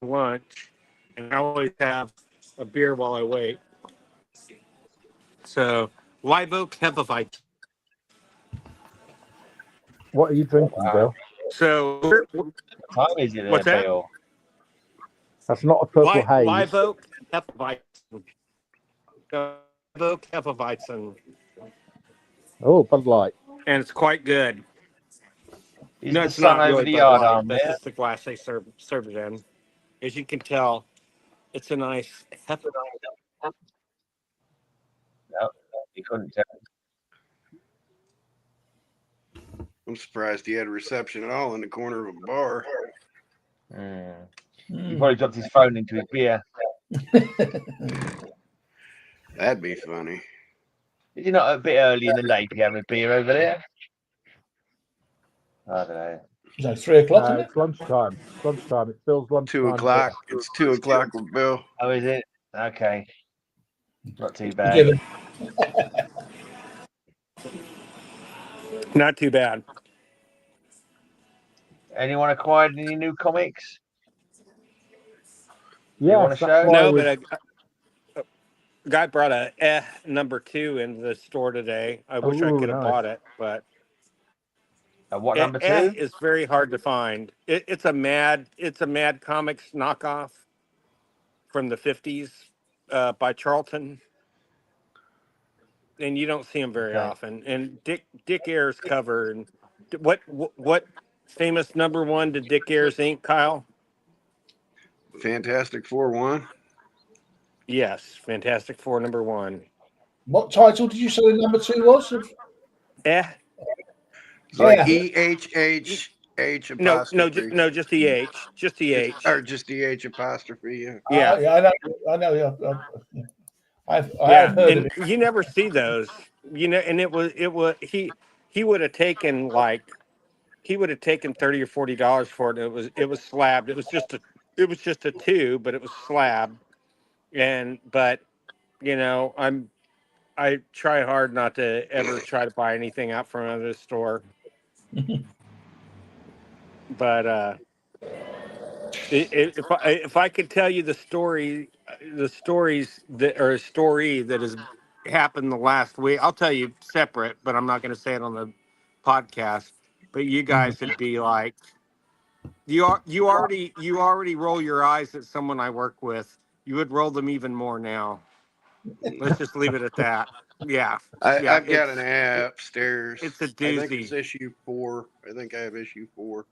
lunch, and I always have a beer while I wait. So, Live Oak Hefeweizen. What are you drinking, Bill? So, What time is it there, what's that? Bill? That's not a purple haze. Live Oak Hefeweizen. Live Oak Hefeweizen. Oh, Bud Light. And it's quite good. Is No, the it's sun not over really the Bud yard Light. arm That's there? just the glass they serve it in. As you can tell, it's a nice Hefeweizen. No, you couldn't tell. I'm surprised he had reception at all in the corner of a bar. He probably dropped his phone into his beer. That'd be funny. Is he not a bit early in the day to have a beer over there? I don't know. It's like 3 o'clock, isn't it? It's lunchtime. It's lunchtime. It feels lunchtime. 2 o'clock. It's 2 o'clock with Bill. Oh, is it? Okay. Not too bad. Not too bad. Anyone acquired any new comics? Yeah, want to show? No, but a guy brought a number 2 into the store today. I wish I could have bought it, but what number 2? Is very hard to find. It's a Mad Comics knockoff from the 50s by Charlton, and you don't see them very often. And Dick Ayers cover. And what famous number 1 did Dick Ayers ink, Kyle? Fantastic Four 1. Yes, Fantastic Four number 1. What title did you say the number 2 was? It's like EHH apostrophe. No, just the H. Just the H. Or just the H apostrophe, yeah. Yeah, I know. I've heard of it. You never see those, and it was he would have taken $30 or $40 for it. It was slabbed. It was just a 2, but it was slabbed. But I try hard not to ever try to buy anything out from another store. But if I could tell you the stories that or a story that has happened the last week, I'll tell you separate, but I'm not going to say it on the podcast. But you guys would be like, you already roll your eyes at someone I work with. You would roll them even more now. Let's just leave it at that. Yeah. I've got an app upstairs. It's a doozy. I think it's issue 4. I think I have issue 4.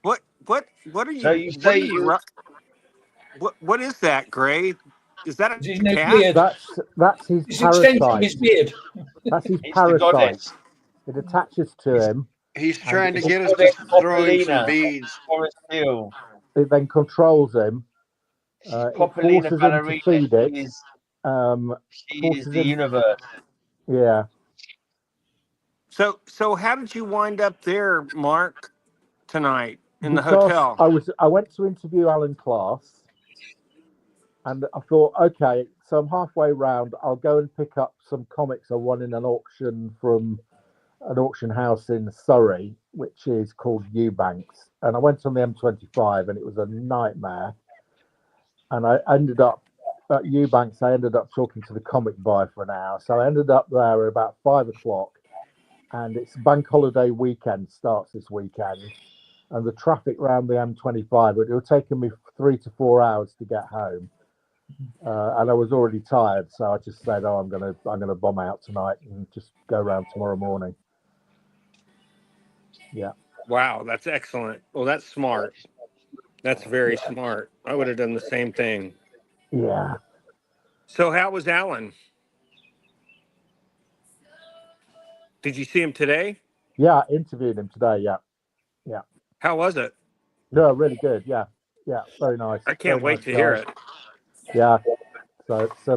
What are you? So you say what is that, Gray? Is that a cat? That's his parasite. His beard. That's his parasite. It attaches to him. He's trying to get us to throw him some beads. It then controls him. It forces him to feed it. She is the universe. Yeah. So how did you wind up there, Mark, tonight in the hotel? I went to interview Alan Class, and I thought, okay, so I'm halfway round. I'll go and pick up some comics I won in an auction from an auction house in Surrey, which is called Eubanks. And I went on the M25, and it was a nightmare. And I ended up at Eubanks. I ended up talking to the comic buyer for an hour. So I ended up there at about 5 o'clock. And it's bank holiday weekend, starts this weekend. And the traffic around the M25, it would have taken me 3 to 4 hours to get home. And I was already tired. So I just said, I'm gonna bomb out tonight and just go around tomorrow morning. Yeah. Wow, that's excellent. Well, that's smart. That's very smart. I would have done the same thing. Yeah. So how was Alan? Did you see him today? Yeah, I interviewed him today. Yeah. How was it? No, really good. Yeah, very nice. I can't wait to hear it. Yeah. So it's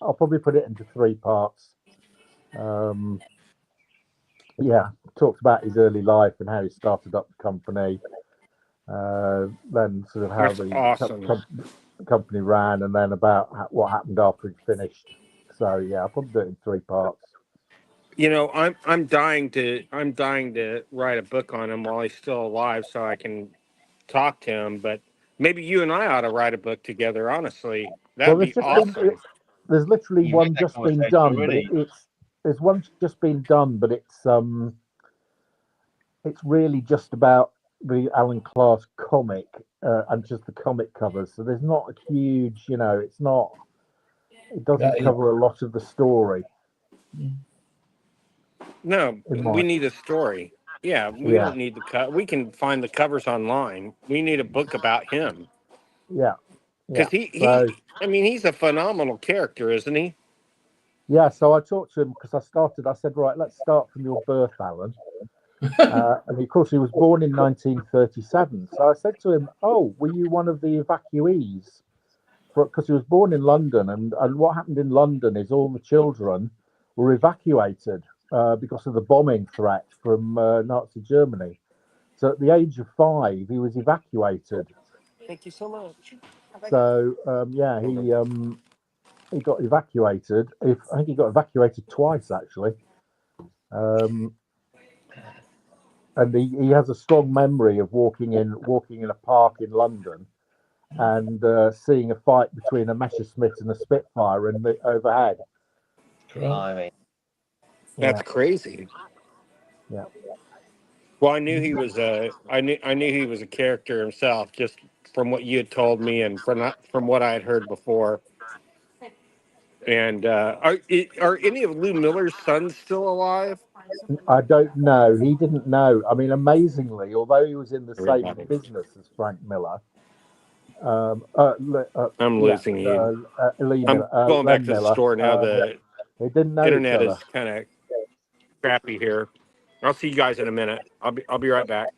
I'll probably put it into 3 parts. Yeah, talked about his early life and how he started up the company. Then sort of how the company ran, and then about what happened after he finished. So yeah, I'll probably do it in 3 parts. I'm dying to write a book on him while he's still alive, so I can talk to him, but maybe you and I ought to write a book together. Honestly, Well, that'd be awesome. there's literally You've had one that just been conversation done, but already. there's one just been done, but it's really just about the Alan Clark comic and just the comic covers. So there's not a huge, it doesn't cover a lot of the story. No, we need a story. Yeah, we don't need the cut. We can find the covers online. We need a book about him. Yeah. Because he's a phenomenal character, isn't he? Yeah, so I talked to him because I said, right, let's start from your birth, Alan. And of course, he was born in 1937. So I said to him, oh, were you one of the evacuees? Because he was born in London. And what happened in London is all the children were evacuated because of the bombing threat from Nazi Germany. So at the age of 5, he was evacuated. Thank you so much. So, he got evacuated. I think he got evacuated twice, actually. And he has a strong memory of walking in a park in London and seeing a fight between a Messerschmitt and a Spitfire in the overhead. I mean, that's crazy. Yeah. Well, I knew he was I knew he was a character himself, just from what you had told me and from what I had heard before. And are any of Lou Miller's sons still alive? I don't know. He didn't know. I mean, amazingly, although he was in the same business as Frank Miller, I'm losing you. I'm going back to the store now. The they didn't know internet each is other. kind of crappy here. I'll see you guys in a minute. I'll be right back.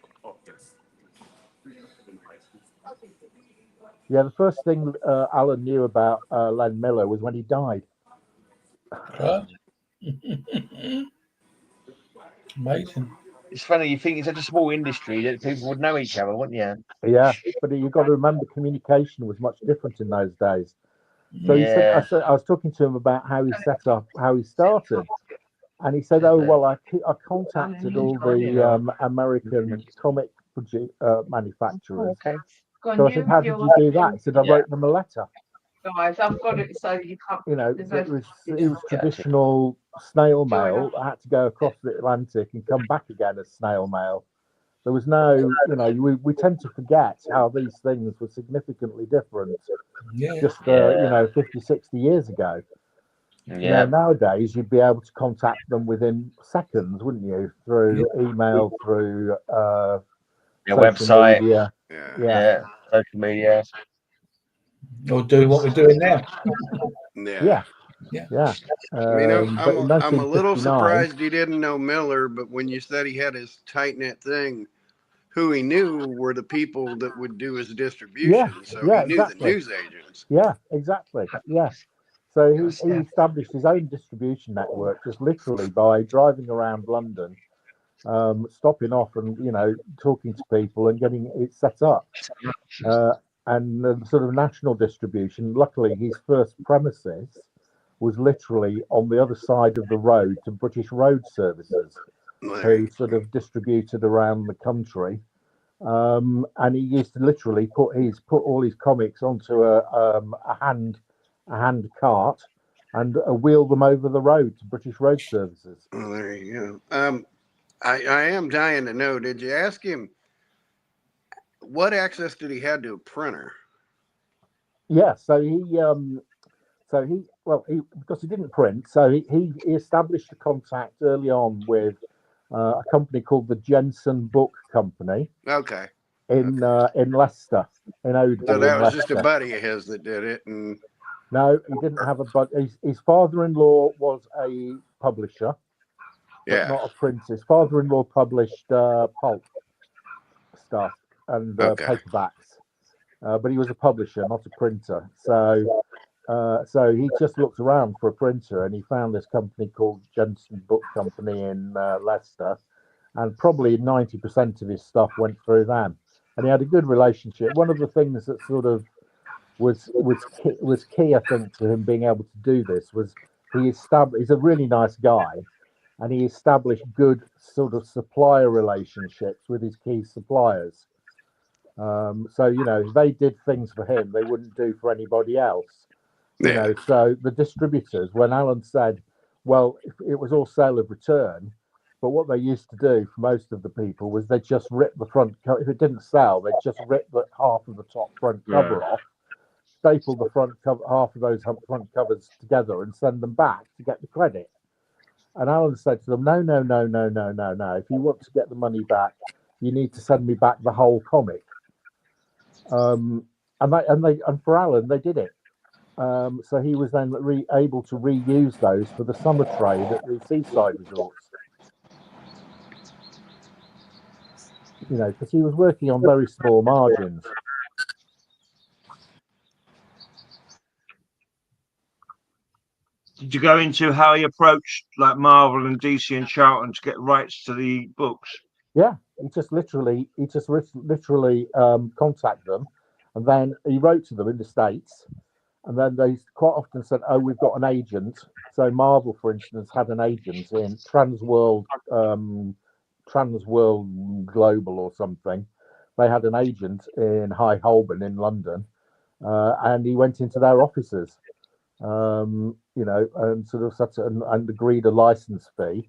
Yeah, the first thing Alan knew about Len Miller was when he died. Amazing. It's funny, you think it's such a small industry that people would know each other, wouldn't you? Yeah, but you've got to remember communication was much different in those days. So he said, I was talking to him about how he started. And he said, oh, well, I contacted all the American comic manufacturers. So I said, how did you do that? He said, I wrote them a letter. Guys, I've got it so you can't. It was traditional snail mail. I had to go across the Atlantic and come back again as snail mail. There was no, we tend to forget how these things were significantly different just 50, 60 years ago. Yeah. Nowadays, you'd be able to contact them within seconds, wouldn't you? Through email, through your website, media. Yeah, social media. Or doing what we're doing now. Yeah. I mean, I'm a little surprised he didn't know Miller, but when you said he had his tight knit thing, who he knew were the people that would do his distribution. So he knew the news agents. Yeah, exactly. Yeah. So he established his own distribution network just literally by driving around London, stopping off and, talking to people and getting it set up. And the sort of national distribution, luckily his first premises was literally on the other side of the road to British Road Services, who sort of distributed around the country. And he used to literally put all his comics onto a hand cart and wheel them over the road to British Road Services. Well, there you go. I am dying to know, did you ask him what access did he have to a printer? Yeah, so because he didn't print, so he established a contact early on with a company called the Jensen Book Company. Okay. In Leicester, in Oldroyd. So that was just a buddy of his that did it, and no, he didn't have a buddy. His father-in-law was a publisher, but not a printer. His father-in-law published pulp stuff and paperbacks, but he was a publisher, not a printer. So he just looked around for a printer, and he found this company called Jensen Book Company in Leicester, and probably 90% of his stuff went through them. And he had a good relationship. One of the things that sort of was key, I think, to him being able to do this was he's a really nice guy, and he established good sort of supplier relationships with his key suppliers. So, you know, they did things for him they wouldn't do for anybody else. You know, so the distributors, when Alan said, well, it was all sale of return, but what they used to do for most of the people was they just rip the front cover. If it didn't sell, they'd just rip the half of the top front cover off, staple the front cover, half of those front covers together and send them back to get the credit. And Alan said to them, no. If you want to get the money back, you need to send me back the whole comic. And for Alan, they did it. So he was then able to reuse those for the summer trade at the seaside resorts. You know, because he was working on very small margins. Did you go into how he approached like Marvel and DC and Charlton to get rights to the books? Yeah, he just literally contacted them, and then he wrote to them in the States, and then they quite often said, "Oh, we've got an agent." So Marvel, for instance, had an agent in Transworld Global or something. They had an agent in High Holborn in London, and he went into their offices, you know, and sort of and agreed a license fee.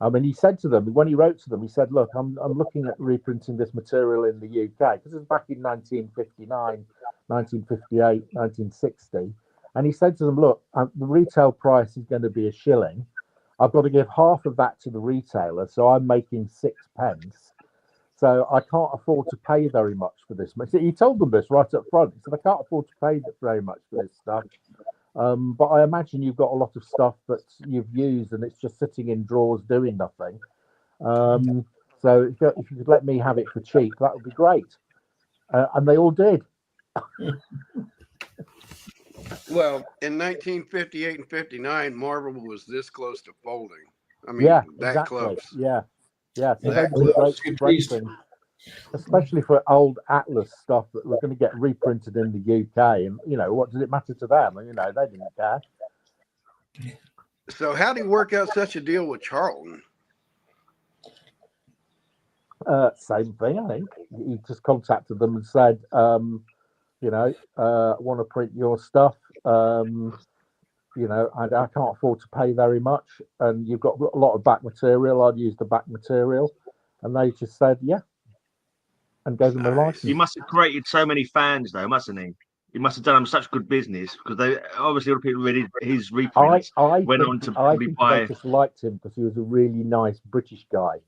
I mean, he said to them, when he wrote to them, he said, look, I'm looking at reprinting this material in the UK, because it was back in 1959, 1958, 1960. And he said to them, look, the retail price is going to be £1. I've got to give half of that to the retailer, so I'm making 6p. So I can't afford to pay very much for this. He told them this right up front. He said, I can't afford to pay very much for this stuff. But I imagine you've got a lot of stuff that you've used and it's just sitting in drawers doing nothing. So if you could let me have it for cheap, that would be great. And they all did. Well, in 1958 and 59, Marvel was this close to folding. I mean, yeah, that exactly. Close. Yeah. So that was a great thing. Especially for old Atlas stuff that was going to get reprinted in the UK, and you know, what does it matter to them? You know, they didn't care. So, how do you work out such a deal with Charlton? Same thing, I think. He just contacted them and said, you know, I want to print your stuff. You know, I can't afford to pay very much, and you've got a lot of back material. I'd use the back material, and they just said, yeah. And gave them a license. He must have created so many fans, though, mustn't he? He must have done them such good business, because they obviously other people read his reprints. I think they just liked him because he was a really nice British guy.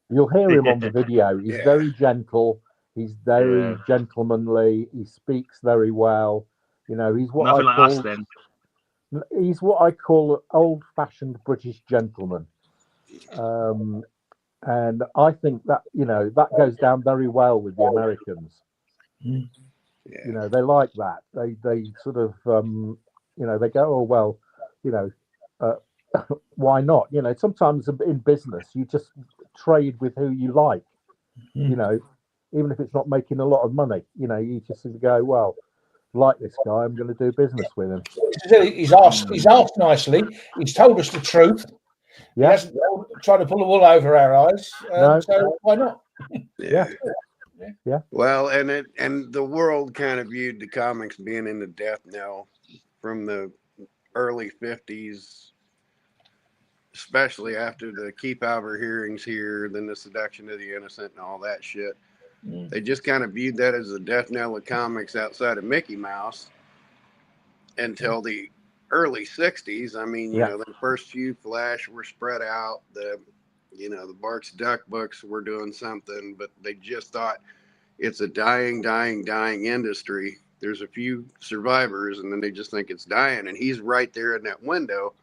You'll hear him on the video. He's very gentle. He's very gentlemanly. He speaks very well. You know, he's what nothing I like call, us then. He's what I call an old-fashioned British gentleman. And I think that, you know, that goes down very well with the Americans. You know, they like that. They sort of, you know, they go, oh, well, you know, why not? You know, sometimes in business, you just trade with who you like, you know, even if it's not making a lot of money, you know, you just go, well, like this guy, I'm going to do business with him. He's asked nicely. He's told us the truth. Yeah. He hasn't tried to pull the wool over our eyes. No. So why not? Yeah. Well, and the world kind of viewed the comics being in the death knell from the early 50s, especially after the Keep Albert hearings here, then the seduction of the innocent and all that shit. They just kind of viewed that as the death knell of comics outside of Mickey Mouse until the early 60s. I mean, you know, the first few Flash were spread out. The Barks Duck books were doing something, but they just thought it's a dying industry. There's a few survivors, and then they just think it's dying. And he's right there in that window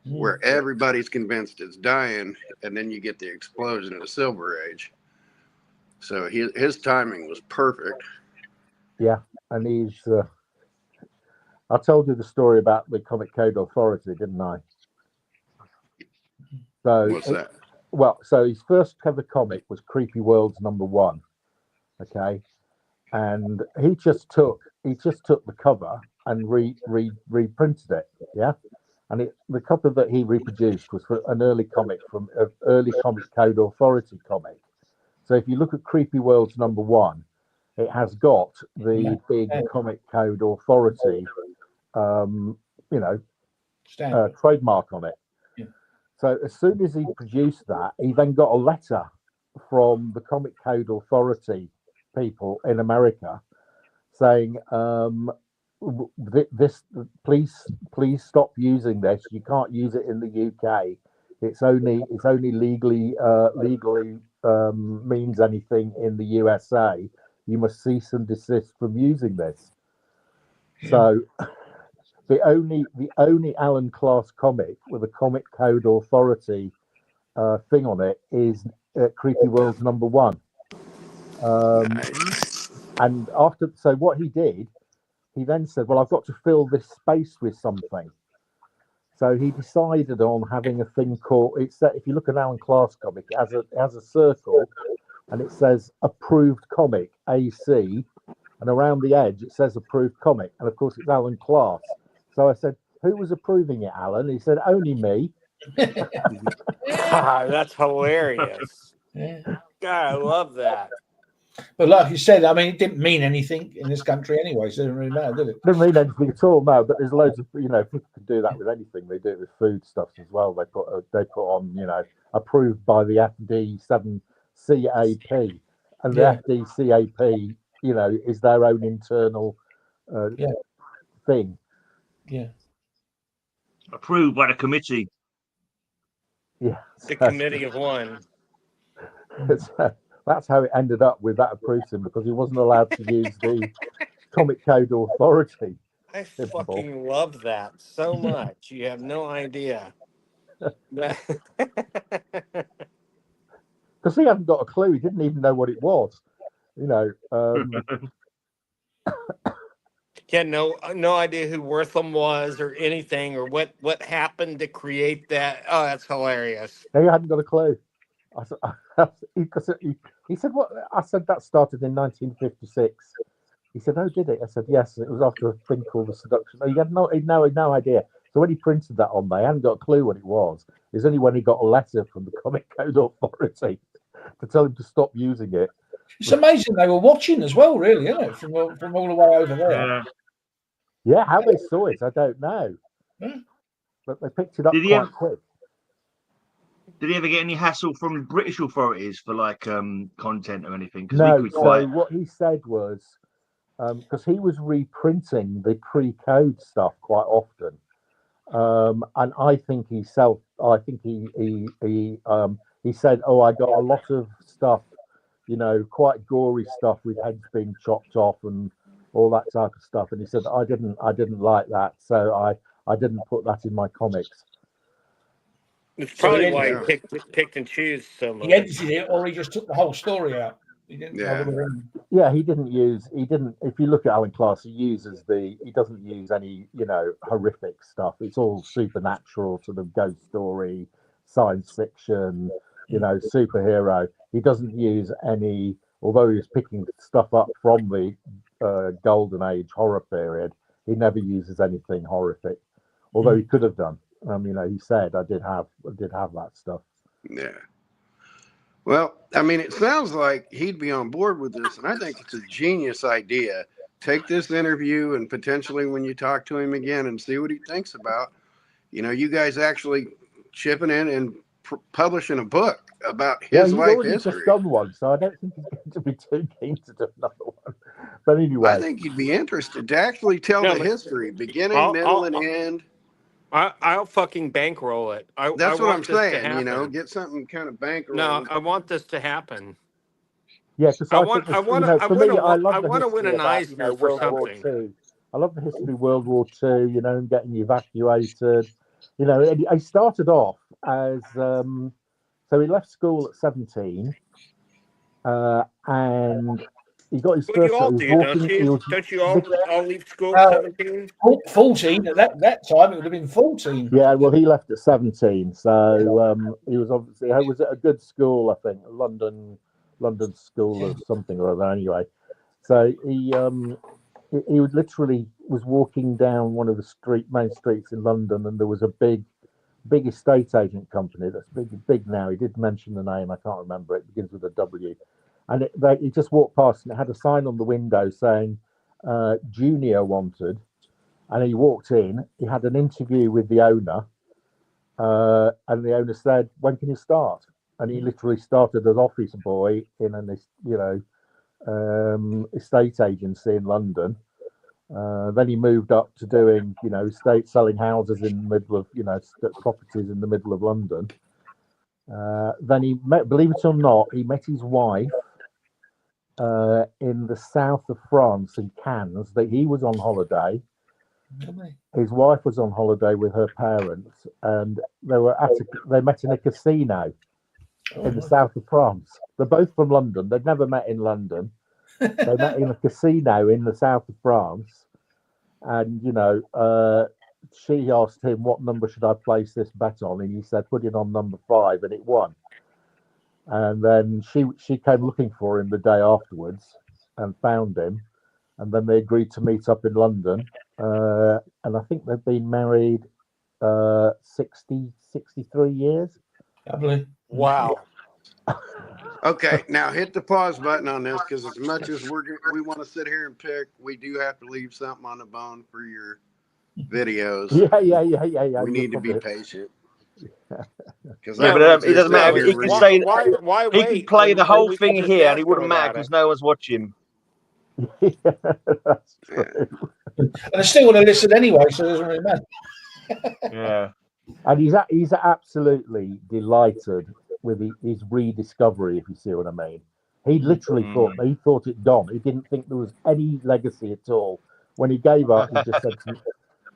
where everybody's convinced it's dying, and then you get the explosion of the Silver Age. So his timing was perfect. Yeah, and he's... I told you the story about the Comic Code Authority, didn't I? So what's that? Well, so his first ever comic was Creepy Worlds #1. Okay, and he just took the cover and reprinted it. Yeah, and the cover that he reproduced was for an early comic from an early Comic Code Authority comic. So if you look at Creepy Worlds #1, it has got the big Comic Code Authority, trademark on it. Yeah. So as soon as he produced that, he then got a letter from the Comic Code Authority people in America saying, "This, please stop using this. You can't use it in the UK. It's only legally means anything in the USA. You must cease and desist from using this." Yeah. So the only Alan Class comic with a Comic Code Authority thing on it is Creepy World's #1. Nice. And so what he did, he then said, "Well, I've got to fill this space with something." So he decided on having a thing called, if you look at Alan Class comic, it has a circle, and it says approved comic AC, and around the edge it says approved comic, and of course it's Alan Class. So I said, "Who was approving it, Alan?" He said, "Only me." God, that's hilarious. Yeah. God, I love that. But like you said, I mean, it didn't mean anything in this country anyway, so it didn't really matter, did it? Didn't mean anything at all, no. But there's loads of, people can do that with anything. They do it with food stuffs as well. They put on, approved by the FDCAP, and the FDCAP, is their own internal thing. Yeah. Approved by the committee. Yeah. The committee of one. That's how it ended up with that approved him, because he wasn't allowed to use the Comic Code Authority. I fucking love that so much. You have no idea. Because he hadn't got a clue. He didn't even know what it was. He had no idea who Wortham was or anything, or what happened to create that. Oh, that's hilarious. He hadn't got a clue. He said, "What?" I said, "That started in 1956." He said, "Oh, did it?" I said, "Yes, it was after a thing called The Seduction." He had no idea. So when he printed that on there, he hadn't got a clue what it was. It's only when he got a letter from the Comic Code Authority to tell him to stop using it. It's amazing they were watching as well, really, isn't it? From all the way over there. Yeah, how they saw it, I don't know. But they picked it up quite quick. Did he ever get any hassle from British authorities for content or anything? No. So what he said was, because he was reprinting the pre-code stuff quite often, and I think he said, "Oh, I got a lot of stuff, quite gory stuff with heads being chopped off and all that type of stuff." And he said, I didn't like that, so I didn't put that in my comics." It's probably why he picked and choose so much. He edited it, or he just took the whole story out. He didn't. Yeah, he didn't. If you look at Alan Class, he doesn't use any, horrific stuff. It's all supernatural, sort of ghost story, science fiction, superhero. He doesn't use any, although he was picking stuff up from the Golden Age horror period, he never uses anything horrific, although he could have done. He said, I did have that stuff. Yeah. Well, I mean, it sounds like he'd be on board with this, and I think it's a genius idea. Take this interview, and potentially when you talk to him again and see what he thinks about, you guys actually chipping in and publishing a book about his life history. He's just done one, so I don't think he's going to be too keen to do another one. But anyway, I think you'd be interested to actually tell the history, beginning, middle, and end. I'll fucking bankroll it. That's what I'm saying. Get something kind of bankroll. No, I want this to happen. Yeah, because I want to win an Eisner for something. I love the history of World War II. And getting evacuated. He started off as so he left school at 17, and he got his first. Don't you all leave school at 17? 14 at that time. It would have been 14. Yeah, well, he left at 17, so he was obviously. Was it a good school? I think London School or something or other. Anyway, so he would literally was walking down one of the main streets in London, and there was a big estate agent company that's big now. He did mention the name. I can't remember. It begins with a W. And he just walked past, and it had a sign on the window saying "Junior wanted." And he walked in. He had an interview with the owner, and the owner said, "When can you start?" And he literally started as office boy in an estate agency in London. Then he moved up to doing, selling houses in the middle of, properties in the middle of London. Then he met, believe it or not, he met his wife in the south of France, in Cannes. That he was on holiday. His wife was on holiday with her parents, and they met in a casino in the south of France. They're both from London. They'd never met in London. They met in a casino in the south of France, and she asked him, "What number should I place this bet on?" And he said, "Put it on number 5," and it won. And then she came looking for him the day afterwards and found him, and then they agreed to meet up in London. And I think they've been married 63 years. Lovely. Wow. Okay, now hit the pause button on this, because as much as we want to sit here and pick, we do have to leave something on the bone for your videos. Yeah. We need to be patient. But it doesn't matter. He can say why he wait? can play the whole We can thing just here, and ask it him wouldn't matter about because it. no one's watching. That's true. And I still want to listen anyway, so it doesn't really matter. Yeah. And he's absolutely delighted with his rediscovery, if you see what I mean. He literally thought it gone. He didn't think there was any legacy at all. When he gave up, he just said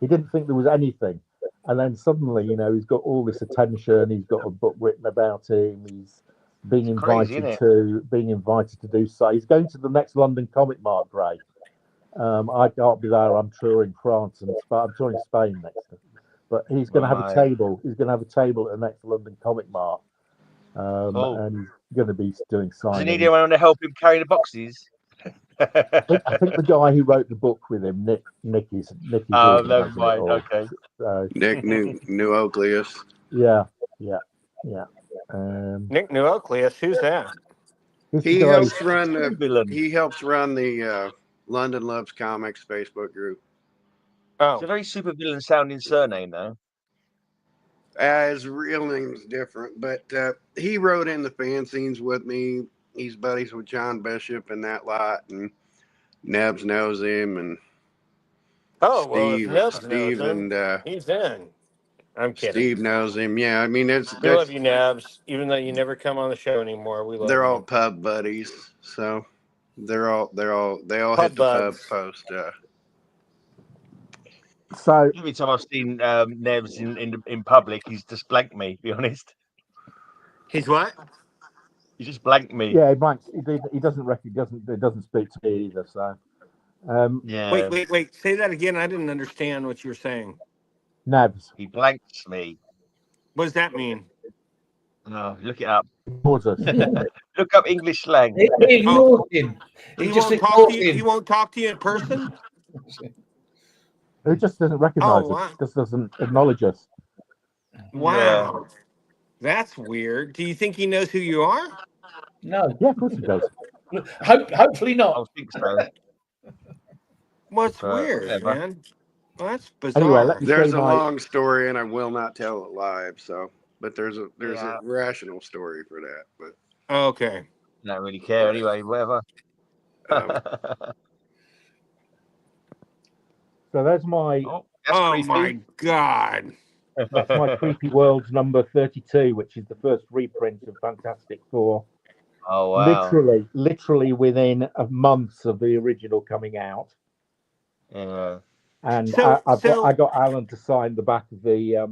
he didn't think there was anything. And then suddenly, he's got all this attention. He's got a book written about him. He's being invited to do so. He's going to the next London Comic Mart, Gray. I can't be there. I'm touring France and I'm touring Spain next. But he's going to have a table. He's going to have a table at the next London Comic Mart, and he's going to be doing signings. Does he need anyone to help him carry the boxes? I think the guy who wrote the book with him, Nick is. Oh, never mind. Okay. So, Nick Nucleus. Yeah. Nick Nucleus, who's that? He helps run the London Loves Comics Facebook group. Oh, It's a very supervillain sounding surname, though. His real name's different, but he wrote in the fanzines with me. He's buddies with John Bishop and that lot, and Nebs knows him, and Steve and he's in. I'm kidding. Steve knows him. Yeah, I mean, We love you, Nebs, even though you never come on the show anymore. We love they're you. all pub buddies, so they all hit the buds. pub post. So Every time I've seen Nevs in public, he's just blanked me. To be honest, He's what? He just blanked me. Yeah, he blanks. He doesn't speak to me either. So, Yeah. Wait. Say that again. I didn't understand what you were saying. Nabs. He blanks me. What does that mean? No, look it up. Pause us. Look up English slang. He ignored him. He won't talk to you in person. He just doesn't recognize us. Wow. Just doesn't acknowledge us. Wow. Yeah. That's weird. Do you think he knows who you are? No. Yeah, of course he does. Hopefully not. I think so. What's weird, man? Well, that's Anyway, bizarre. There's a long story, and I will not tell it live. So, but there's a rational story for that. But okay, don't really care anyway. Whatever. So there's my. Oh my god. That's my Creepy Worlds number 32, which is the first reprint of Fantastic Four. Oh wow! Literally within a month of the original coming out. Yeah. And I got Alan to sign the back of the.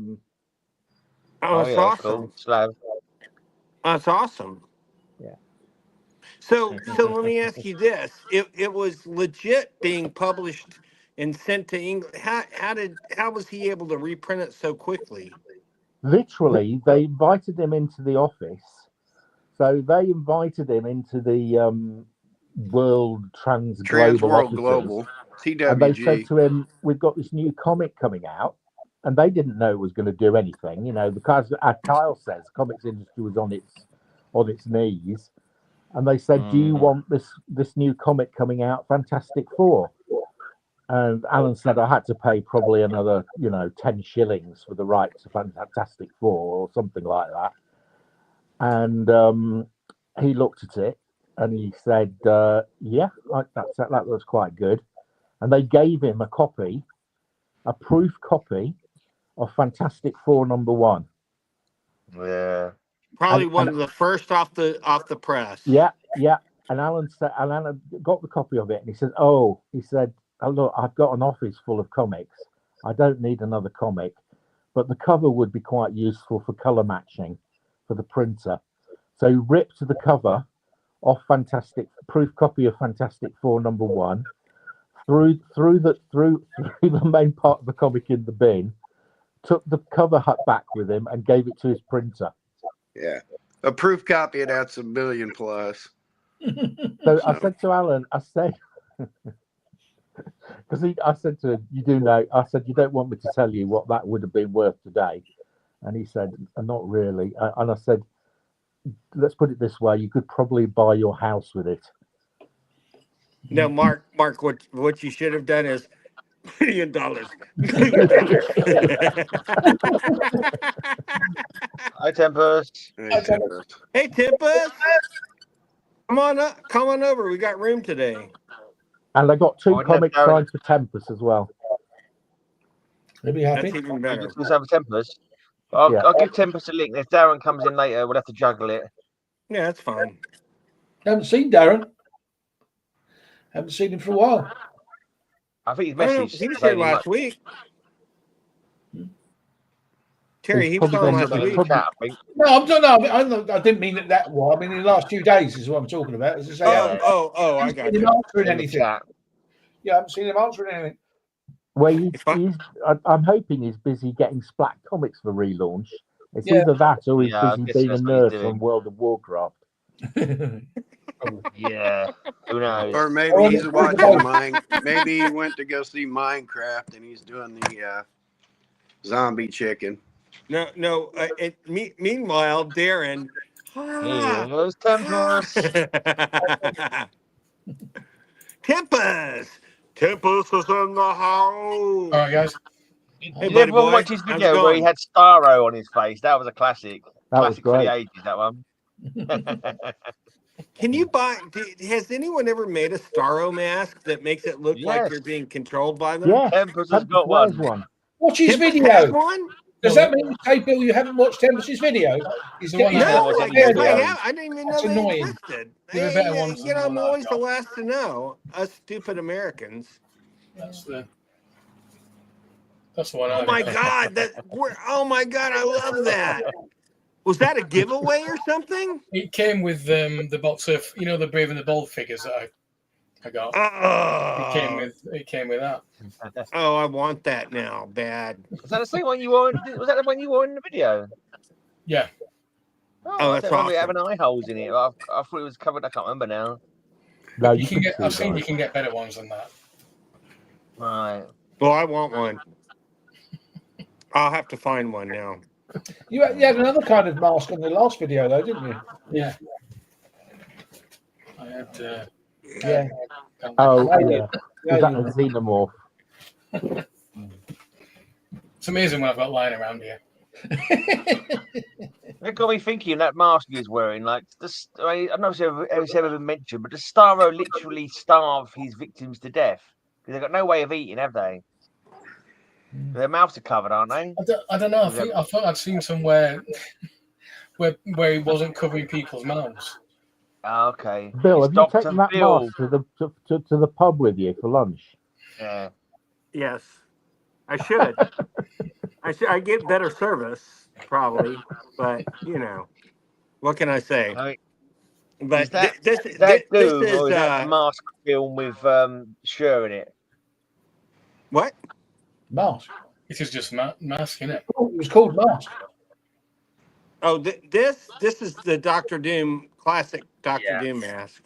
That's awesome. Cool. Slab. That's awesome. Yeah. So let me ask you this: it was legit being published and sent to England. How was he able to reprint it so quickly? Literally, they invited him into the office. So they invited him into the World Global. TWG. And they said to him, "We've got this new comic coming out," and they didn't know it was going to do anything, because as Kyle says, the comics industry was on its knees. and they said, "Do you want this new comic coming out, Fantastic Four?" And Alan said, "I had to pay probably another 10 shillings for the rights to Fantastic Four or something like that." And he looked at it and he said, "Yeah, that was quite good." And they gave him a proof copy of Fantastic Four #1. Yeah. Probably one of the first off the press. Yeah. And Alan got the copy of it, and he said, "Oh, look, I've got an office full of comics. I don't need another comic, but the cover would be quite useful for color matching for the printer." So he ripped the cover off proof copy of Fantastic Four #1, threw the main part of the comic in the bin, took the cover back with him, and gave it to his printer. Yeah, a proof copy that's $1 billion plus. So I said to Alan, because I said to him, "You do know," I said, "You don't want me to tell you what that would have been worth today?" And he said, "Not really." And I said, "Let's put it this way: you could probably buy your house with it." No, Mark, what you should have done is $1 million. Hi, Tempest. Hey, Tempest. Come on over. We got room today. And I got 2 comics signed for Tempest as well. They'll be happy. That's even better. Have Tempest. I'll give Tempest a link. If Darren comes in later, we'll have to juggle it. Yeah, that's fine. Haven't seen Darren. Haven't seen him for a while. I think he's messaged. He was here last week. Terry, he was on last week. No, I didn't mean it that well. I mean, in the last few days is what I'm talking about. As I say, I got you. Answering anything. Yeah, I haven't seen him answering anything. Well, I'm hoping he's busy getting Splat comics for relaunch. It's either that or he's busy being a nurse on World of Warcraft. Yeah, who knows? Or maybe he's watching Maybe he went to go see Minecraft and he's doing the zombie chicken. No. Meanwhile, Darren. Here's Tempest. Tempest is in the house. All right, guys. Hey, Did everyone watch his video where he had Starro on his face? That was a classic. Classic for the ages, that one. Can you has anyone ever made a Starro mask that makes it look like you're being controlled by them? Yeah, Tempest has got one. Watch his video. Does that mean, hey, Bill, you haven't watched Tempest's video? He's the one I didn't even know they existed. There are better ones. I'm always the last to know. Us stupid Americans. That's the one. Oh my God! Oh my God! I love that. Was that a giveaway or something? It came with the box of the Brave and the Bold figures that I got. It came with that. Oh, I want that now. Bad. Was that the same one you wore? Was that the one you wore in the video? Yeah. Oh, that's awesome. Having eye holes in it. I thought it was covered. I can't remember now. No, you can get. I've seen you can get better ones than that. Right. Well, I want one. I'll have to find one now. You had another kind of mask on the last video, though, didn't you? Yeah. I had. Yeah. Oh, yeah. Is that a xenomorph? It's amazing what I've got lying around here. It got me thinking that mask he was wearing. Like, I don't know if it's ever been mentioned, but does Starro literally starve his victims to death? Because they've got no way of eating, have they? Their mouths are covered, aren't they? I don't know. I thought I'd seen somewhere where he wasn't covering people's mouths. Oh, okay. Bill, have you taken that mask to the pub with you for lunch? Yeah. Yes, I should. I get better service probably, but what can I say? But this is a mask film with Sure in it. What? Mask. It is just mask, isn't it? Oh, it was called Mask. Oh, this is the Doctor Doom classic Doctor Doom mask.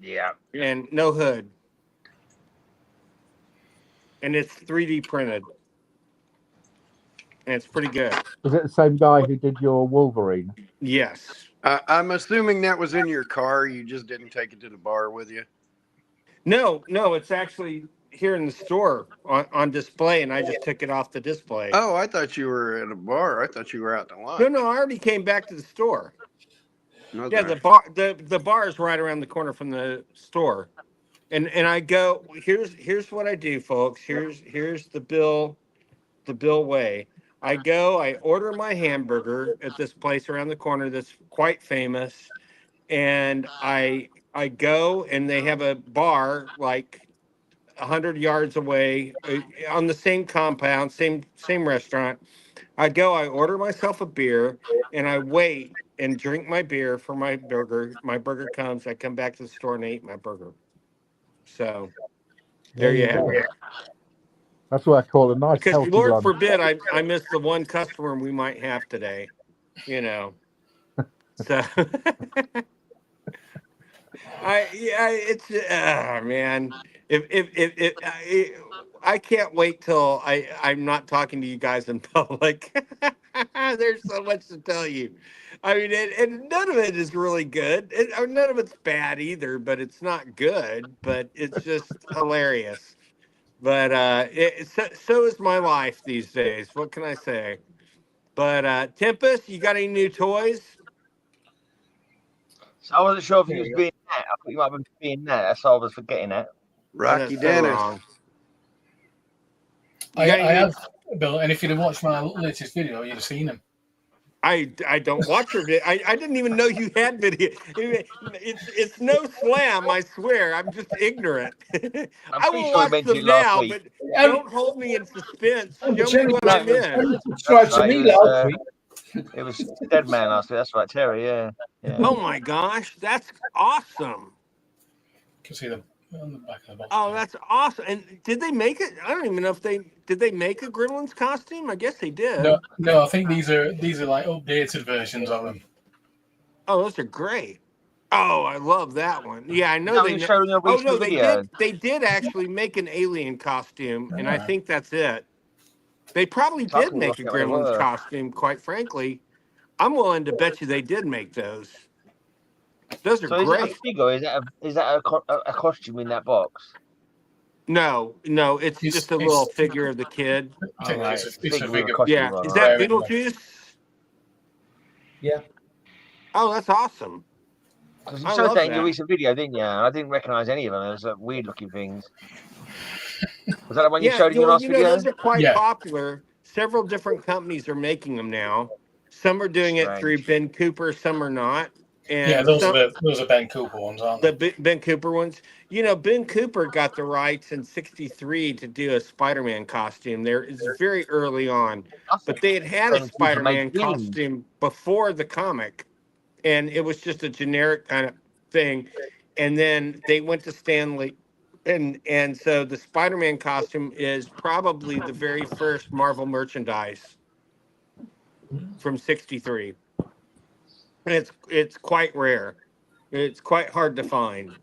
Yeah. And no hood. And it's 3D printed. and it's pretty good. Was it the same guy who did your Wolverine? Yes. I'm assuming that was in your car. You just didn't take it to the bar with you. No, it's actually here in the store on display, and I just took it off the display. Oh, I thought you were at a bar. I thought you were out to lunch. No, I already came back to the store. Okay. Yeah, the bar is right around the corner from the store, and I go. Here's what I do, folks. Here's the bill way. I go. I order my hamburger at this place around the corner that's quite famous, and I go, and they have a bar like 100 yards away on the same compound, same restaurant. I go, I order myself a beer, and I wait and drink my beer for my burger. My burger comes, I come back to the store and I eat my burger. So there you have it. That's what I call a nice Because healthy Lord lunch. forbid I miss the one customer we might have today, So man. If I can't wait till I'm not talking to you guys in public. There's so much to tell you. I mean, and none of it is really good. None of it's bad either, but it's not good. But it's just hilarious. But so is my life these days. What can I say? But Tempest, you got any new toys? So I wasn't sure if you was being that. I thought you might have been being that. That's all I was forgetting that. Rocky So Dennis. wrong. I have, Bill, and if you'd have watched my latest video, you'd have seen him. I don't watch your video. I didn't even know you had video. It's no slam, I swear. I'm just ignorant. I will watch them now, but don't hold me in suspense. Show me what I missed. Subscribe to me last week. It was Deadman last week. That's right, Terry. Yeah. Oh my gosh, that's awesome. You can see them on the back of the box. Oh, that's awesome. And did they make it? I don't even know if did they make a Gremlins costume? I guess they did. No, I think these are like updated versions of them. Oh, those are great. Oh, I love that one. Yeah, I know they. They did actually make an alien costume, and I think that's it. They probably did make a Gremlins costume. Quite frankly, I'm willing to bet you they did make those. Those are great. Is that a figure? Is that a costume in that box? No, it's just a little figure of the kid. It's a figure. Yeah, is that Beetlejuice? Yeah. Oh, that's awesome. Because you showed that in your recent video, didn't you? I didn't recognise any of them. It was weird-looking things. Was that the one you showed in your last video? Those are quite popular. Several different companies are making them now. Some are doing it through Ben Cooper, some are not. And those are Ben Cooper ones, aren't they? The Ben Cooper ones. Ben Cooper got the rights in '63 to do a Spider-Man costume. It's very early on, but they had a Spider-Man costume before the comic, and it was just a generic kind of thing. And then they went to Stanley, and so the Spider-Man costume is probably the very first Marvel merchandise from '63. And it's quite rare. It's quite hard to find.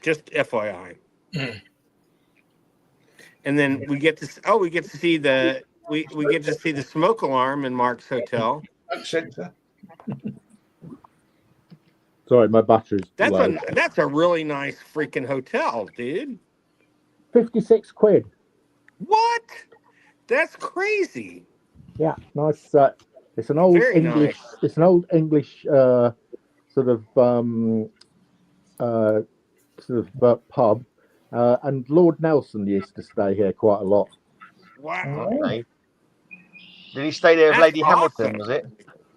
Just FYI. And then we get to see the smoke alarm in Mark's hotel. Sorry, my battery's low. That's a really nice freaking hotel, dude. 56 quid. What? That's crazy. Yeah, nice. It's an old English. Nice. It's an old English sort of pub, and Lord Nelson used to stay here quite a lot. Wow. Okay. Did he stay there with Lady Hamilton? Was it?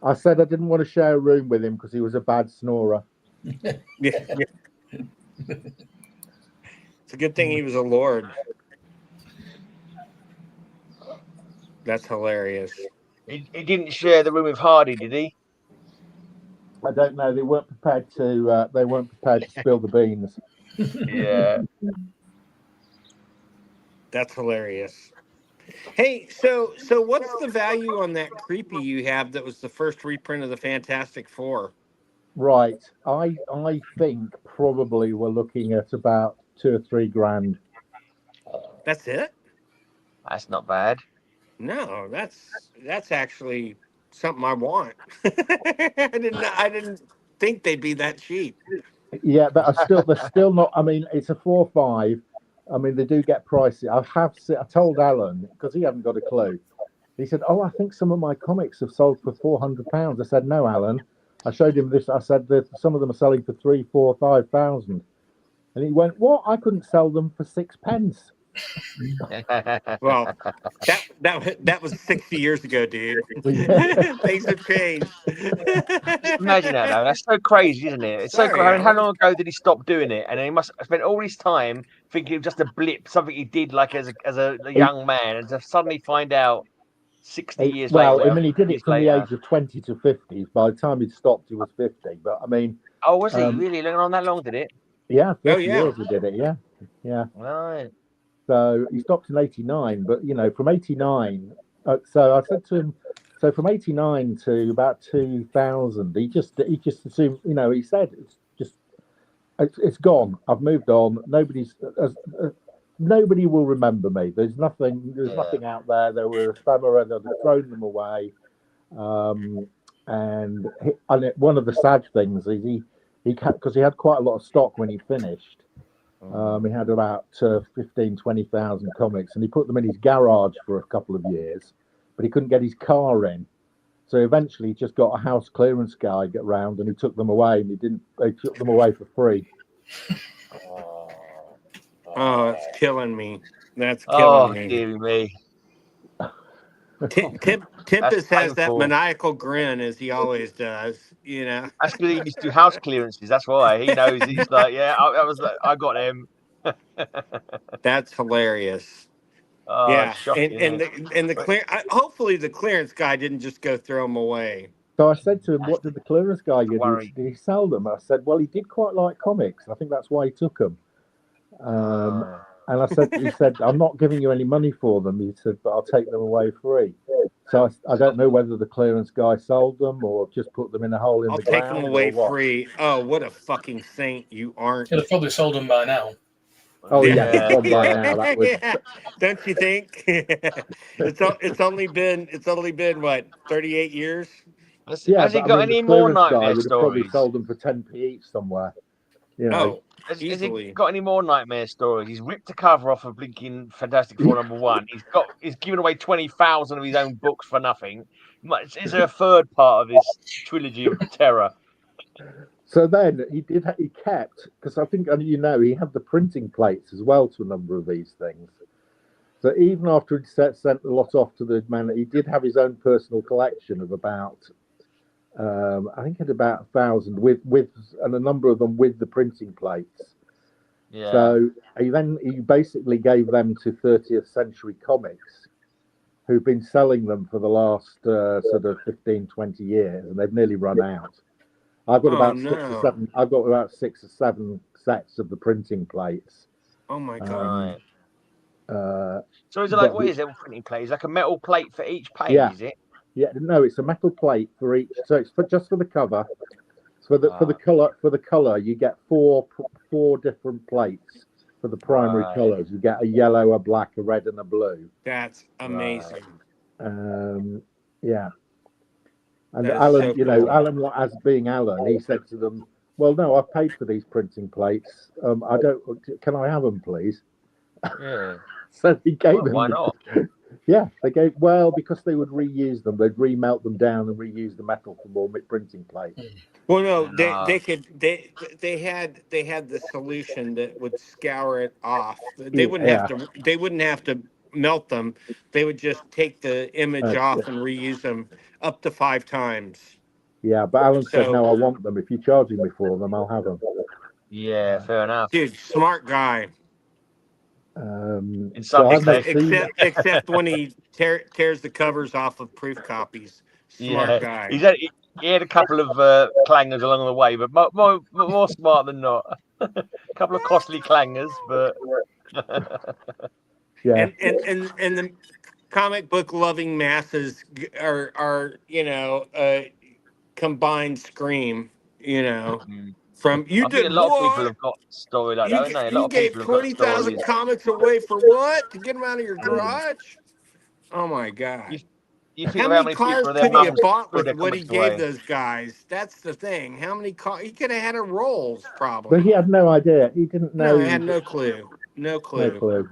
I said I didn't want to share a room with him because he was a bad snorer. Yeah. It's a good thing he was a lord. That's hilarious. He didn't share the room with Hardy, did he? I don't know. They weren't prepared to. They weren't prepared to spill the beans. Yeah. That's hilarious. Hey, so what's the value on that creepy you have that was the first reprint of the Fantastic Four? Right. I think probably we're looking at about $2 or $3 grand. That's it? That's not bad. No, that's actually something I want. I didn't think they'd be that cheap. Yeah, but they're still not. I mean, it's a 4.5. I mean, they do get pricey. I told Alan because he hadn't got a clue. He said, "Oh, I think some of my comics have sold for £400." I said, "No, Alan." I showed him this. I said that some of them are selling for 3, 4, 5,000. And he went, "What? I couldn't sell them for 6p." Well, that was 60 years ago, dude. Things have changed. Imagine that, though. That's so crazy, isn't it? It's Sorry, I mean, how Alan. long ago did he stop doing it? And he must have spent all his time thinking it was just a blip, something he did like as a young man, and to suddenly find out 60 years later. Well, I mean, he did it from the later. age of 20 to 50. By the time he'd stopped, he was 50. But I mean, oh, was he really living on that long? Did it? Yeah, 30 years he did it. Yeah. Right. So he stopped in 89, but from 89. So I said to him, so from 89 to about 2000, he just assumed, he said it's gone. I've moved on. Nobody will remember me. There's nothing out there. There were ephemera. They'd thrown them away. And one of the sad things is because he had quite a lot of stock when he finished. He had about 20,000 comics, and he put them in his garage for a couple of years, but he couldn't get his car in. So eventually, he just got a house clearance guy get round, and he took them away, and they took them away for free. Oh, it's killing me. That's killing me. Dear me. Tempest has that maniacal grin as he always does. That's because he used to do house clearances. That's why he knows. He's like, yeah, I got him. That's hilarious. Oh, yeah, shocking, and the clear. Hopefully, the clearance guy didn't just go throw them away. So I said to him, "What did the clearance guy do? Did he sell them?" I said, "Well, he did quite like comics. I think that's why he took them." And he said, "I'm not giving you any money for them." He said, "But I'll take them away free." So I don't know whether the clearance guy sold them or just put them in a hole in the ground. I'll take them away free. Oh, what a fucking saint you aren't! Could have probably sold them by now. Oh yeah, gone by now. That was... Don't you think? It's only been what, 38 years? Has he got any more nightmare stories? Probably sold them for 10p each somewhere. Has he got any more nightmare stories? He's ripped the cover off of blinking Fantastic Four #1. He's given away 20,000 of his own books for nothing. Is there a third part of this trilogy of terror? So then he kept, because I think he had the printing plates as well to a number of these things. So even after he'd sent a lot off to the man, he did have his own personal collection of about, I think, about 1,000 with and a number of them with the printing plates. Yeah. So he basically gave them to 30th Century Comics, who've been selling them for the last sort of 15, 20 years, and they've nearly run out. I've got about 6 or 7. I've got about 6 or 7 sets of the printing plates. Oh my god! So is it like, what is it? Printing plate? Is like a metal plate for each page? Yeah. Is it? Yeah. No, it's a metal plate for each. So it's just for the cover. For the color, you get four different plates for the primary colors. You get a yellow, a black, a red, and a blue. That's amazing. Yeah. And Alan, cool. Alan, as being Alan, he said to them, "Well, no, I've paid for these printing plates. I don't. Can I have them, please?" Yeah. So he gave them. Why not? Yeah, because they would reuse them. They'd remelt them down and reuse the metal for more printing plates. Well, no, they had the solution that would scour it off. They wouldn't have to melt them. They would just take the image off and reuse them up to 5 times. Yeah, but Alan said, "No, I want them. If you're charging me for them, I'll have them." Yeah, fair enough. Dude, smart guy. Except when he tears the covers off of proof copies. Smart guy. He had a couple of clangers along the way, but more smart than not. A couple of costly clangers, but yeah. And the comic book loving masses are combined scream. From you did a lot of people have got story like that. You gave 20,000 comics away for what? To get them out of your garage? Oh my God. You think How of how many many cars people are their could he mums have bought threw with their what he comics gave away? those guys? That's the thing. How many cars? He could have had a Rolls, But probably. he had no idea. He didn't know. No, he had no clue. No clue. No clue.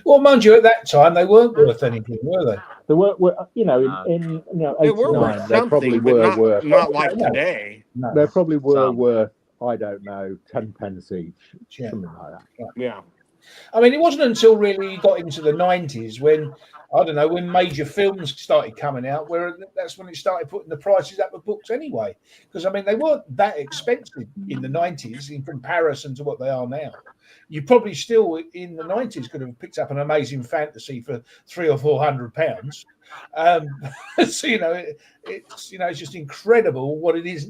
Well, mind you, at that time they weren't worth anything, were they? They were in They were worth '89, they probably something, but were worth. not like today. No. They probably were Some. worth, I don't know, 10 pence each, Yeah. something like that. Yeah. I mean, it wasn't until really you got into the 90s when, I don't know, when major films started coming out, where that's when it started putting the prices up of books anyway. Because, I mean, they weren't that expensive in the 90s in comparison to what they are now. You probably still, in the 90s, could have picked up an amazing fantasy for £300 or £400. So, it's just incredible what it is,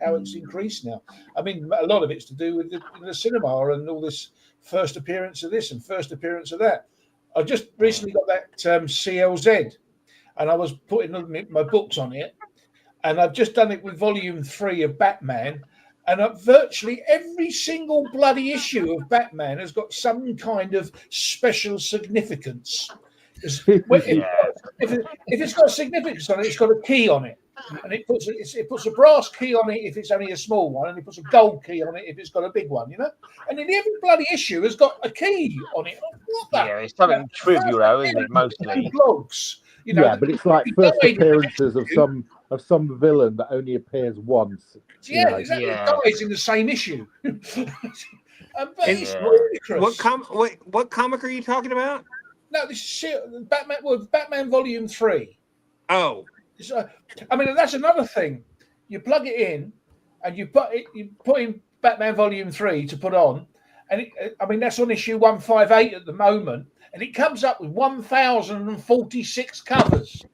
how it's increased now. I mean, a lot of it's to do with the cinema and all this first appearance of this and first appearance of that. I just recently got that CLZ, and I was putting my books on it, and I've just done it with volume 3 of Batman, and virtually every single bloody issue of Batman has got some kind of special significance. If it's got significance on it, it's got a key on it. And it puts a brass key on it if it's only a small one, and it puts a gold key on it if it's got a big one, And then every bloody issue has got a key on it. What the? Yeah, it's something trivial, though, isn't it? Mostly. Blogs, but it's like first appearances of some villain that only appears once. Yeah, exactly. It dies in the same issue. But it's ludicrous. What comic are you talking about? No, this is Batman. Well, Batman Volume 3. Oh. I mean, that's another thing. You plug it in, and you put in Batman Volume 3 to put on, and that's on issue 158 at the moment, and it comes up with 1,046 covers.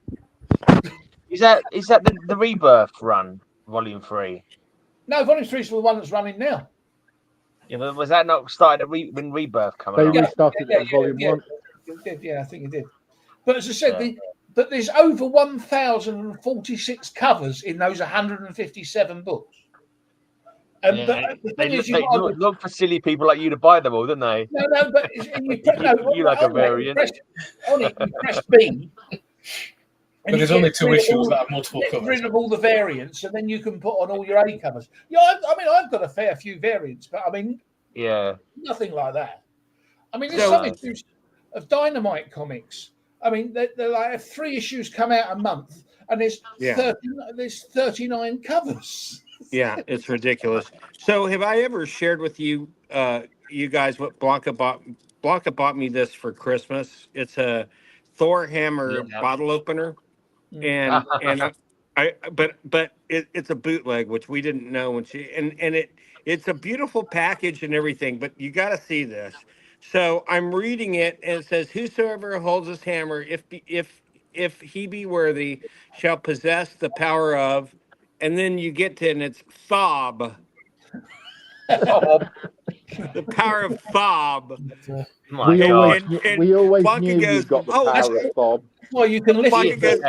Is that the Rebirth run, Volume 3? No, Volume 3 is the one that's running now. Yeah, but was that not started when Rebirth coming out? They restarted at Volume 1. Yeah, I think it did. But as I said, but there's over 1,046 covers in those 157 books. But the thing is, they look for silly people like you to buy them all, don't they? No, but you like a variant. On it, you press B. But there's only 2 issues that have multiple covers. Get rid of all the variants, and then you can put on all your A covers. Yeah, I mean, I've got a fair few variants, but I mean, nothing like that. I mean, there's some issues of Dynamite comics. I mean, they're like 3 issues come out a month, and there's 39 covers. Yeah, it's ridiculous. So, have I ever shared with you, you guys, what Blanca bought? Blanca bought me this for Christmas. It's a Thor hammer bottle opener, and it's a bootleg, which we didn't know when it's a beautiful package and everything. But you got to see this. So I'm reading it, and it says, "Whosoever holds this hammer, if he be worthy, shall possess the power of." And then you get to, and it's Fob. The power of Fob. We always knew you got the power of Fob. Well, you can lift it. Goes,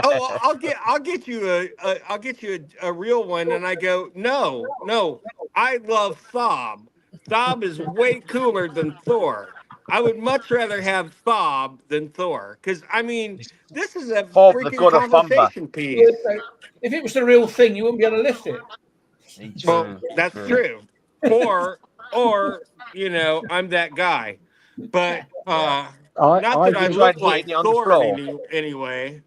I'll get you a real one, and I go, no, I love Fob. Fob is way cooler than Thor. I would much rather have Fob than Thor, because I mean, this is a freaking conversation piece. If it was the real thing, you wouldn't be able to lift it. Well, that's true. Or I'm that guy. But not that I look like Thor anyway.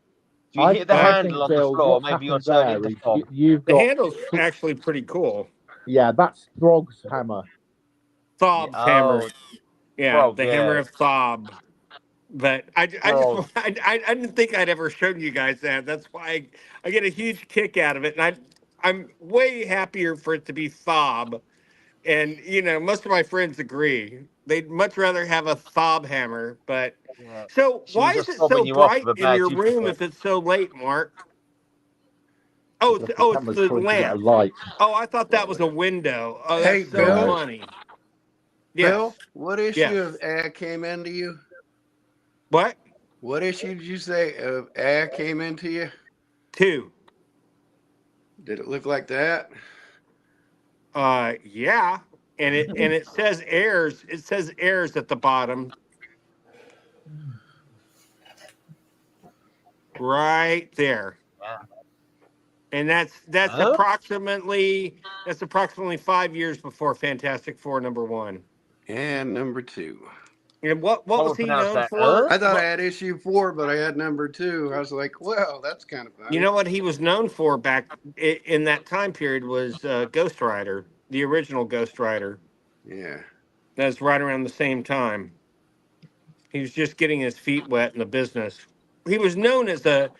Do you hit the handle on the floor? Maybe you're turning into Fob. The handle's actually pretty cool. Yeah, that's Throg's hammer. Thob's hammer. Yeah, the hammer of Thob. But I didn't think I'd ever shown you guys that. That's why I get a huge kick out of it, and I'm way happier for it to be Thob. And most of my friends agree. They'd much rather have a Thob hammer. But so why is it so bright in your room if it's so late, Mark? Oh, it's the lamp. Oh, I thought that was a window. Oh, that's so funny. Bill, what issue of A came into you? What? What issue did you say of A came into you? 2. Did it look like that? Yeah. And it says heirs. It says heirs at the bottom. Right there. Yeah. And that's Huh? approximately 5 years before Fantastic Four #1. And number 2. And what Someone was he pronounce known that. for? I thought I had issue 4, but I had number 2. I was like, well, that's kind of funny. You know what he was known for back in that time period was Ghost Rider, the original Ghost Rider. Yeah. That's right around the same time. He was just getting his feet wet in the business. He was known as a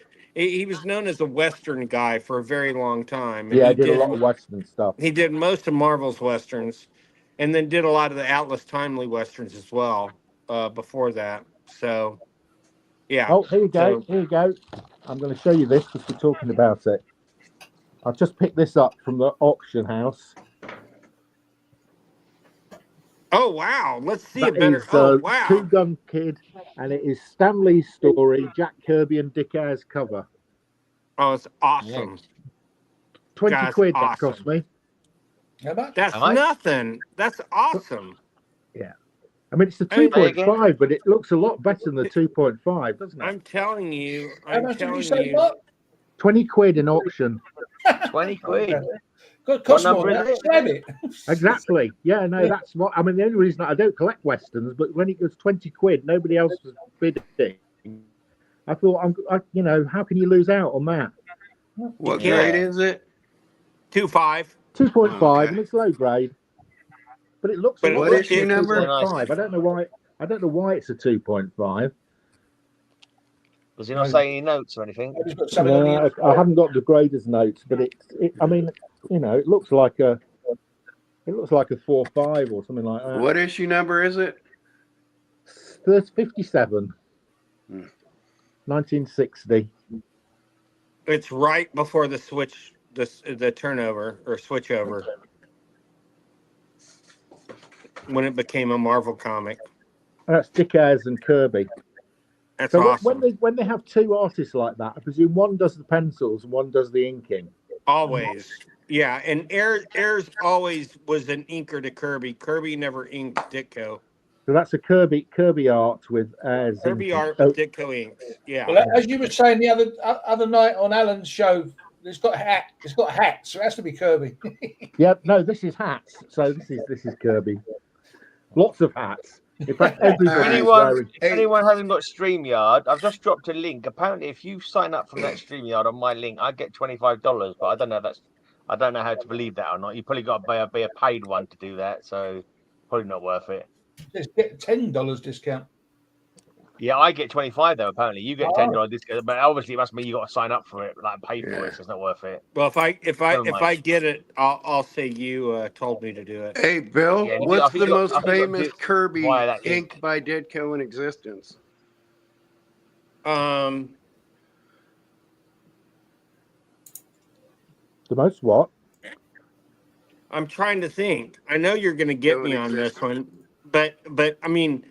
Western guy for a very long time, and Yeah, I did a lot of Western stuff. he did most of Marvel's Westerns, and then did a lot of the Atlas Timely Westerns as well before that. So, yeah. Oh, here you go. So, Here you go. I'm going to show you this because we're talking about it. I've just picked this up from the auction house. oh wow, let's see That it better. is Oh wow, Two Gun Kid, and it is Stan Lee's story, Jack Kirby and Dick Ayers cover. oh it's awesome. 20 Guys, quid awesome. that cost me. How much? That's nothing. That's awesome. Yeah. I mean, it's a I mean, 2.5, but it looks a lot better than the 2.5, doesn't it? I'm telling you. How much did you say, Mark? 20 quid in auction. 20 quid. Good, cost more than that. Grab it. Exactly. Yeah, no, that's what I mean. The only reason I don't collect westerns, but when it was 20 quid, nobody else was bidding. I thought, how can you lose out on that? What grade is it? 2.5. 2.5, Okay. and it's low grade, but it looks. But a lot what better issue than number? 2.5. I don't know why. I don't know why it's a 2.5. Was he not saying any notes or anything? No, I haven't got the grader's notes, but I mean, it looks like a 4.5 or something like that. What issue number is it? There's 57. 1960. It's right before the switch, the turnover or switch over, when it became a Marvel comic. That's Dick Ayers and Kirby. That's so awesome. when they have two artists like that, I presume one does the pencils and one does the inking. Always, yeah. And Ayers always was an inker to Kirby. Kirby never inked Ditko. So that's a Kirby art with Kirby inking. art with Ditko inks. Yeah. Well, as you were saying the other night on Alan's show, it's got hats, so it has to be Kirby. Yeah, no, this is hats. So this is Kirby. Lots of hats. In fact, everybody's wearing. If anyone hasn't got StreamYard, I've just dropped a link. Apparently, if you sign up from that StreamYard on my link, I get $25. But I don't know how to believe that or not. You probably got to be a paid one to do that, so probably not worth it. Just get $10 discount. Yeah, I get 25 though. Apparently, you get $10 discount, but obviously it must mean you got to sign up for it, like pay for it. So it's not worth it. Well, if I get it, I'll say you told me to do it. Hey, Bill, what's the most famous Kirby ink by Ditko in existence? The most what? I'm trying to think. I know you're going to get me on this one, but I mean,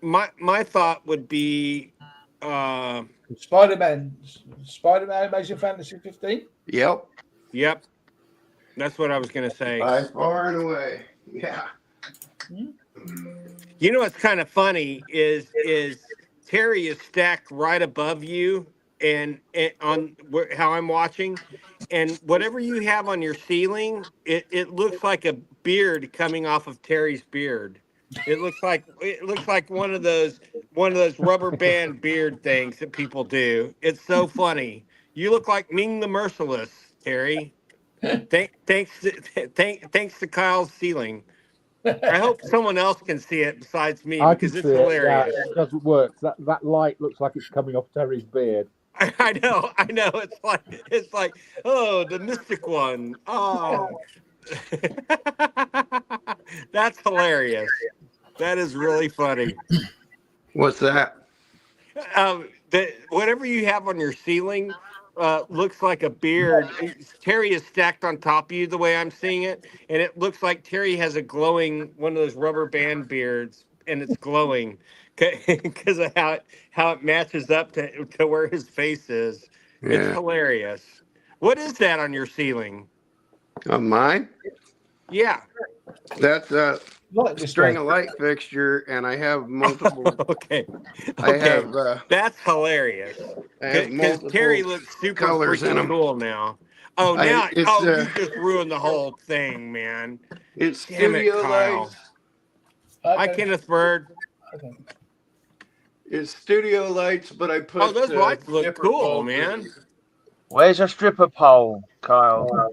my thought would be Spider-Man, Amazing Fantasy 15. Yep. That's what I was going to say. By far and away. Yeah. You know what's kind of funny is Terry is stacked right above you and on how I'm watching, and whatever you have on your ceiling, it looks like a beard coming off of Terry's beard. It looks like one of those rubber band beard things that people do. It's so funny. You look like Ming the Merciless, Terry. Thanks to Kyle's ceiling. I hope someone else can see it besides me because it's hilarious. It doesn't work. That light looks like it's coming off Terry's beard. I know. It's like, oh, the mystic one. Oh, that's hilarious. That is really funny. What's that? Whatever you have on your ceiling looks like a beard. Terry is stacked on top of you the way I'm seeing it, and it looks like Terry has one of those rubber band beards, and it's glowing because of how it matches up to where his face is. Yeah. It's hilarious. What is that on your ceiling? On mine? Yeah. That's Like this string one. of light fixture, and I have multiple. Okay. I have. That's hilarious. I have Because Terry multiple looks super colors in freaking them. cool now. Oh, now, you just ruined the whole thing, man. It's Damn it, studio Kyle. lights. Hi, Kenneth Bird. Okay. It's studio lights, but I put. Those lights look different cool, bulbs in man. them. Where's your stripper pole, Kyle?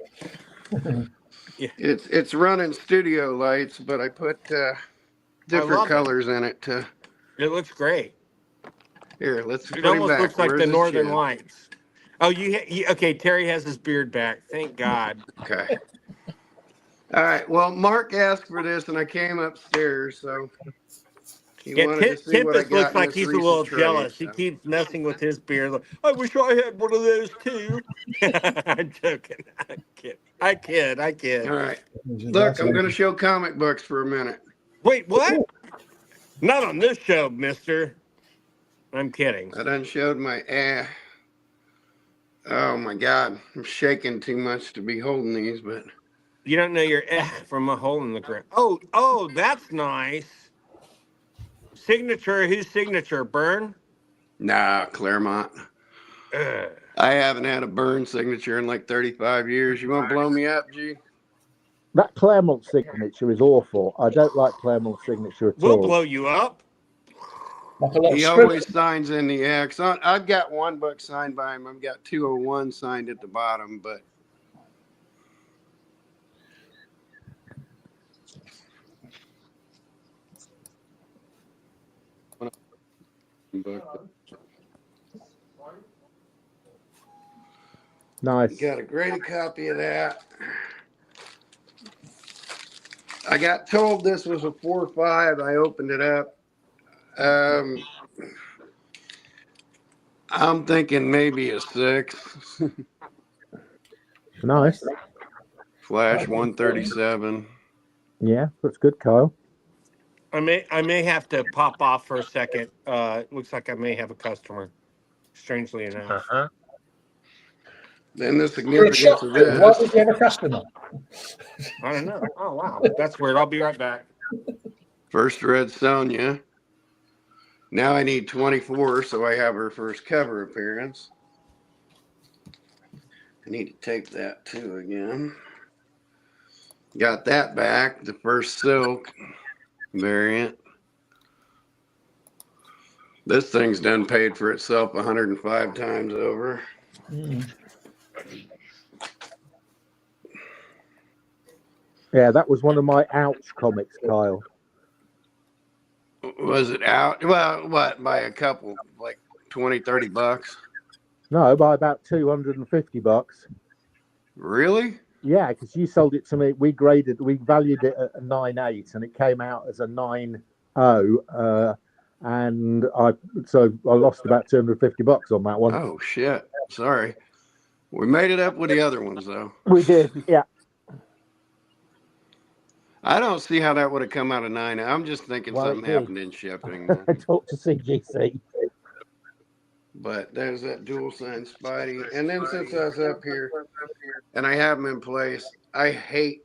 It's running studio lights, but I put different colors in it. It looks great. Here, let's It put him almost back. looks like Where's the his Northern chin? Lights. Oh, okay. Terry has his beard back. Thank God. Okay. All right. Well, Mark asked for this, and I came upstairs, so he wanted to see what I Tempest got looks in like this he's a recent little trade. jealous. He keeps messing with his beard. Like, I wish I had one of those too. I'm joking. I kid. All right. Look, I'm going to show comic books for a minute. Wait, what? Not on this show, mister. I'm kidding. I done showed my oh my God, I'm shaking too much to be holding these, but you don't know your from a hole in the ground. Oh, that's nice. Signature? Whose signature? Byrne? Nah, Claremont. I haven't had a Byrne signature in like 35 years. You want to blow me up, G? That Claremont signature is awful. I don't like Claremont's signature at all. We'll blow you up. He always signs in the X. I've got one book signed by him. I've got 201 signed at the bottom, but nice. Got a graded copy of that. I got told this was a 4.5. I opened it up. I'm thinking maybe a 6. Nice. Flash 137. Yeah, that's good, Kyle. I may have to pop off for a second. It looks like I may have a customer. Strangely enough. Then the significance of this. Why would you have a customer? I don't know. Oh wow, that's weird. I'll be right back. First Red Sonia. Now I need 24, so I have her first cover appearance. I need to tape that too again. Got that back, the first silk variant. This thing's done paid for itself 105 times over. Yeah, that was one of my ouch comics, Kyle. Was it out? Well, what, by a couple, like 20, 30 bucks? No, by about $250. Really? Yeah, because you sold it to me. We valued it at a 9.8, and it came out as a 9.0. And I lost about $250 on that one. Oh shit! Sorry, we made it up with the other ones though. We did, yeah. I don't see how that would have come out of 9. I'm just thinking something happened in shipping. I talked to CGC. But there's that dual sign Spidey. And then since I was up here and I have them in place, I hate,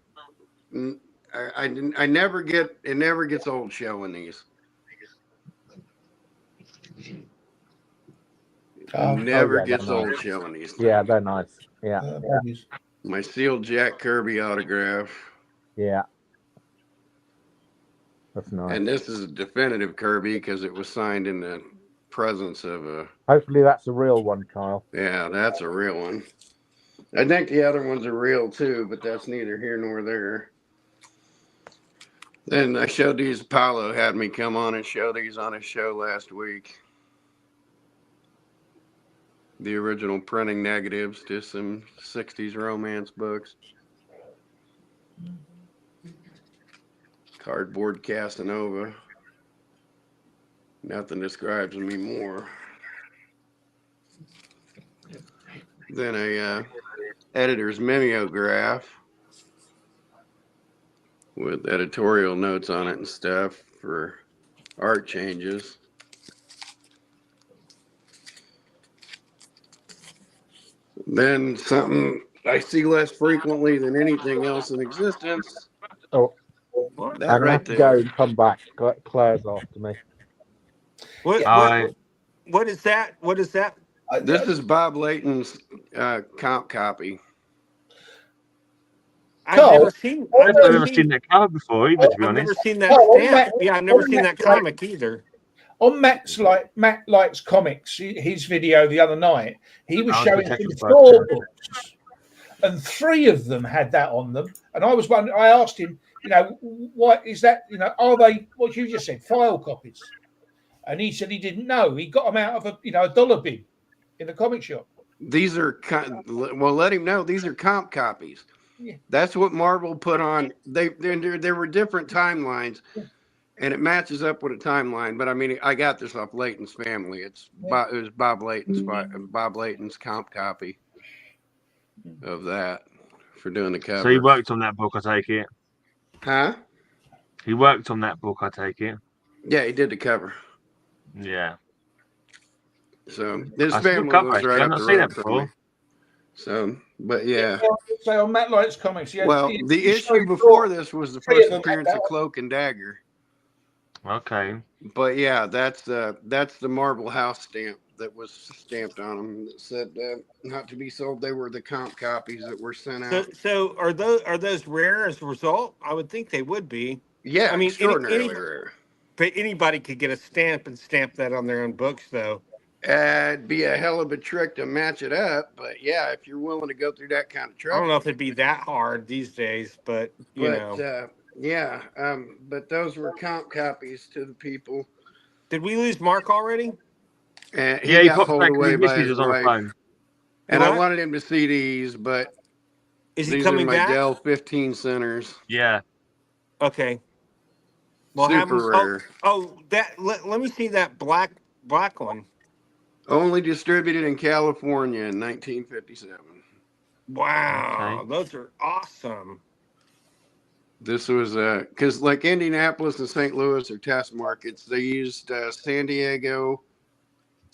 I never get, it never gets old showing these. Never gets old showing these. Yeah, they're nice. Yeah. My sealed Jack Kirby autograph. Yeah. That's nice. And this is a definitive Kirby because it was signed in the presence of a. Hopefully that's a real one, Kyle. Yeah, that's a real one. I think the other ones are real too, but that's neither here nor there. Then I showed these. Paulo had me come on and show these on his show last week. The original printing negatives, just some 60s romance books. Cardboard Casanova. Nothing describes me more. Then a editor's mimeograph with editorial notes on it and stuff for art changes. Then something I see less frequently than anything else in existence. Oh. What? That I'm gonna right have to there. go and come back. Claire's after me. What is that? What is that? This is Bob Layton's comp copy. I've never seen that cover before either, to be I've honest. never seen that stamp. Yeah, I've never seen that comic either. On Matt Likes Comics, his video the other night, he was showing him 4 books, and 3 of them had that on them. And I was wondering, I asked him, what is that? Are they what you just said, file copies? And he said he didn't know. He got them out of a dollar bin in the comic shop. These are let him know these are comp copies. Yeah. That's what Marvel put on. There were different timelines, and it matches up with a timeline. But I mean, I got this off Layton's family. It was Bob Layton's comp copy of that for doing the cover. So he worked on that book, I take it. Huh? He worked on that book, I take it. Yeah, he did the cover. Yeah. So this family was right up the road from me. So, but yeah. So on Matt Likes Comics, the issue before this was the first appearance of Cloak and Dagger. Okay. But yeah, that's the Marvel House stamp that was stamped on them that said not to be sold. They were the comp copies that were sent out. So are those rare as a result? I would think they would be. Yeah, I mean, extraordinarily rare. But anybody could get a stamp and stamp that on their own books, though. It'd be a hell of a trick to match it up, but yeah, if you're willing to go through that kind of trouble. I don't know if it'd be that hard these days, but you know. Yeah, but those were comp copies to the people. Did we lose Mark already? And he got pulled away by his wife. And what? I wanted him to see these, but is he these coming are my back? Dell 15 centers. Yeah. Okay. Well, super rare. Let me see that black one. Only distributed in California in 1957. Wow, those are awesome. This was because like Indianapolis and St. Louis are test markets. They used San Diego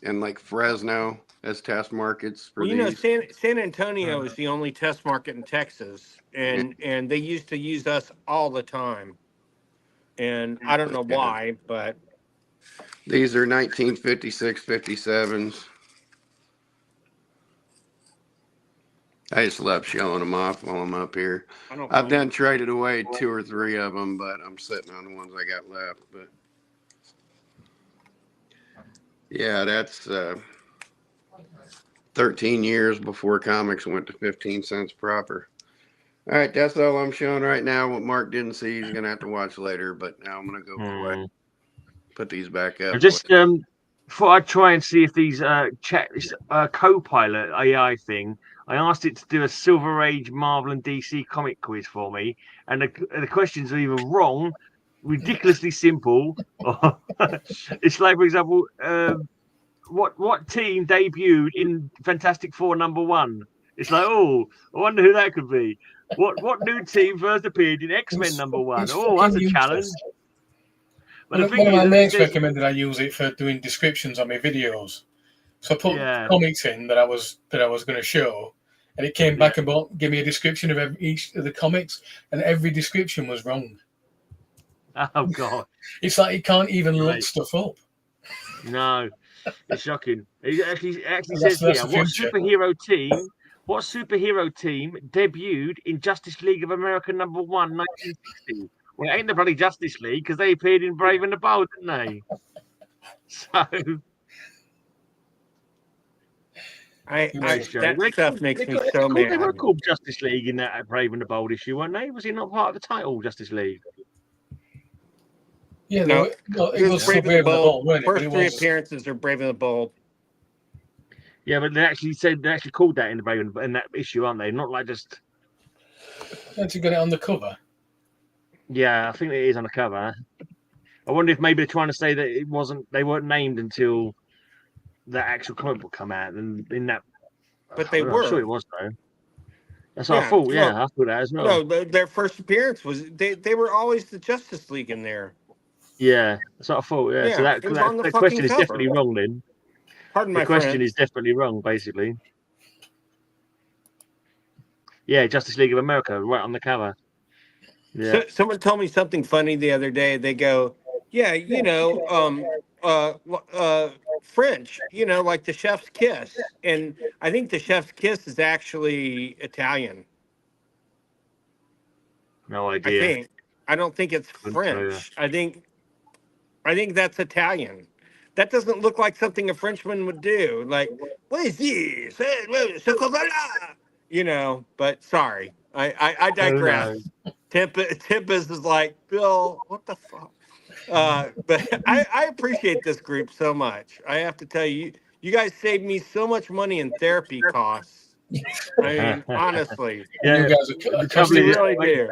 and like Fresno as test markets for these. San Antonio is the only test market in Texas, and they used to use us all the time. And I don't know why, but these are 1956, 57s. I just love showing them off while I'm up here. I've done traded away 2 or 3 of them, but I'm sitting on the ones I got left. But yeah, that's 13 years before comics went to 15 cents proper. All right, that's all I'm showing right now. What Mark didn't see, he's going to have to watch later. But now I'm going to go away. Put these back up. Just thought I'd try and see if these co-pilot AI thing. I asked it to do a Silver Age Marvel and DC comic quiz for me, and the questions are either wrong, ridiculously simple. It's like, for example, what team debuted in Fantastic Four #1? It's like, I wonder who that could be. What new team first appeared in X-Men #1? That's a challenge. One of my mates recommended I use it for doing descriptions on my videos. So I put comics in that I was going to show, and it came back and gave me a description of each of the comics, and every description was wrong. Oh God! It's like it can't even look stuff up. No, it's shocking. It actually says here, what superhero team debuted in Justice League of America #1, 1960? Well, it ain't the bloody Justice League because they appeared in Brave and the Bold, didn't they? So that stuff makes me so mad. They were called Justice League in that Brave and the Bold issue, weren't they? Was it not part of the title, Justice League? Yeah, no, it was Brave and the Bold, wasn't it? First 3 appearances are Brave and the Bold. Yeah, but they actually called that in the Brave in that issue, aren't they? Not like just. Don't you got it on the cover? Yeah, I think it is on the cover. I wonder if maybe they're trying to say that they weren't named until the actual comic book come out, and in that. But they were. I'm sure it was though. That's what I thought. Yeah, I thought that as well. No, their first appearance was they were always the Justice League in there. Yeah, that's what I thought. Yeah, so that question is definitely wrong then. Pardon my The question is definitely wrong, basically. Yeah, Justice League of America, right on the cover. Yeah. So, someone told me something funny the other day. They go, "Yeah, French, like the chef's kiss," and I think the chef's kiss is actually Italian. No idea. I don't think it's French. I think that's Italian. That doesn't look like something a Frenchman would do. Like, what is this? But sorry. I digress. Tempest is like, Bill, what the fuck? But I appreciate this group so much. I have to tell you, you guys saved me so much money in therapy costs. I mean, honestly. Yeah, you guys you really do.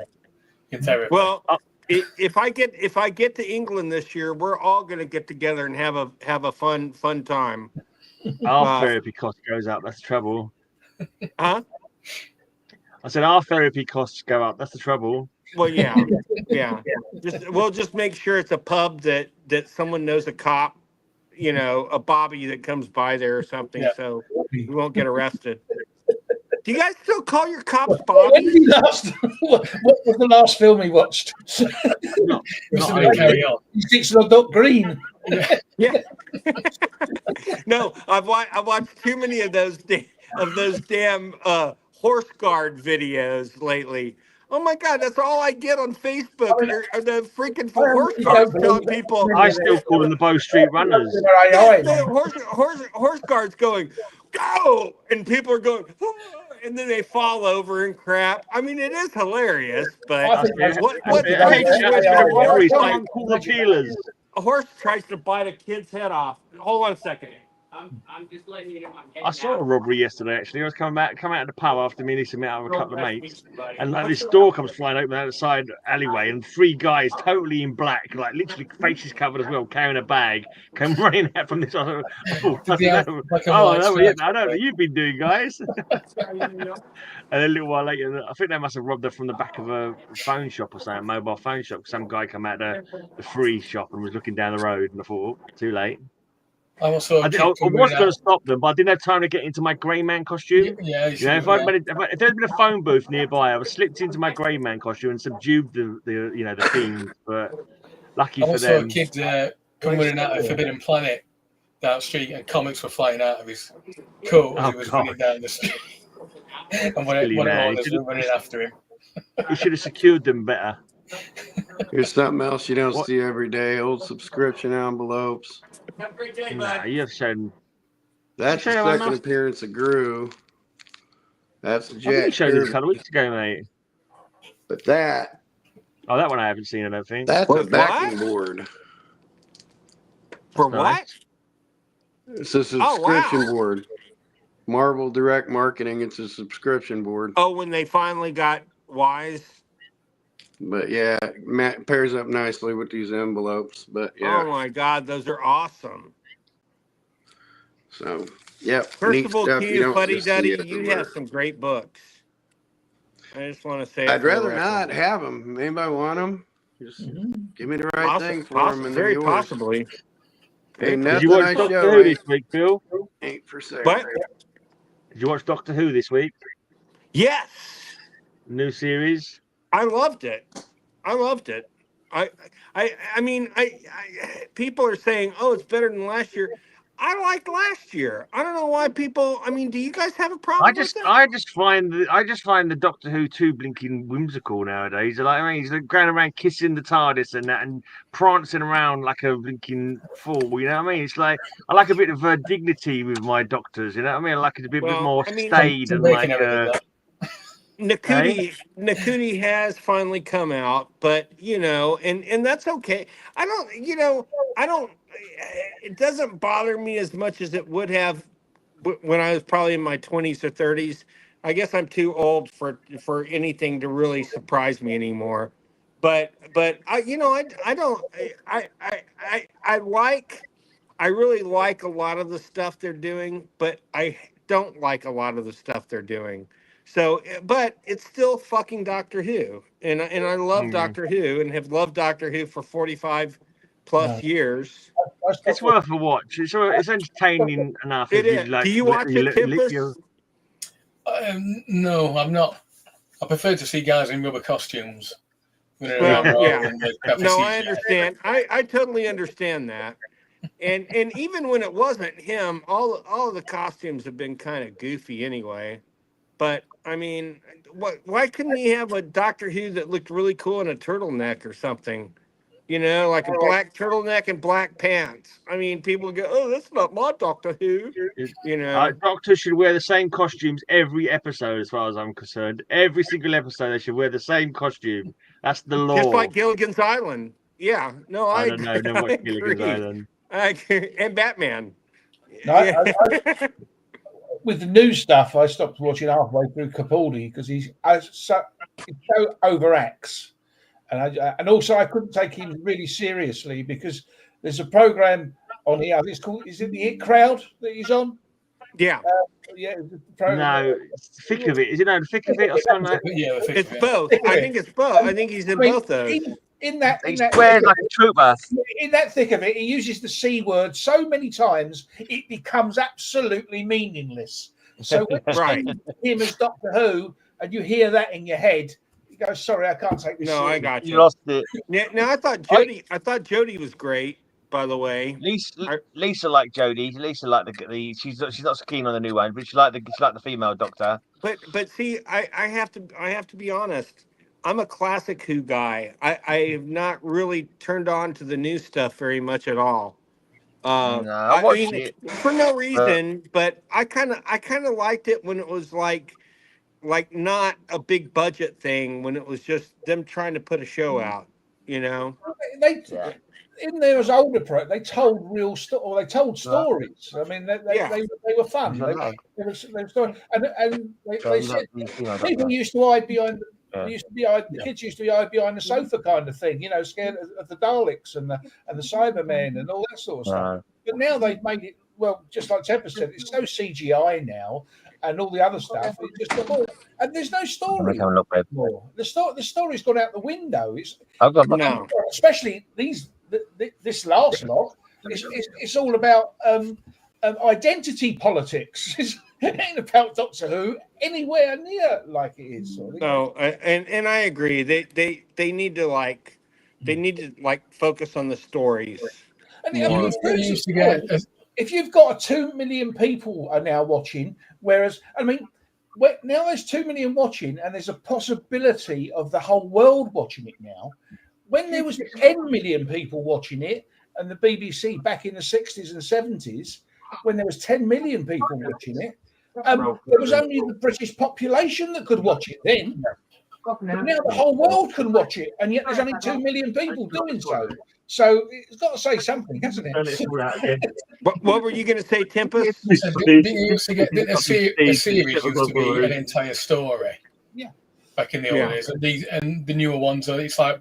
In therapy. Well, if I get to England this year, we're all going to get together and have a fun time. Our therapy cost goes up. That's the trouble. Huh? I said our therapy costs go up. That's the trouble. Well, yeah. We'll just make sure it's a pub that someone knows a cop, a Bobby that comes by there or something, so we won't get arrested. Do you guys still call your cops Bobby? What was the last film he watched? No, Carry On. He sticks on Doc Green. Yeah. No, I've watched too many of those damn horse guard videos lately. Oh my God, that's all I get on Facebook. Are the freaking horse guards telling people. I still call them the Bow Street Runners. The horse guards going, go, and people are going, oh, and then they fall over and crap. I mean, it is hilarious, but a horse tries to bite a kid's head off. Hold on a second. I'm just letting you know. I saw a robbery yesterday. Actually, I was coming out of the pub after me and met out with a couple of mates, and this door comes flying open out the side alleyway, and 3 guys totally in black, like literally faces covered as well, carrying a bag, come running out from this. I know what you've been doing, guys. And a little while later, I think they must have robbed her from the back of a phone shop or something, mobile phone shop. Some guy come out of the free shop and was looking down the road, and I thought, too late. I was going to stop them, but I didn't have time to get into my grey man costume. If there'd been a phone booth nearby, I would have slipped into my grey man costume and subdued the fiends. But lucky for them. I saw a kid coming in out of Forbidden Planet down the street, and comics were flying out of his coat as he was running down the street. And one of was running after him. He should have secured them better. Here's something else you don't see every day: old subscription envelopes. Have a great day, bud. Nah, you have shown. That's the second appearance of Gru. That's Jack. I showed it a couple of weeks ago, mate. But that. Oh, that one I haven't seen. I don't think. That's a backing board. For what? It's a subscription board. Marvel Direct Marketing. It's a subscription board. Oh, when they finally got wise. But yeah, Matt pairs up nicely with these envelopes. But yeah. Oh my God, those are awesome. So yeah. First of all, to you, Fuddy Duddy, you have some great books. I just want to say. I'd rather not have them. Anybody want them? Just give me the right thing for them, and very possibly. Ain't Did you watch Doctor Who this week, Bill? Ain't for sale. What? Did you watch Doctor Who this week? Yes. New series. I loved it. I mean, people are saying, "Oh, it's better than last year." I liked last year. I don't know why people. I mean, do you guys have a problem with that? I just find the Doctor Who too blinking whimsical nowadays. He's like going around kissing the TARDIS and that, and prancing around like a blinking fool. You know what I mean? It's like I like a bit of dignity with my doctors. You know what I mean? I like it a bit more staid and like. Nakuti has finally come out, but and that's okay. I don't. It doesn't bother me as much as it would have when I was probably in my 20s or 30s. I guess I'm too old for anything to really surprise me anymore. But I really like a lot of the stuff they're doing, but I don't like a lot of the stuff they're doing. So, but it's still fucking Doctor Who, and I love Doctor Who and have loved Doctor Who for 45 plus years. It's worth a watch. It's entertaining enough. It is. Do you watch it, Tempest? No, I'm not. I prefer to see guys in rubber costumes Well, yeah. No, I understand. I totally understand that. And even when it wasn't him, all of the costumes have been kind of goofy anyway. But I mean, why couldn't he have a Doctor Who that looked really cool in a turtleneck or something? You know, like a black turtleneck and black pants. I mean, people go, "Oh, that's not my Doctor Who." You know, doctors should wear the same costumes every episode, as far as I'm concerned. Every single episode, they should wear the same costume. That's the law. Just like Gilligan's Island. Yeah, no, I don't know. Never watched Gilligan's Island. And Batman. No, with the new stuff, I stopped watching halfway through Capaldi because he's so overacts, and also I couldn't take him really seriously because there's a program on here. It's called. Is it the It Crowd that he's on? Yeah. Yeah. No, Thick of It. Is it the Thick of It or something? Yeah, it's both. I think it's both. I think he's in both those. He swears like a trooper. In that thick of it, he uses the C word so many times it becomes absolutely meaningless. So when you see him as Doctor Who and you hear that in your head, you go, "Sorry, I can't take this." No, I got you. You lost it. Now I thought Jodie was great. By the way, Lisa liked Jodie. Lisa liked the. She's not so keen on the new one, but she liked the female Doctor. But see, I have to be honest. I'm a classic Who guy. I have not really turned on to the new stuff very much at all. I watched it for no reason, but I kind of liked it when it was like not a big budget thing, when it was just them trying to put a show out. You know, in there was older they told real stories. They told stories. I mean, they were fun. They were stories. And they said people used to hide behind. The kids used to hide behind the sofa, kind of thing. You know, scared of the Daleks and the Cybermen and all that sort of stuff. But now they've made it just like Tepper said. It's so CGI now, and all the other stuff. It's just and there's no story anymore. The story's gone out the window. Especially this last lot. It's all about identity politics. It ain't about Doctor Who anywhere near like it is. No, and I agree. They need to focus on the stories. And if you've got 2 million people are now watching, whereas now there's 2 million watching, and there's a possibility of the whole world watching it now. When there was 10 million people watching it, and the BBC back in the 60s and 70s, when there was 10 million people watching it, there was only the British population that could watch it then. But now the whole world can watch it, and yet there's only 2 million people doing so. So it's got to say something, hasn't it? What were you going to say, Tempest? A series used to be an entire story. Yeah. Back in the old days, and the newer ones it's like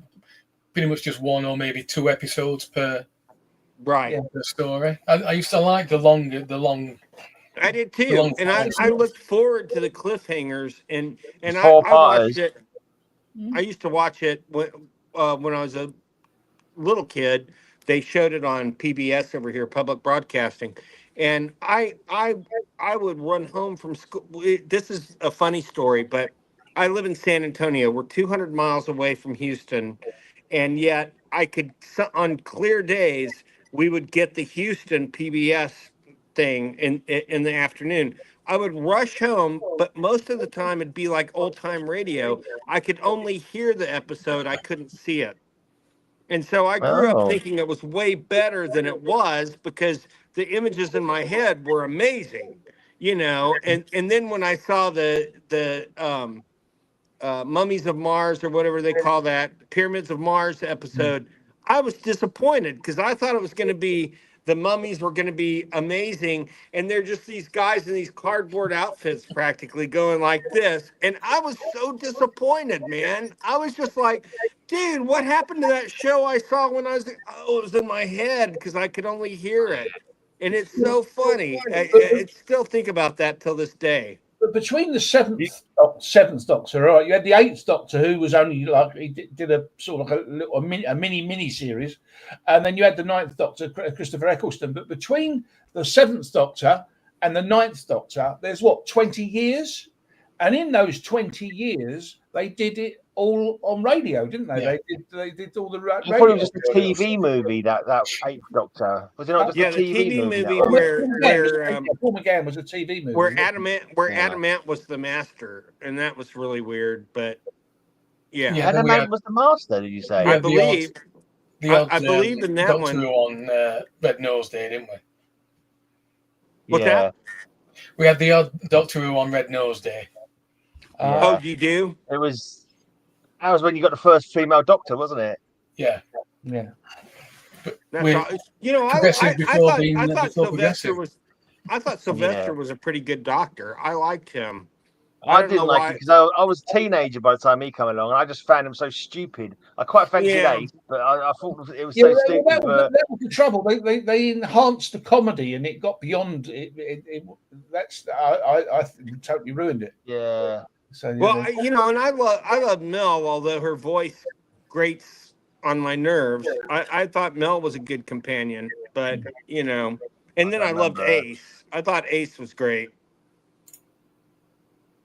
pretty much just 1 or maybe 2 episodes per story. I used to like the long. I did too, and I looked forward to the cliffhangers, and I watched it. I used to watch it when I was a little kid. They showed it on PBS over here, Public Broadcasting, and I would run home from school. This is a funny story, but I live in San Antonio. We're 200 miles away from Houston, and yet I could, on clear days, we would get the Houston PBS thing in the afternoon. I would rush home, but most of the time it'd be like old time radio. I could only hear the episode, I couldn't see it. And so I grew up thinking it was way better than it was, because the images in my head were amazing, you know. And then when I saw the Mummies of Mars, or whatever they call that, Pyramids of Mars episode, I was disappointed, because I thought it was going to be, the mummies were going to be amazing, and they're just these guys in these cardboard outfits practically going like this. And I was so disappointed, man. I was just like, dude, what happened to that show I saw when I was, it was in my head because I could only hear it. And it's so funny. I still think about that till this day. But between the seventh Doctor, right, you had the 8th Doctor, who was only like, he did a sort of a mini series, and then you had the 9th Doctor, Christopher Eccleston. But between the 7th Doctor and the 9th Doctor, there's 20 years, and in those 20 years, they did it all on radio, didn't they? Yeah. They did all the I radio. thought it was just a TV movie, that Eighth Doctor. Was it not just a the TV movie? where Paul McGann was a TV movie. where Adamant was the master, and that was really weird. But yeah, Adamant was the master. Did you say? I believe. I believe in that Doctor one. Who on Red Nose Day, didn't we? What's that? We had the odd Doctor Who on Red Nose Day. Oh, you do? It was. That was when you got the first female Doctor, wasn't it? Yeah. Yeah. I thought Sylvester was a pretty good doctor. I liked him. I didn't like it because I was a teenager by the time he came along, and I just found him so stupid. I quite fancied Ace, but I thought it was so stupid. That was the trouble. They enhanced the comedy, and it got beyond it. I totally ruined it. Yeah. So and I love Mel, although her voice grates on my nerves. I thought Mel was a good companion, but and then I loved Ace. I thought Ace was great.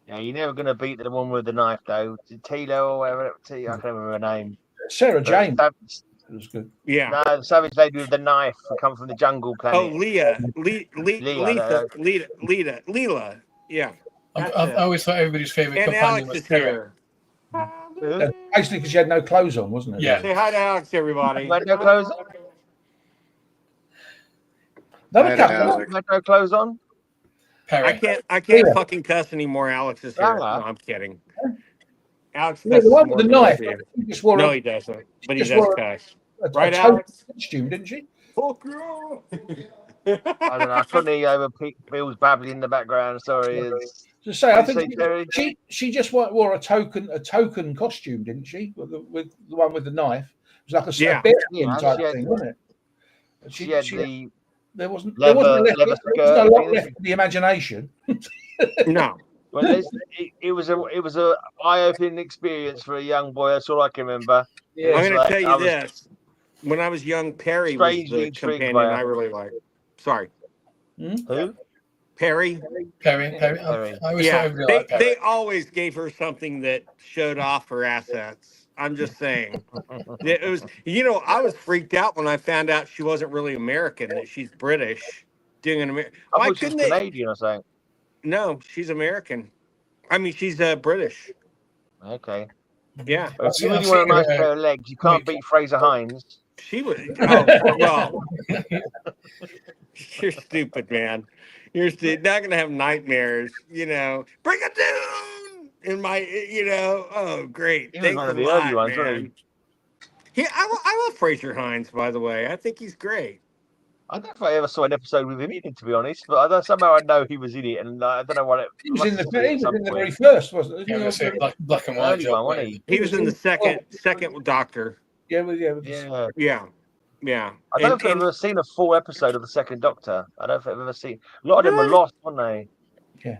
Yeah, you're never going to beat the one with the knife, though. Tilo or whatever. I can't remember her name. Sarah Jane. That was good. Yeah. No, the Savage Lady with the knife who come from the jungle planet. Oh, Leela. Yeah. I always thought everybody's favourite companion was Terry. Basically, because she had no clothes on, wasn't it? Yeah. Say hi to Alex, everybody. Had no clothes on? Had no clothes on? I can't fucking cuss anymore. Alex is here. No, I'm kidding. Alex cusses the one more with the than knife. He doesn't. But he does cuss. Right, Alex? Costume, didn't she? Fuck you. I don't know. I couldn't hear over Bill's babbling in the background. Sorry. To say, I think she just wore a token costume, didn't she? With the one with the knife. It was like a bear type thing, wasn't it? There wasn't a lot left for the imagination. No. Well, it was a eye-opening experience for a young boy. That's all I can remember. Yeah. I'm going to tell you this. When I was young, Perry was the companion I really liked. Sorry. Who? Perry. They always gave her something that showed off her assets. I'm just saying. It was, I was freaked out when I found out she wasn't really American, that she's British. Doing an American. Why couldn't she's Canadian or something? No, she's American. I mean, she's British. Okay. Yeah. If you really want a nice pair of legs, you can't beat Fraser Hines. She was. Oh, well. You're stupid, man. You're not gonna have nightmares. Bring a tune in my. Oh, great. He was one of the early ones, man. I love Fraser Hines, by the way. I think he's great. I don't know if I ever saw an episode with him in it, to be honest, but somehow I know he was in it, and I don't know what it. He was in the very first, wasn't he? Yeah, black and white job, wasn't he? He was in the second Doctor. Yeah. I don't know if I've ever seen a full episode of the Second Doctor. I don't know if I've ever seen. A lot of them were lost, weren't they? Yeah.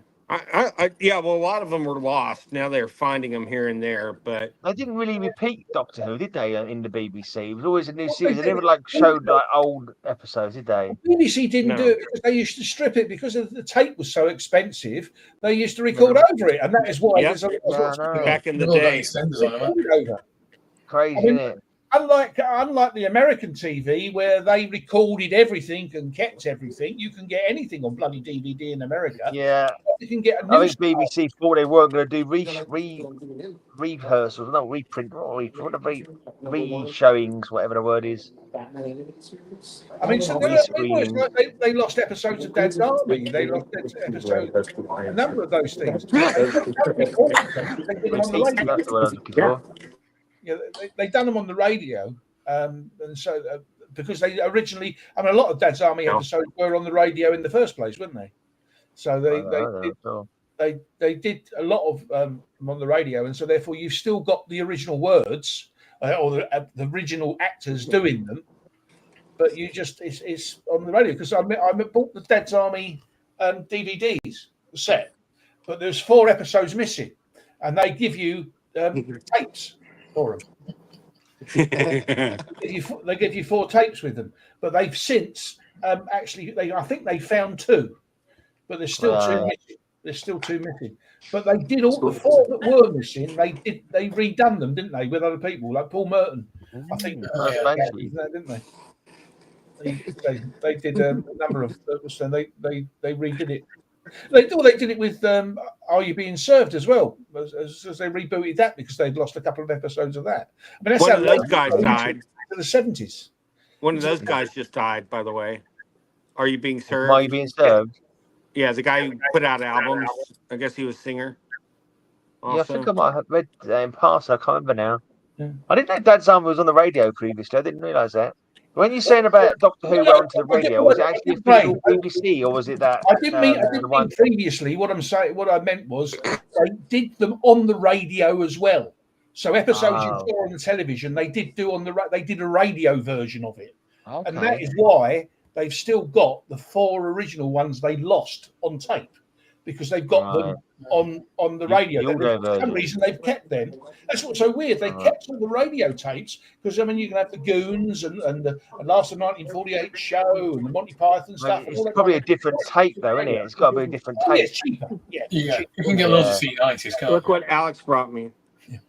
Well, a lot of them were lost. Now they're finding them here and there, but they didn't really repeat Doctor Who, did they? In the BBC, it was always a new series. They never showed old episodes, did they? The BBC didn't do it because they used to strip it because the tape was so expensive. They used to record over it, and that is why. Back in the day, crazy, isn't it? Unlike the American TV, where they recorded everything and kept everything, you can get anything on bloody DVD in America. Yeah, you can get. I think BBC thought they weren't going to do rehearsals, not reprint, re-showings, whatever the word is. I mean, so they lost episodes of Dad's Army. They lost episodes, a number of those things. Yeah, they done them on the radio, and so because they originally, a lot of Dad's Army episodes were on the radio in the first place, weren't they? So they did a lot of them on the radio, and so therefore you've still got the original words or the original actors doing them, but it's on the radio because I bought the Dad's Army DVDs set, but there's 4 episodes missing, and they give you tapes. For them. They give you 4 tapes with them, but they've since I think they found 2, but there's still 2 missing. There's still 2 missing. But they did all the 4 that were missing. They redone them, didn't they, with other people like Paul Merton? I think didn't they? They did a number of so they redid it. They did it with Are You Being Served as well, as they rebooted that because they'd lost a couple of episodes of that. I mean, that's one of those guys died in the 70s. One of those guys just died, by the way. Are You Being Served? Are You Being Served? Yeah, the guy who put out albums. I guess he was a singer. Also. Yeah, I think I might have read that in past. I can't remember now. Yeah. I didn't know Dad's Army was on the radio previously. I didn't realise that. When you're saying about Doctor Who went onto the radio, was it actually official BBC or was it that? I didn't mean previously. What I meant was they did them on the radio as well. So episodes you saw on the television, they did a radio version of it, and that is why they've still got the 4 original ones they lost on tape because they've got them on the radio. For some reason, they've kept them. That's what's so weird. They kept all the radio tapes because I mean, you can have the Goons and the Last of 1948 show and the Monty Python stuff. It's probably a different tape, though, isn't it? It's got to be a different tape. It's cheaper. Yeah. You can get lots of C90s. Look what Alex brought me. Yeah.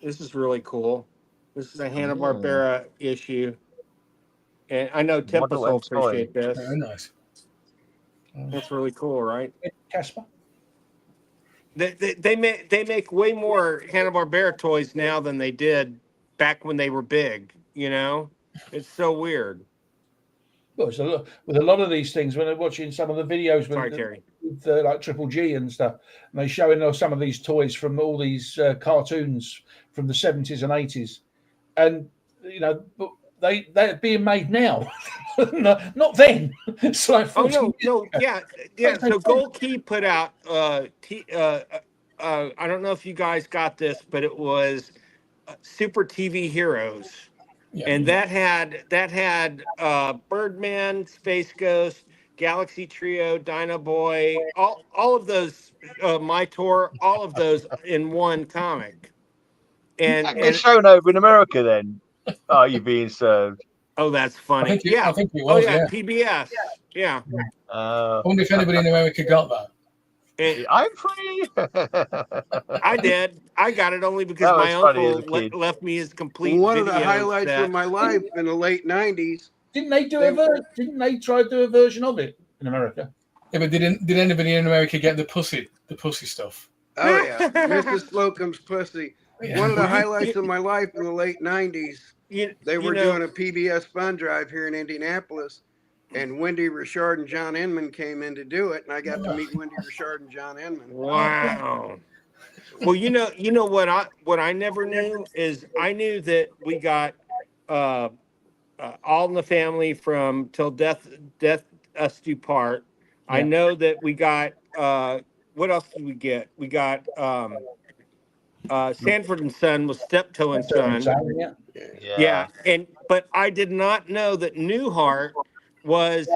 This is really cool. This is a Hanna-Barbera issue, and I know Tempest will appreciate this. Very nice. That's really cool, right? Casper. They make way more Hanna-Barbera toys now than they did back when they were big. You know, it's so weird. Well, with a lot of these things, when they're watching some of the videos with like Triple G and stuff, and they showing some of these toys from all these cartoons from the 70s and 80s, and you know, but they're being made now, not then. It's like yeah. So Gold Key put out I don't know if you guys got this, but it was Super TV Heroes, and that had Birdman, Space Ghost, Galaxy Trio, Dino Boy, all of those, My Tour, all of those in one comic. And it's shown over in America then. Are You Being Served? Oh, that's funny. I think it was, PBS. Yeah. I wonder if anybody in America got that. I'm free. I did. I got it only because my uncle left me his complete. One of the highlights of my life in the late '90s. Didn't they try to do a version of it in America? Yeah, but did anybody in America get the pussy stuff? Oh yeah, Mr. Slocum's pussy. Yeah. One of the highlights of my life in the late '90s. They were doing a PBS fun drive here in Indianapolis, and Wendy Richard and John Inman came in to do it, and I got to meet Wendy Richard and John Inman. Wow. Well, you know what I never knew is I knew that we got All in the Family from Till Death Us Do Part. Yeah. I know that we got what else did we get? We got Sanford and Son was Steptoe and Son. Yeah. But I did not know that Newhart was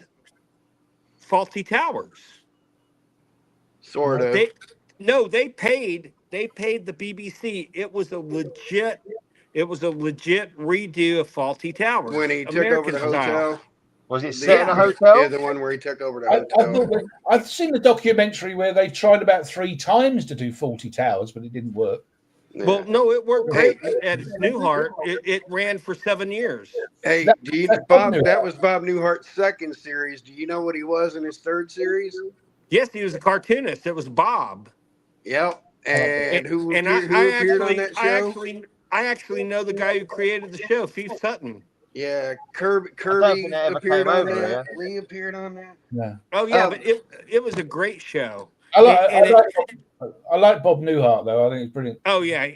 Faulty Towers. Sort of. They paid the BBC. It was a legit redo of Faulty Towers. When he took over the hotel. Was it set in a hotel? Yeah, the one where he took over the hotel. I've seen the documentary where they tried about 3 times to do Faulty Towers, but it didn't work. Yeah. Well, no, it worked great at Newhart. It ran for 7 years. Hey, that was Bob Newhart's second series. Do you know what he was in his third series? Yes, he was a cartoonist. It was Bob. Yep. And who appeared on that show? I actually know the guy who created the show, Steve Sutton. Yeah, Kirby appeared on that. Lee appeared on that. Yeah. Oh yeah, but it was a great show. I like Bob Newhart though. I think he's brilliant. Oh yeah,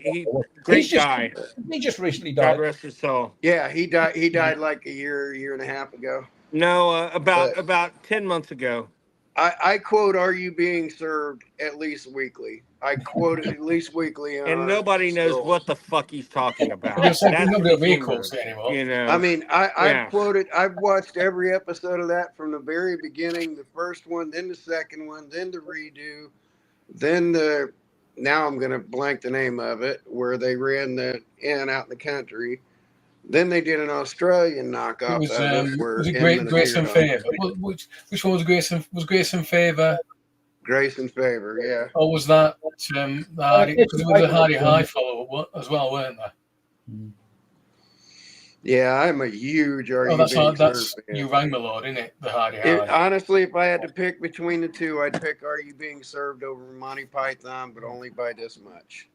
great guy. He just recently died. God rest his soul. Yeah, he died. He died like a year and a half ago. No, about 10 months ago. I quote "Are You Being Served" at least weekly. I quote it at least weekly, and nobody knows what the fuck he's talking about. Nobody quotes it anymore. You know. I mean, I've quoted. I've watched every episode of that from the very beginning, the first one, then the second one, then the redo, then the. Now I'm gonna blank the name of it, where they ran the in out in the country. Then they did an Australian knockoff. Was it Grace and Favour? Which one was Grace and Favour? Grace and Favor, yeah. Or was that because it was a Hardy High follow-up as well, weren't there? Yeah, I'm a huge that's fan. You Rang the Lord, isn't it? The Hardy High. Honestly, if I had to pick between the two, I'd pick Are You Being Served over Monty Python, but only by this much.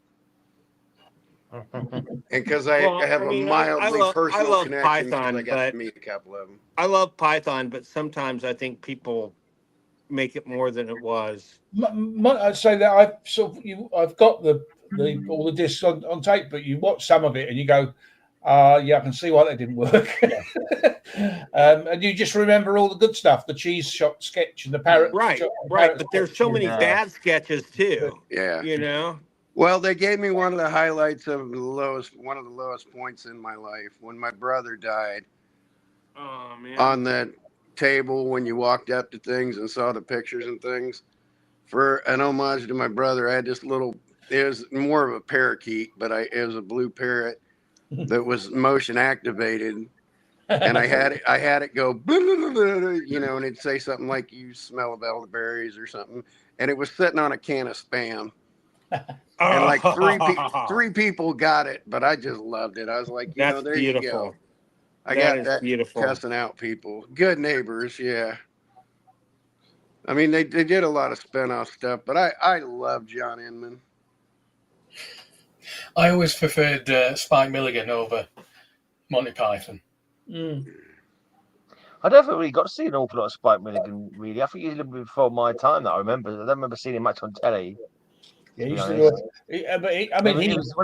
And because I have a mildly personal connection, Python, I got to meet a couple of them. I love Python, but sometimes I think people make it more than it was. I'd say that I've got all the discs on tape, but you watch some of it and you go, yeah, I can see why that didn't work. And you just remember all the good stuff, the cheese shop sketch and the parrot. Right. But there's so many bad sketches too. Yeah. You know. Well, they gave me one of the highlights of one of the lowest points in my life when my brother died. Oh man. On that table when you walked up to things and saw the pictures and things. For an homage to my brother, I had this little. It was more of a parakeet, but it was a blue parrot that was motion activated, and I had it go, you know, and it'd say something like "You smell of elderberries" or something, and it was sitting on a can of Spam. And like three people got it, but I just loved it. I was like, That's there beautiful. you go. I got that beautiful. Cussing out people. Good neighbors, yeah. I mean, they did a lot of spin-off stuff, but I love John Inman. I always preferred Spike Milligan over Monty Python. I don't really got to see an awful lot of Spike Milligan, really. I think he's a little bit before my time that I remember. I don't remember seeing him much on telly. Yeah, when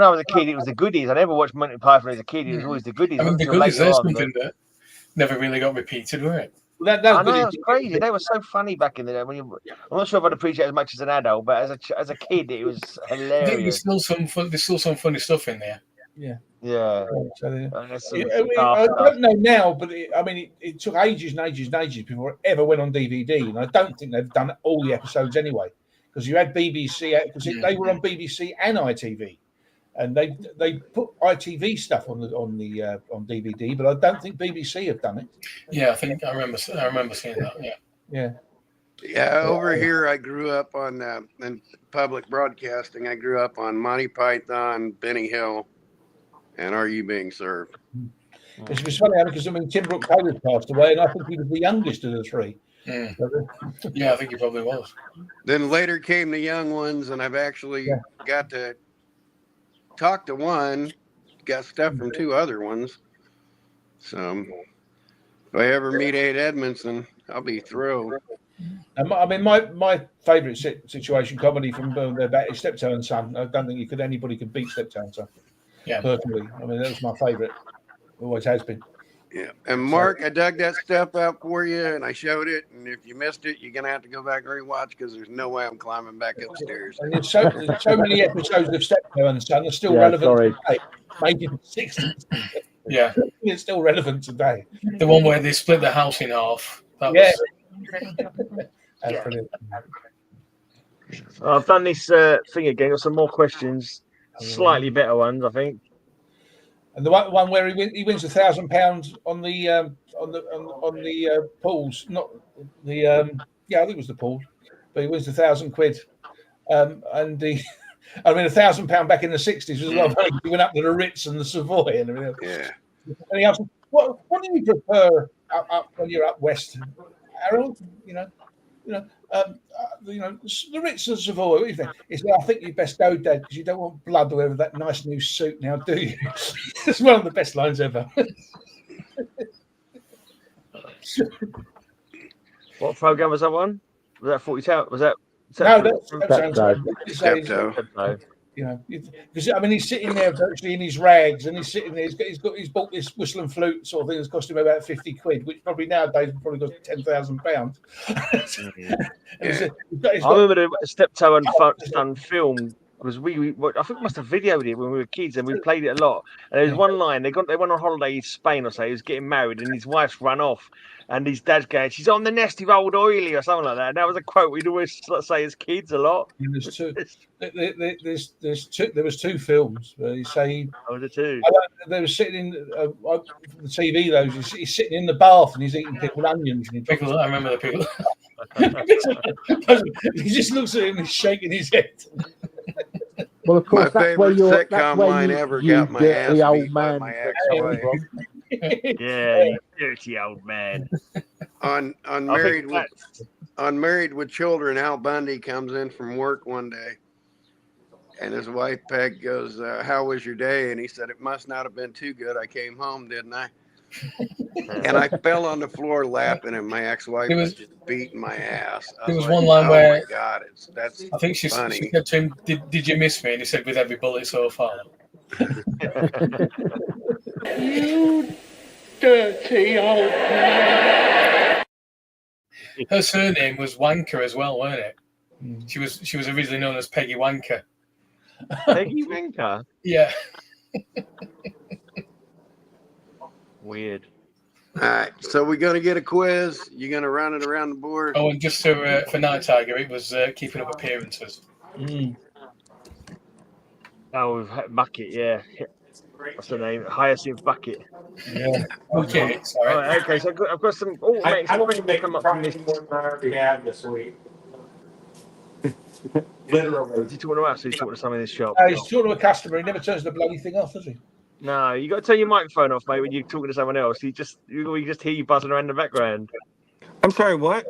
I was a kid, it was the goodies. I never watched Monty Python as a kid. It was always the goodies. I mean, the goodies, there's something that never really got repeated, were it? I know, it was crazy. They were so funny back in the day. I'm not sure if I'd appreciate it as much as an adult, but as a kid, it was hilarious. I think there's still some funny stuff in there. Yeah. Yeah. I don't know now, but it took ages and ages and ages before it ever went on DVD, and I don't think they've done all the episodes anyway, because you had BBC, because they were on BBC and ITV. And they put ITV stuff on DVD, but I don't think BBC have done it. Yeah, I think I remember seeing that. Yeah. Over here, I grew up on in public broadcasting. I grew up on Monty Python, Benny Hill, and Are You Being Served? It was funny because Tim Brooke Taylor passed away, and I think he was the youngest of the three. Yeah, I think he probably was. Then later came the young ones, and I've actually got to talk to one, got stuff from two other ones. So if I ever meet Ade Edmondson, I'll be thrilled. My favourite situation comedy from that is Steptoe and Son. I don't think anybody could beat Steptoe and Son. Yeah, personally, that was my favourite. Always has been. Yeah, and Mark, I dug that stuff out for you, and I showed it. And if you missed it, you're gonna have to go back and rewatch because there's no way I'm climbing back upstairs. And there's so many episodes of Steptoe and Son are still relevant today. Made in the 60s. Yeah, it's still relevant today. The one where they split the house in half. That's brilliant. I've done this thing again. Got some more questions, slightly better ones, I think. And the one where he wins £1,000 on the pools, not the I think it was the pools, but he wins £1,000. And £1,000 back in the 60s was a lot of money. He went up to the Ritz and the Savoy and everything else. Yeah. And he asked him, what do you prefer up when you're up west, Harold? The Ritz and Savoy. What do you think? He said, I think you best go, Dad, because you don't want blood all over that nice new suit now, do you? It's one of the best lines ever. What program was that one? Was that 42? Was that? No, that's Steptoe. Because he's sitting there virtually in his rags, and he's sitting there. He's bought this whistle and flute sort of thing that's cost him about £50, which probably nowadays would probably cost £10,000. I remember the Steptoe and Son film because I think we must have videoed it when we were kids and we played it a lot. And there was one line they went on holiday in Spain or so. He was getting married and his wife's run off. And his dad's going, she's on the nesty old oily or something like that. And that was a quote we'd always say as kids a lot. There's two. There was two films. They say. Oh, the two. They were sitting in the TV. He's sitting in the bath and he's eating pickled onions. I remember the pickle. He just looks at him and shaking his head. Well, of course, My that's where favorite that's sitcom where line you, ever you got my get ass the old beat by man my that comes ex-wife. from. Yeah, you dirty old man. On Married with Children, Al Bundy comes in from work one day, and his wife Peg goes, "How was your day?" And he said, "It must not have been too good. I came home, didn't I?" And I fell on the floor laughing, and my ex-wife was just beating my ass. There was one line "Oh where my God, that's I think she funny." said to him, "Did you miss me?" And he said, "With every bullet so far." You dirty old man. Her surname was Wanker as well, weren't it? She was originally known as Peggy Wanker. Peggy Wanker? Yeah. Weird. All right, so we're gonna get a quiz. You're gonna run it around the board. Oh, and just for Night Tiger, it was keeping up appearances. Oh, Bucket, yeah. What's the name? Hyacinth Bucket. Yeah. Okay. Sorry. All right, okay, so I've got some automated questions come up from this. This week. Literally. Is he talking to us? Or is he talking to someone in this shop? He's talking to a customer. He never turns the bloody thing off, does he? No, you got to turn your microphone off, mate, when you're talking to someone else. You just hear you buzzing around in the background. I'm sorry, what?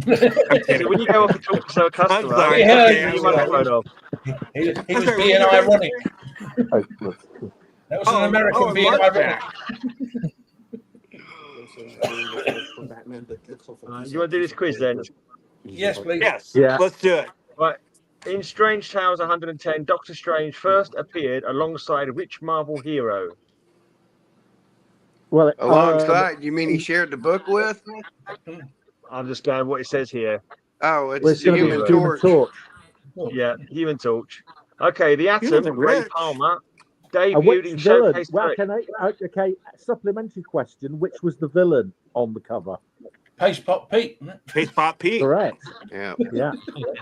So when you go off and talk to a customer, I'm sorry. turn your microphone off. He was being ironic. That was an American being ironic. You want to do this quiz then? Yes, please. Yes. Yeah. Let's do it. Right. In Strange Tales 110, Doctor Strange first appeared alongside which Marvel hero? Well, alongside, you mean he shared the book with? I'm just going what it says here. Oh, it's the Human Torch. Yeah, Human Torch. Okay, the Atom, Ray Palmer, debuted which in villain? Showcase. Well, okay, supplementary question. Which was the villain on the cover? Paste Pot Pete. Paste Pot Pete. Correct. Yeah. Yeah.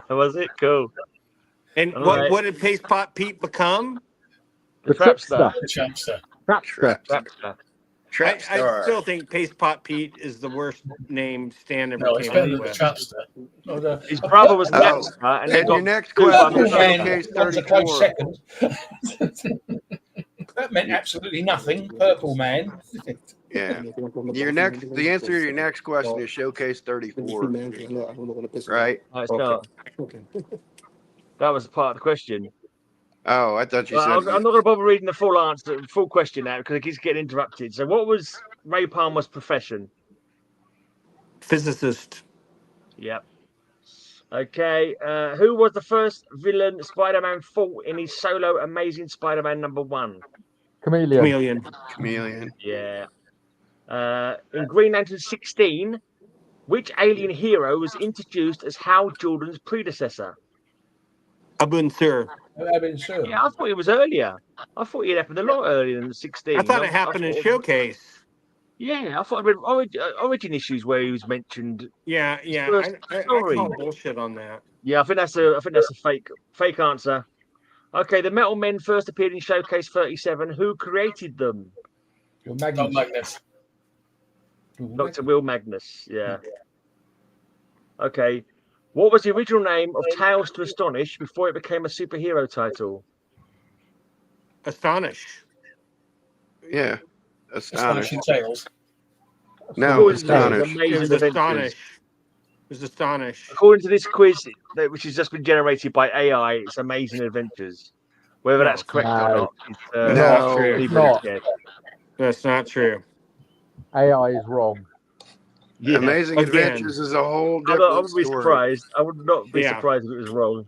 Was it? Cool. And what did Paste Pot Pete become? The Trapster. Trapster. I still think Paste Pot Pete is the worst name Stan ever came better up than the with. Trapster. His brother was Napster, and your next question is Showcase That was a 34. close second. That meant absolutely nothing. Purple Man. Yeah. The answer to your next question is Showcase 34. Right? It's not. That was part of the question. Oh, I thought you said. I'm not going to bother reading the full question now because it keeps getting interrupted. So, what was Ray Palmer's profession? Physicist. Yep. Okay. Who was the first villain Spider-Man fought in his solo Amazing Spider-Man #1? Chameleon. Yeah. In Green Lantern 16, which alien hero was introduced as Hal Jordan's predecessor? Abun Sur. Yeah, I thought it was earlier. I thought it happened a lot earlier than 16. I thought it happened in Showcase. Yeah, I thought I read Origin issues where he was mentioned. Yeah. I call bullshit on that. Yeah, I think that's a fake answer. Okay, the Metal Men first appeared in Showcase 37. Who created them? Magnus. Dr. Will Magnus. Yeah. Okay. What was the original name of Tales to Astonish before it became a superhero title? Astonish. Yeah. Astonishing Tales. No, Astonish. It was Astonish. It was Astonish. According to this quiz, which has just been generated by AI, it's Amazing Adventures. Whether that's correct or not, it's not. That's not true. AI is wrong. Yeah. Amazing Adventures is a whole different I would be story. surprised. I would not be surprised if it was wrong.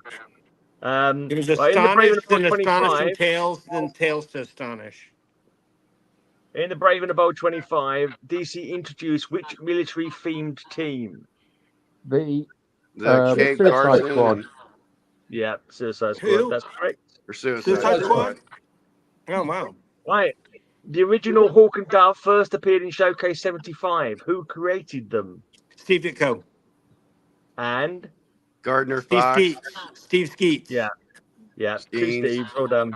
It was Astonish, then Astonishing Tales, then Tales to Astonish. In the Brave and the Bold 25, DC introduced which military-themed team? The Suicide Squad. Yeah, Suicide Squad. That's correct. Or Suicide Squad. Oh, wow. Right. The original Hawk and Dove first appeared in Showcase 75. Who created them? Steve Ditko. And? Gardner Fox. Steve Skeets. Yeah. Two Steves. Well done.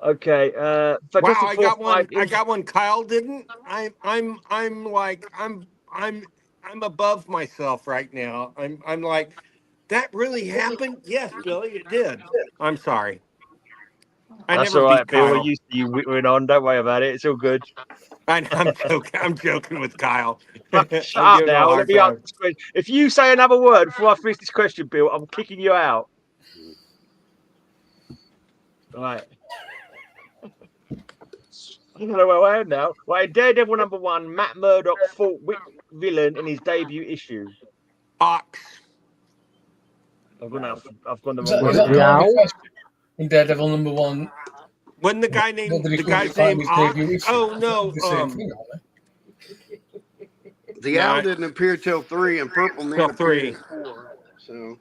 Okay. Wow, I got one. Kyle didn't. I'm I'm above myself right now. I'm like, that really happened? Yes, Billy, it did. I'm sorry. I That's never all right, beat Bill. We're Kyle. used to you whittering on. Don't worry about it. It's all good. I'm joking. I'm joking with Kyle. Shut I'm up giving him a now. Let hard me answer time. this question. If you say another word before I finish this question, Bill, I'm kicking you out. Right. I don't know where I am now. Right, Daredevil #1, Matt Murdock fought which villain in his debut issue? Ox. I've gone the Is wrong that, way. is that The part of the owl? question? In Daredevil #1, When the guy what did he the currently guy's fight in name his Ox? debut issue? Oh no. The same thing, aren't The No, owl didn't appear till 3, and Purple Man till appeared 3. in 4. So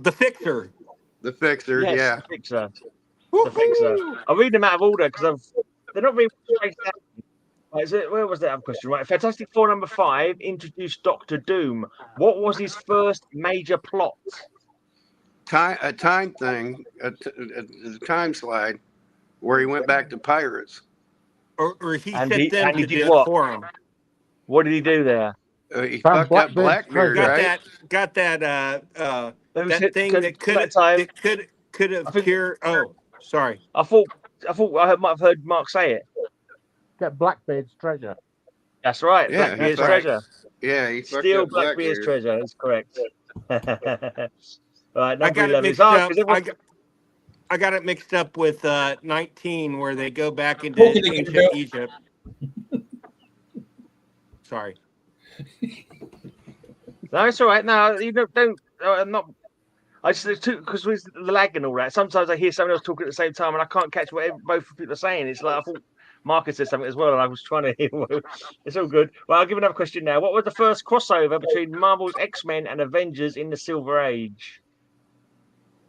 The Fixer. the Fixer, Yes, yeah. the Fixer. The Fixer. Woohoo! I'll read them out of order because they're not really spaced out. Right, so where was that other question? Right, Fantastic Four #5 introduced Doctor Doom. What was his first major plot? A time thing, a time slide where he went back to pirates. Or he And sent them he to did do it what? for him. What did he do there? He Found fucked up Blackbeard's Blackbeard, treasure. Got that Let me that see, thing that that time. could I have think cured. Oh, sorry. I might have heard Mark say it. Get Blackbeard's treasure. That's right, Yeah, That's Blackbeard's right. treasure. he fucked Steal up Blackbeard's Blackbeard. treasure is correct. Right, I number got it 11. mixed up. Everyone... I got it mixed up with 19, where they go back into Talking again, ancient Bill. Egypt. Sorry. No, it's all right. No, you don't. I'm not. I just because with the lag and all that. Sometimes I hear someone else talking at the same time, and I can't catch what both people are saying. It's like I thought Marcus said something as well, and I was trying to hear. It's all good. Well, I'll give another question now. What was the first crossover between Marvel's X-Men and Avengers in the Silver Age?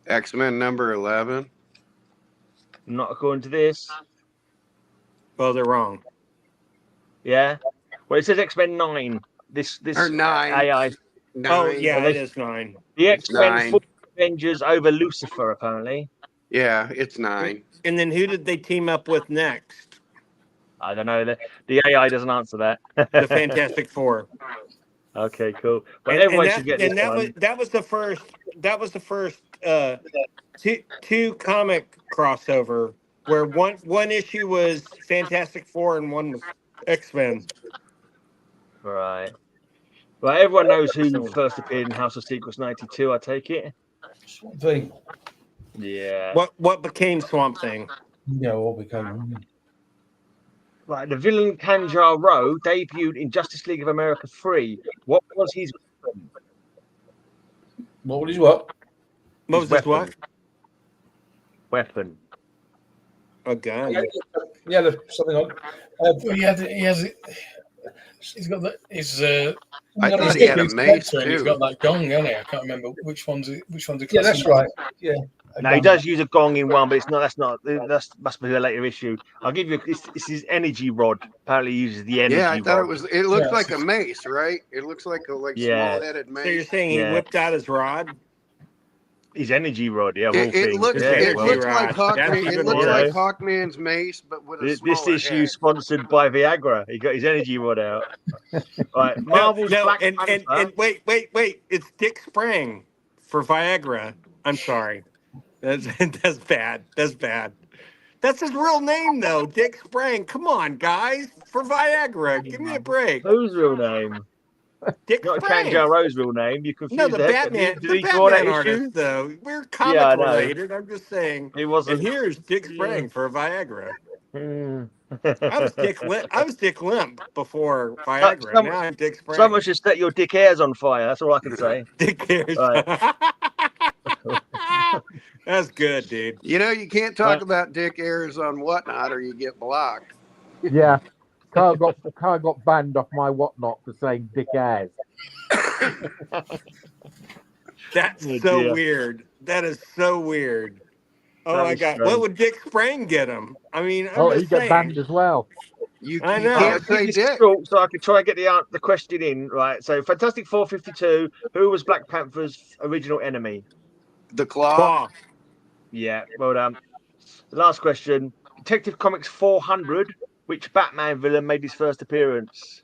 X-Men #11. Not according to this. Well, they're wrong. Yeah. Well, it says X-Men 9. This Or 9. AI. 9. Oh yeah, Well, it is 9. The It's X-Men 9. fought Avengers over Lucifer, apparently. Yeah, it's 9. And then who did they team up with next? I don't know. The AI doesn't answer that. The Fantastic Four. Okay, cool. But everyone should get this one. That was the first two comic crossover where one issue was Fantastic Four and one was X-Men. Right. Well, everyone knows who first appeared in House of Secrets '92. I take it. Swamp Thing. Yeah. What became Swamp Thing? Yeah, what became? Right. The villain Kanjar Rowe debuted in Justice League of America 3. What was his weapon? What was his what? What was his what? Weapon. A gun. Yeah, something on. He's got that. I thought he had a mace too. He's too. got that gong, hasn't he? I can't remember which one's a Yeah, that's right. Yeah. No, he does use a gong in one, but it's not. That must be a later issue. I'll give you. It's his energy rod. Apparently, he uses the energy. Yeah, I thought rod. it was. It looks like a mace, right? It looks like a small-headed mace. So you're saying he whipped out his rod? His energy rod, yeah. It looks like Hawkman. It looks like Hawkman's mace, but with a smaller This issue head. sponsored by Viagra. He got his energy rod out. Right, Marvel's Black Panther. And wait. It's Dick Sprang for Viagra. I'm sorry. That's bad. That's bad. That's his real name, though. Dick Sprang. Come on, guys. For Viagra. Give me a break. Whose real name? Dick Not Sprang. Kanjaro's real name. You confused No, the Batman. The Batman artist, though. We're comic related. I'm just saying. He wasn't. And here's Dick Sprang for Viagra. I was Dick Limp before Viagra. Now I'm Dick Sprang. Someone should set your dick hairs on fire. That's all I can say. Dick hairs. Right. That's good, dude. You know, you can't talk about dick hairs on Whatnot or you get blocked. Yeah. Kyle got banned off my Whatnot for saying dick hairs. That's so weird. That is so weird. Oh my God. What would Dick Sprang get him? I mean, he get banned as well. I know. Can't say dick. So I could try and get the question in, right? So Fantastic Four 52, who was Black Panther's original enemy? The Claw. Yeah, well done. The last question. Detective Comics 400, which Batman villain made his first appearance?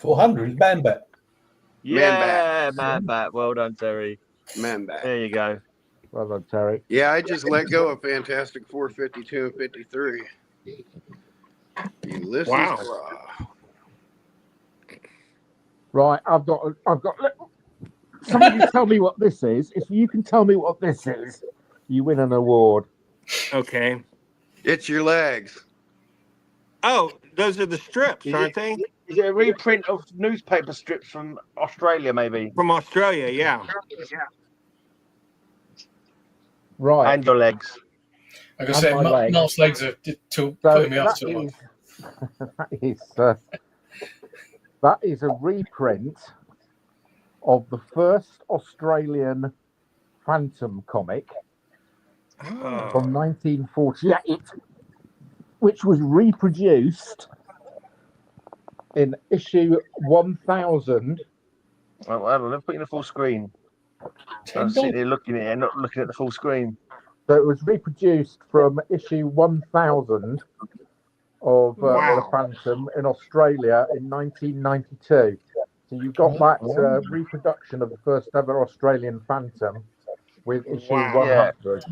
400 Man-Bat. Yeah, Man-Bat. Well done, Terry. Man-Bat. There you go. Well done, Terry. Yeah, I just let go of Fantastic Four 52 and 53. Ulysses Wow. Right, I've got. Somebody tell me what this is. If you can tell me what this is, you win an award. Okay. It's your legs. Oh, those are the strips, aren't they? Is it a reprint of newspaper strips from Australia, maybe? From Australia, yeah. Right. And your legs. I can say Mark's legs are putting me off so much. That is a reprint of the first Australian Phantom comic from 1948, which was reproduced in issue 1000. Well, hold on, let's put in the full screen. I'm sitting here looking at it and not looking at the full screen. So it was reproduced from issue 1000 of the Phantom in Australia in 1992. So you've got that reproduction of the first ever Australian Phantom with issue 100.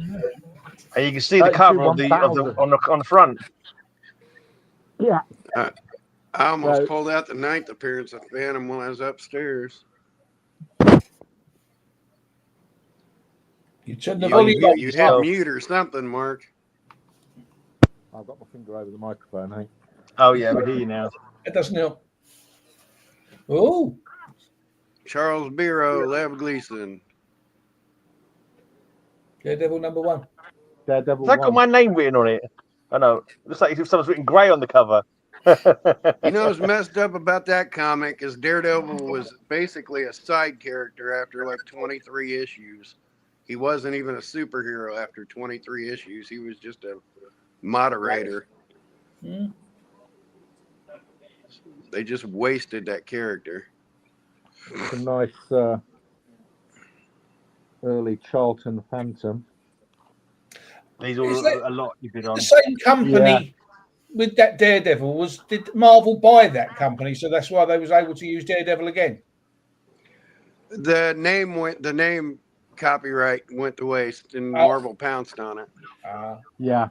And you can see the cover on the front. Yeah. I almost pulled out the 9th appearance of Phantom when I was upstairs. You turned the volume up. You had mute or something, Mark. I've got my finger over the microphone, eh? Oh, yeah, we hear you now. It doesn't help. Oh. Charles Biro, Lev Gleason. Daredevil #1. Daredevil. Has that got my name written on it? I know. Looks like someone's written Grey on the cover. You know what's messed up about that comic is Daredevil was basically a side character after like 23 issues. He wasn't even a superhero after 23 issues. He was just a moderator. Mm. They just wasted that character. It's a nice early Charlton Phantom. These all a lot you could on. The same company with that Daredevil did Marvel buy that company, so that's why they was able to use Daredevil again. The name copyright went to waste and Marvel pounced on it. Yeah.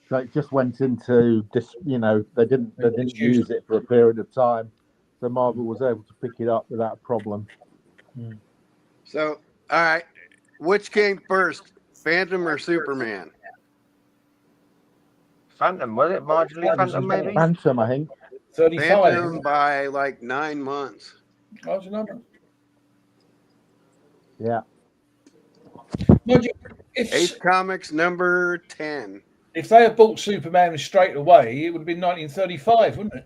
So it just went into they didn't use it for a period of time. So Marvel was able to pick it up without a problem. Mm. So, all right, which came first, Phantom or Superman? Phantom, was it? Marginally Phantom, maybe? Phantom, I think. 35. Phantom by like 9 months. How's the number? Yeah. Ace Comics number 10. If they had bought Superman straight away, it would have been 1935, wouldn't it?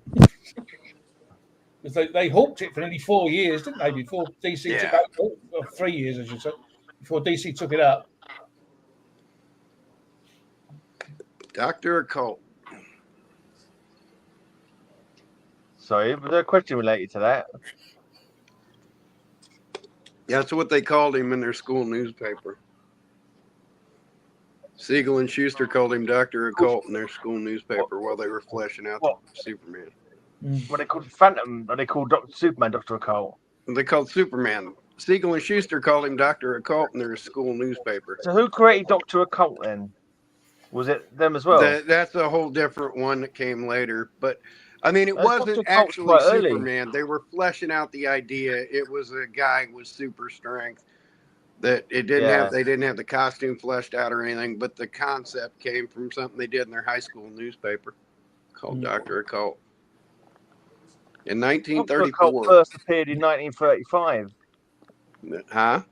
Because they hawked it for nearly 4 years, didn't they? Before DC took it up, 3 years, I should say. Before DC took it up. Dr. Occult. Sorry, was there a question related to that? Yeah, that's what they called him in their school newspaper. Siegel and Schuster called him Dr. Occult in their school newspaper while they were fleshing out Superman. What they called Phantom, or they called Superman Dr. Occult? They called Superman. Siegel and Schuster called him Dr. Occult in their school newspaper. So who created Dr. Occult then? Was it them as well? That's a whole different one that came later. But, I mean, it wasn't actually Superman. Early. They were fleshing out the idea. It was a guy with super strength. That it didn't have, they didn't have the costume fleshed out or anything, but the concept came from something they did in their high school newspaper called Dr. Occult. In 1934. Dr. Occult first appeared in 1935. Huh?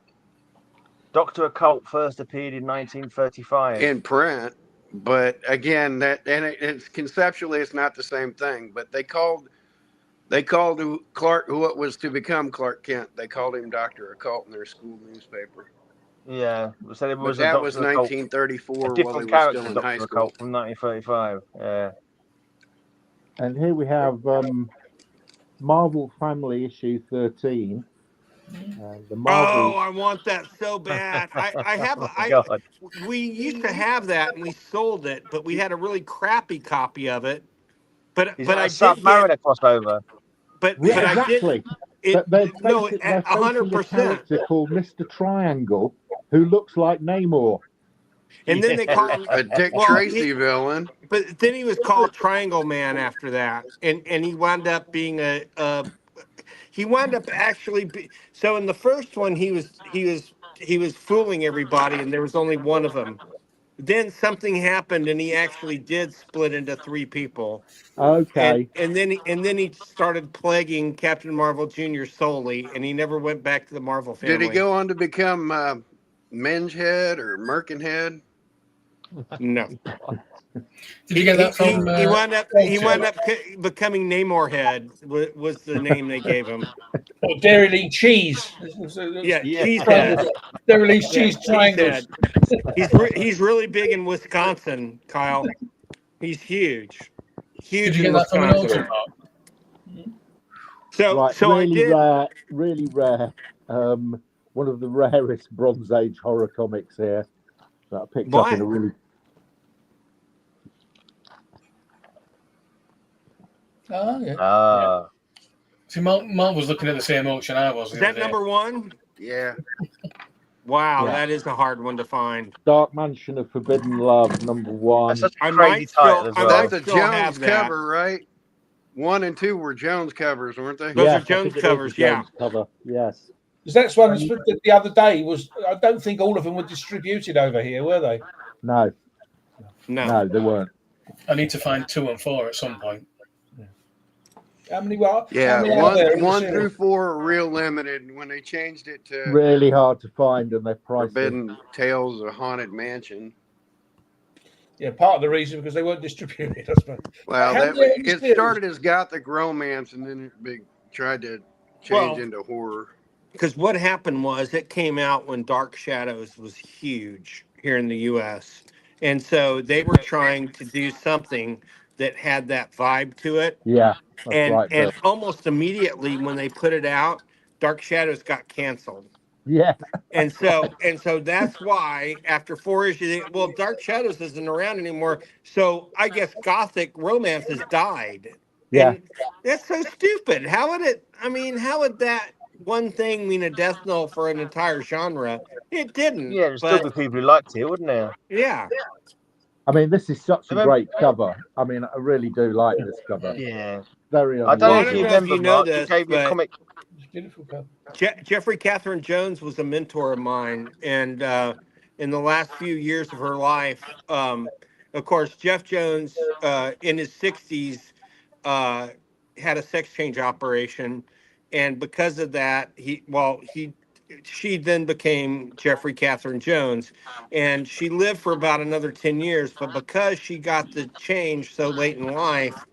Dr. Occult first appeared in 1935. In print, but again, it's conceptually it's not the same thing. But they called Clark, who was to become Clark Kent, they called him Dr. Occult in their school newspaper. Yeah, so it was that was 1934 while he was still in high school. From 1935. Yeah. And here we have Marvel Family issue 13. The Marvel... Oh, I want that so bad. We used to have that and we sold it, but we had a really crappy copy of it. But I did Submariner crossover. but exactly. But they're facing a 100%. character called Mr. Triangle who looks like Namor. And then they call him a Dick Tracy villain. But then he was called Triangle Man after that, and he wound up being he wound up actually so in the first one he was fooling everybody, and there was only one of them. Then something happened, and he actually did split into three people. Okay. And then he started plaguing Captain Marvel Jr. solely, and he never went back to the Marvel family. Did he go on to become Menge Head or Merkin Head? No. Did you get that from? He wound up becoming Namor Head was the name they gave him. Or Dairy Lee Cheese. Yeah, Cheese Head. Dairy Lee's Cheese Triangles. He's really big in Wisconsin, Kyle. He's huge. Did you get that from an auction part? So really rare. One of the rarest Bronze Age horror comics here that I picked up in a really. Oh yeah. See, Mark was looking at the same auction I was. Is that number one? Yeah. Wow, that is a hard one to find. Dark Mansion of Forbidden Love, number one. That's such a crazy title as well. That's a Jones cover, right? 1 and 2 were Jones covers, weren't they? Those are Jones covers, Jones cover. Yes. Because that's one the other day was. I don't think all of them were distributed over here, were they? No, they weren't. I need to find 2 and 4 at some point. How many were? Yeah, one through 4 are real limited. When they changed it to really hard to find, and they're pricey. Forbidden Tales of Haunted Mansion. Yeah, part of the reason because they weren't distributed, I suppose. Well, it started as gothic romance, and then it tried to change into horror. Because what happened was it came out when Dark Shadows was huge here in the U.S. And so they were trying to do something that had that vibe to it. Yeah. And almost immediately when they put it out, Dark Shadows got canceled. Yeah. And so that's why after 4 issues, Dark Shadows isn't around anymore. So I guess gothic romance has died. Yeah. And that's so stupid. How would that one thing mean a death knell for an entire genre? It didn't. Yeah, there's still be people who liked it, wouldn't there? Yeah. I mean, this is such a great cover. I mean, I really do like this cover. Yeah. Very I don't know if you remember, Mark, you gave me a comic. Beautiful cover. Jeffrey Catherine Jones was a mentor of mine, and in the last few years of her life, of course, Jeff Jones in his 60s had a sex change operation, and because of that, she then became Jeffrey Catherine Jones, and she lived for about another 10 years. But because she got the change so late in life,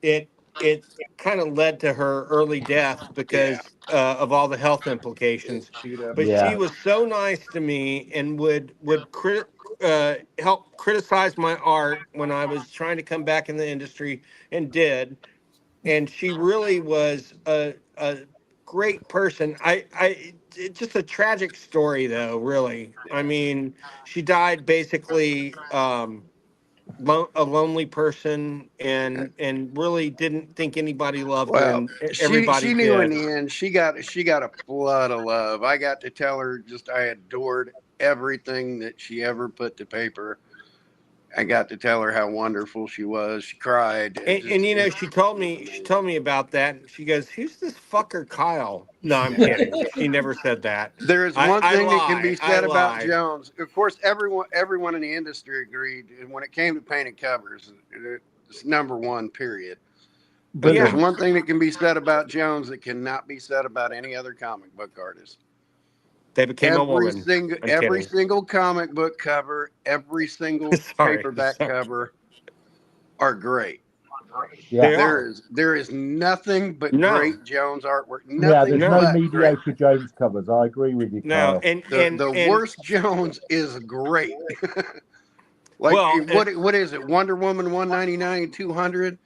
it kind of led to her early death because of all the health implications. But she was so nice to me and would help criticize my art when I was trying to come back in the industry, and did. And she really was a great person. It's just a tragic story, though, really. I mean, she died basically a lonely person, and really didn't think anybody loved her. And everybody she knew in the end she got a flood of love. I got to tell her I adored everything that she ever put to paper. I got to tell her how wonderful she was. She cried. And you know, she told me about that. She goes, "Who's this fucker Kyle?" No, I'm kidding. She never said that. There is one thing that can be said about Jones. Of course, everyone in the industry agreed. And when it came to painted covers, it's number one, period. But there's one thing that can be said about Jones that cannot be said about any other comic book artist. They became a woman. Every single comic book cover, every single paperback cover are great. Yeah. There is nothing but great Jones artwork. There's no mediocre Jones covers. I agree with you, Kyle. And the worst Jones is great. What is it? Wonder Woman 199 and 200?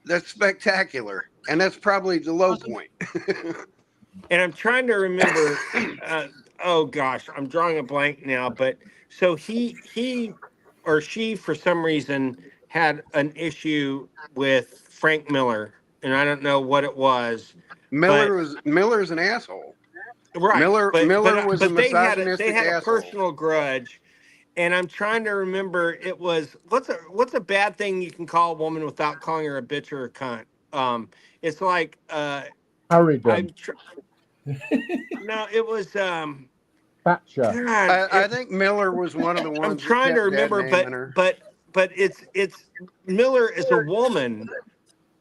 That's spectacular. And that's probably the low point. And I'm trying to remember. Oh gosh, I'm drawing a blank now. But so he or she, for some reason, had an issue with Frank Miller, and I don't know what it was. Miller's an asshole. Right. Miller was a they had misogynistic a asshole. personal grudge, and I'm trying to remember. It was what's a bad thing you can call a woman without calling her a bitch or a cunt? It's like Harridan. No, it was Thatcher. God, I think Miller was one of the ones. I'm trying to remember, but it's Miller is a woman,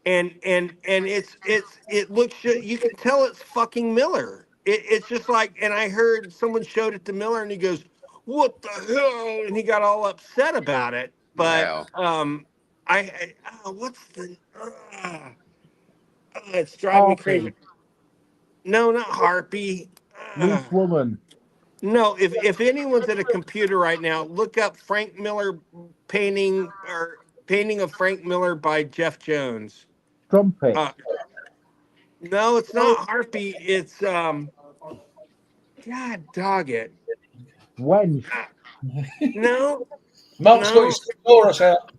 and it looks, you can tell it's fucking Miller. It's just like, and I heard someone showed it to Miller, and he goes, "What the hell?" and he got all upset about it. But what's the? It's driving me crazy. No, not Harpy. Loose woman. No, if anyone's at a computer right now, look up Frank Miller painting of Frank Miller by Jeff Jones. Strumpet. No, it's not Harpy. It's God dog it. Wench. No. Mark's got his chorus out.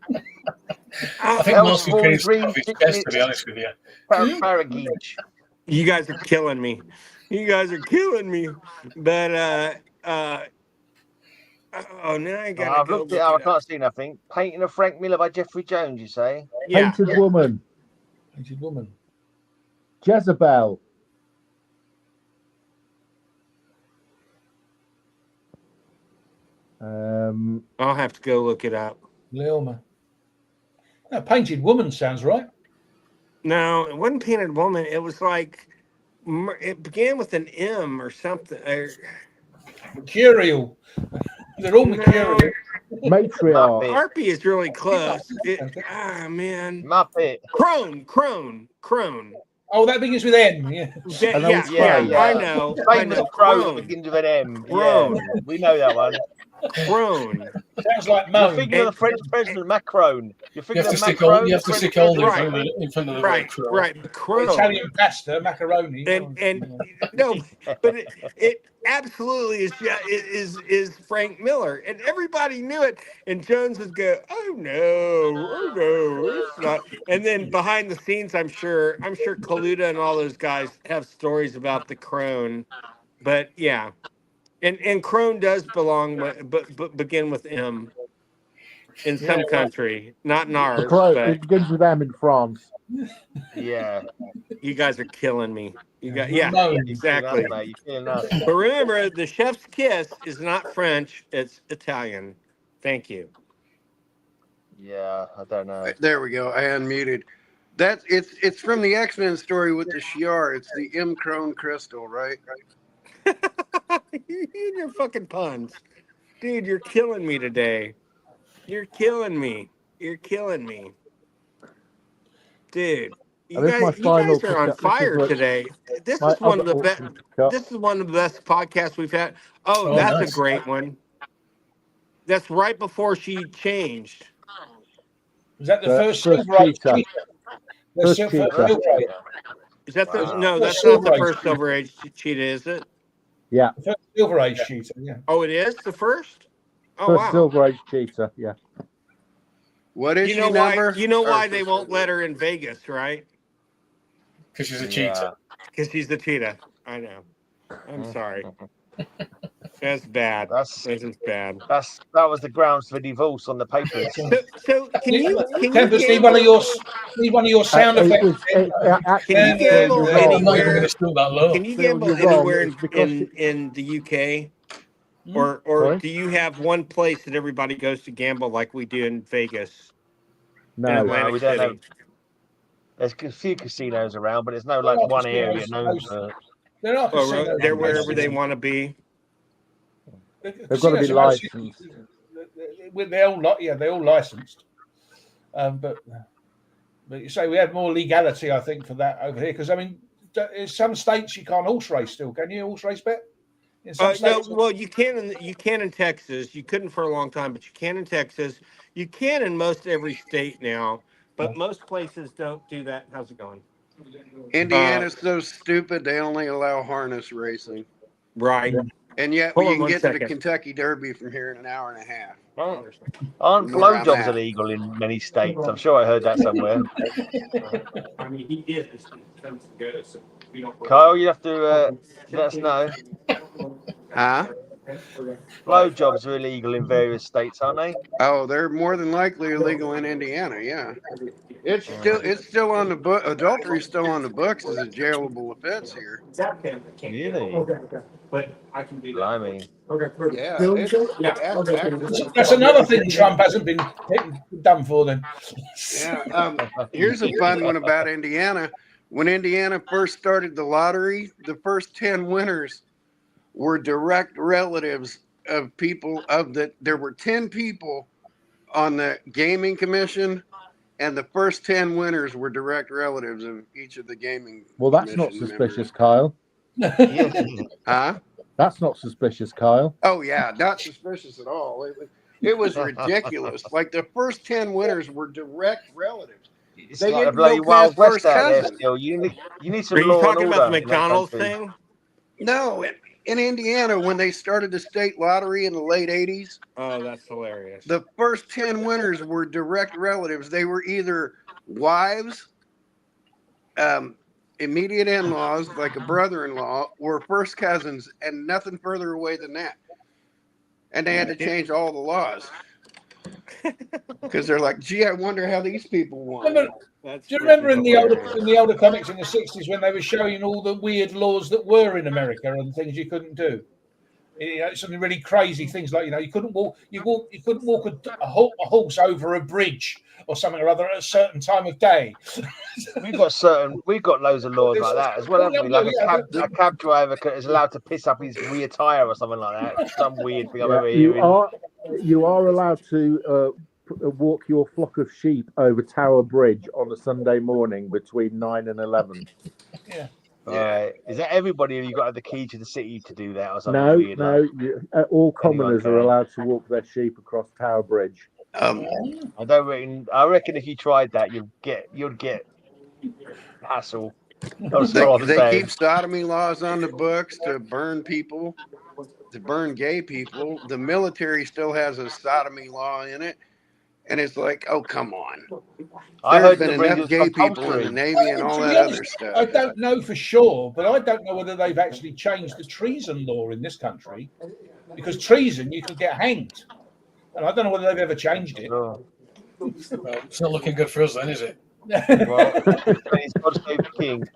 I think Mark's doing his best, to be honest with you. You guys are killing me. But now I gotta I've looked it up. I can't see nothing. Painting of Frank Miller by Jeffrey Jones, you say? Yeah. Painted woman. Painted woman. Jezebel. I'll have to go look it up. Leoma. No, painted woman sounds right. No, it wasn't painted woman. It was like it began with an M or something. Mercurial. They're all mercurial. Matriarch. Harpy is really close. Man. Muppet. Crone. Oh, that begins with M. Yeah. I know. Famous Crone begins with an M. Crone. Yeah, we know that one. Crone. Sounds like You're thinking of the French president Macron. You're thinking of Macron. You have to stick all in front of the right. Crone. Italian pasta, macaroni. And no, but it absolutely is Frank Miller, and everybody knew it. And Jones would go, "Oh no, it's not." And then behind the scenes, I'm sure Kaluta and all those guys have stories about the Crone, but yeah. And Crone does but begin with M in some country, not in ours. It begins with M in France. Yeah. You guys are killing me. Exactly. But remember, the chef's kiss is not French, it's Italian. Thank you. Yeah, I don't know. There we go. I unmuted. It's from the X-Men story with the Shi'ar. It's the M. Crone crystal, right? Your fucking puns. Dude, you're killing me today. You're killing me. Dude, you guys are on fire today. This is one of the best. This is one of the best podcasts we've had. Oh, that's nice. A great one. That's right before she changed. Is that the first Silver Age cheetah? Is that the no? That's not the first Silver Age cheetah, is it? Yeah. The first Silver Age cheetah. Yeah. Oh, it is the first. Oh, first wow. Silver Age cheetah. Yeah. What is she number? You know why they won't let her in Vegas, right? Because she's a cheetah. Because she's a cheetah. I know. I'm sorry. That's bad. This is bad. That was the grounds for divorce on the papers. So can you need one of your sound effects? Can you gamble anywhere? Can you gamble anywhere in the UK? Or do you have one place that everybody goes to gamble like we do in Vegas? No, we don't have. There's a few casinos around, but there's no like one area known for. They're wherever they want to be. They've got to be licensed. They're all licensed. But you say we have more legality, I think, for that over here. Because I mean, in some states you can't horse race still, can you? Horse race bet? No, well, you can in Texas. You couldn't for a long time, but you can in Texas. You can in most every state now, but most places don't do that. How's it going? Indiana's so stupid they only allow harness racing. Right. And yet Hold you on can one get to the second. Kentucky Derby from here in an hour and a half. Aren't Where I'm blowjobs at. illegal in many states? I'm sure I heard that somewhere. I mean, he did. Kyle, you have to let us know. Huh? Blowjobs are illegal in various states, aren't they? Oh, they're more than likely illegal in Indiana. Yeah, it's still on the book. Adultery is still on the books as a jailable offense here. Really? But I can do that. Blimey. Yeah, That's another thing Trump hasn't been done for then. Yeah. Here's a fun one about Indiana. When Indiana first started the lottery, the first 10 winners were direct relatives of people there were 10 people on the gaming commission, and the first 10 winners were direct relatives of each of the gaming Well, that's not commission suspicious, members. Kyle. Huh? That's not suspicious, Kyle. Oh, yeah, not suspicious at all. It was ridiculous. Like, the first 10 winners were direct relatives. It's They like a didn't bloody go Wild past West first out there cousin. still. You need some Are you law and talking about the order in that McDonald's country. thing? No, in Indiana, when they started the state lottery in the late 80s, Oh, that's hilarious. the first 10 winners were direct relatives. They were either wives, immediate in-laws, like a brother-in-law, or first cousins, and nothing further away than that. And they had to change all the laws. Because they're like, gee, I wonder how these people won. Do you remember in the older comics in the 60s when they were showing all the weird laws that were in America and things you couldn't do? Something really crazy, things like you couldn't walk a horse over a bridge or something or other at a certain time of day. We've got loads of laws like that as well, haven't we? Like a cab driver is allowed to piss up his rear tire or something like that. Some weird thing I'm ever hearing. You are allowed to walk your flock of sheep over Tower Bridge on a Sunday morning between 9 and 11. Yeah. Right. Is that everybody? Have you got to have the key to the city to do that or something weird? No. All commoners are allowed to walk their sheep across Tower Bridge. I reckon if you tried that, you'd get hassle. They keep sodomy laws on the books to burn people, to burn gay people. The military still has a sodomy law in it. And it's like, oh, come on. There's been enough gay people in the Navy and all that other stuff. I don't know for sure, but I don't know whether they've actually changed the treason law in this country. Because treason, you could get hanged. And I don't know whether they've ever changed it. Well, it's not looking good for us then, is it? Well, it's got to save the king.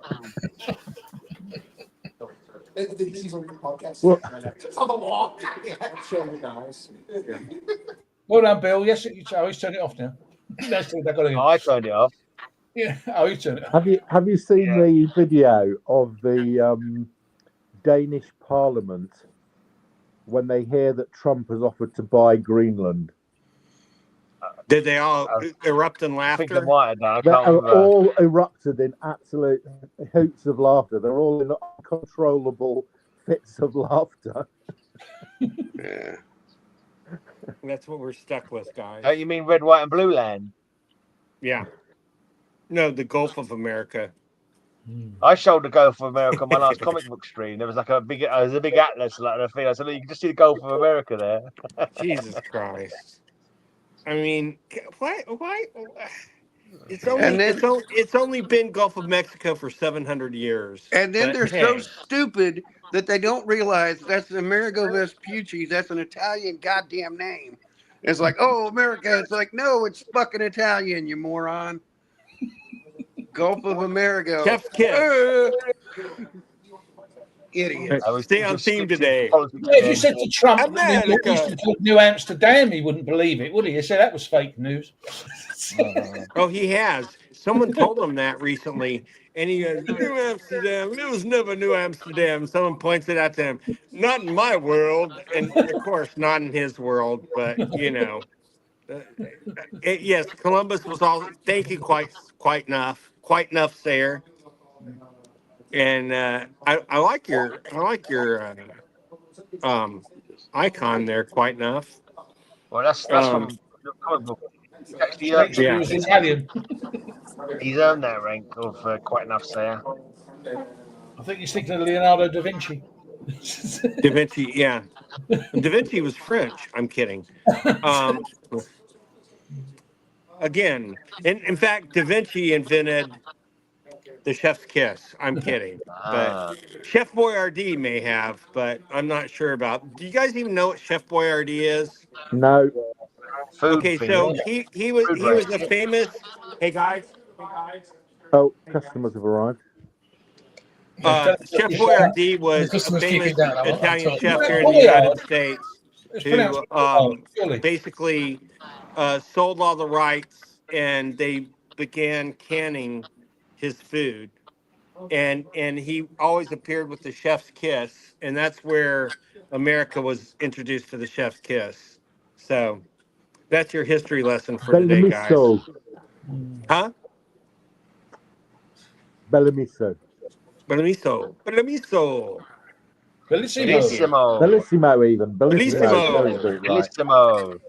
Well done, Bill. Yes, he's turned it off now. I turned it off. Yeah. Oh, you turned it off. Have you seen the video of the Danish Parliament when they hear that Trump has offered to buy Greenland? Did they all erupt in laughter? I think they might have done. They all erupted in absolute hoots of laughter. They're all in uncontrollable fits of laughter. Yeah. That's what we're stuck with, guys. Oh, you mean Red, White, and Blue Land? Yeah. No, the Gulf of America. I showed the Gulf of America on my last comic book stream. There was like a big atlas like the thing. I said, you can just see the Gulf of America there. Jesus Christ! I mean, why? It's only been Gulf of Mexico for 700 years. And then they're so stupid that they don't realize that's Amerigo Vespucci. That's an Italian goddamn name. It's like, oh, America. It's like, no, it's fucking Italian, you moron. Gulf of Amerigo. Chef's kiss. Idiot. Stay on theme today. If you said to Trump New Amsterdam, he wouldn't believe it, would he? He said that was fake news. Oh, he has. Someone told him that recently, and he goes, New Amsterdam, it was never New Amsterdam. Someone points it out to him. Not in my world, and of course, not in his world, but you know. Yes, Columbus was all. Thank you, quite enough, Sayre. And I like your icon there, quite enough. Well, that's from the comic book. Actually, he's Italian. He's earned that rank of quite enough, Sayre. I think he's thinking of Leonardo da Vinci. Da Vinci, yeah. Da Vinci was French. I'm kidding. Again, in fact, Da Vinci invented the chef's kiss. I'm kidding. But Chef Boyardee may have, but I'm not sure about. Do you guys even know what Chef Boyardee is? No. Food Okay, thing, so isn't it? he was Food a famous. Hey guys. Oh, customers have arrived. Chef Boyardee The was a customers keep it famous down. I'm Italian talking chef about here in the Boyard. United States It's pronounced who surely. basically sold all the rights, and they began canning his food. And he always appeared with the chef's kiss, and that's where America was introduced to the chef's kiss. So that's your history lesson for today, guys. Bellamiso. Huh? Bellamiso. Bellamiso. Bellamiso. Bellissimo. Thank you. Bellissimo even. Bellissimo. Terry's got Bellissimo. it right. Bellissimo.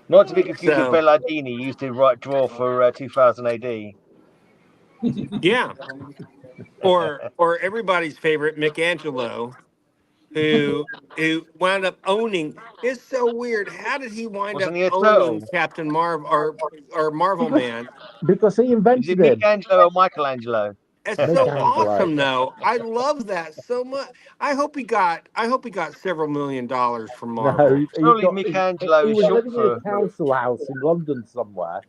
Not to be confused with So, Bellardini, used to draw for 2000 AD. yeah. Or everybody's favorite Michelangelo, who wound up owning. It's so weird. How did he wind Wasn't up he a owning turtle? Captain Marvel or Marvel Because Man? because he Is it invented him. Michelangelo or Michelangelo? It's so Michelangelo. awesome, though. I love that so much. I hope he got several $1,000,000 from No, Marvel. he Surely got. Michelangelo He is was short living in a for. council house in London somewhere.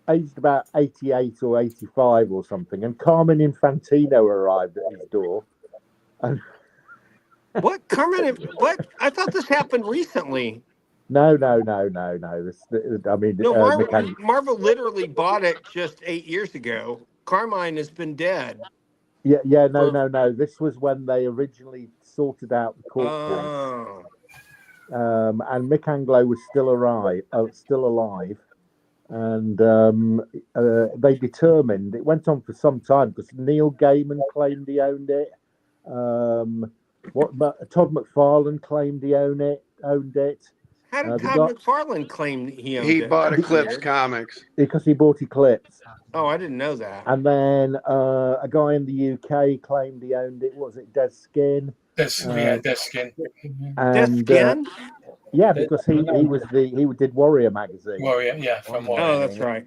Aged about 88 or 85 or something, and Carmen Infantino arrived at his door. And What Carmen? What? I thought this happened recently. no. This, I mean, No, Marvel literally bought it just 8 years ago. Carmine has been dead. yeah, For, no. This was when they originally sorted out the court case, oh. and Michelangelo was still alive, and they determined it went on for some time because Neil Gaiman claimed he owned it. Todd McFarlane claimed he owned it. How did The Todd guy, McFarlane claim he owned He it? bought That's Eclipse weird. Comics. because he bought Eclipse. Oh, I didn't know that. And then a guy in the UK claimed he owned it. Was it Des Skin? Des Skin. And Skin? yeah, because he did Warrior magazine. Warrior, yeah, from Warrior. Oh, that's right.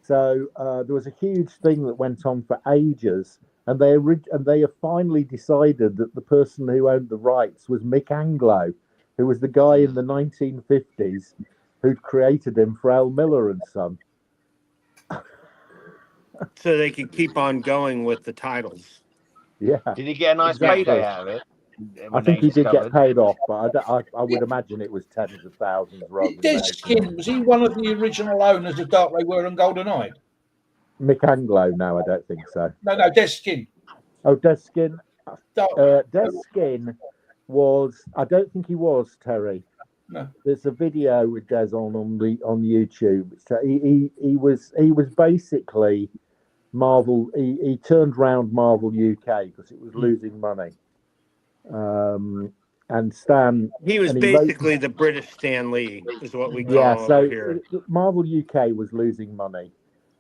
So there was a huge thing that went on for ages, and they have finally decided that the person who owned the rights was Michelangelo, who was the guy in the 1950s who'd created him for Al Miller and Son. So they could keep on going with the titles. Yeah. Did he get a nice payday out of it? I think he did get paid off, but I would imagine it was tens of thousands rather than Des Skin, was he one of the original owners of Dark Ray Were and Golden Eye? Michelangelo, no, I don't think so. No, Des Skin. Oh, Des Skin. Des Skin was. I don't think he was, Terry. No. There's a video with Des on YouTube. So he was basically Marvel. He turned round Marvel UK because it was losing money. And Stan. He was basically the British Stan Lee, is what we call him over here. Marvel UK was losing money,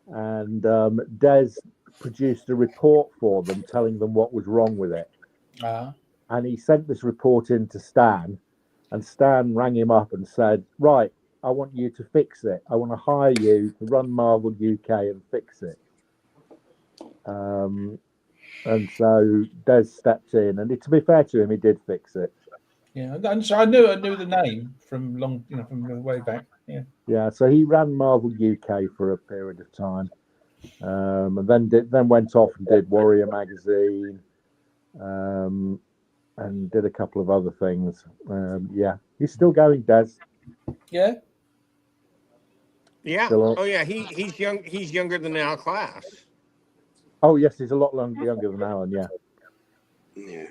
and Des produced a report for them telling them what was wrong with it. And he sent this report in to Stan, and Stan rang him up and said, right, I want you to fix it. I want to hire you to run Marvel UK and fix it. And so Des stepped in, and to be fair to him, he did fix it. Yeah, and so I knew the name from from way back. Yeah. Yeah, so he ran Marvel UK for a period of time, and then went off and did Warrior magazine, and did a couple of other things. Yeah, he's still going, Des. Yeah. Yeah. Oh yeah, he's young. He's younger than our class. Oh yes, he's a lot younger than Alan. Yeah. Yeah.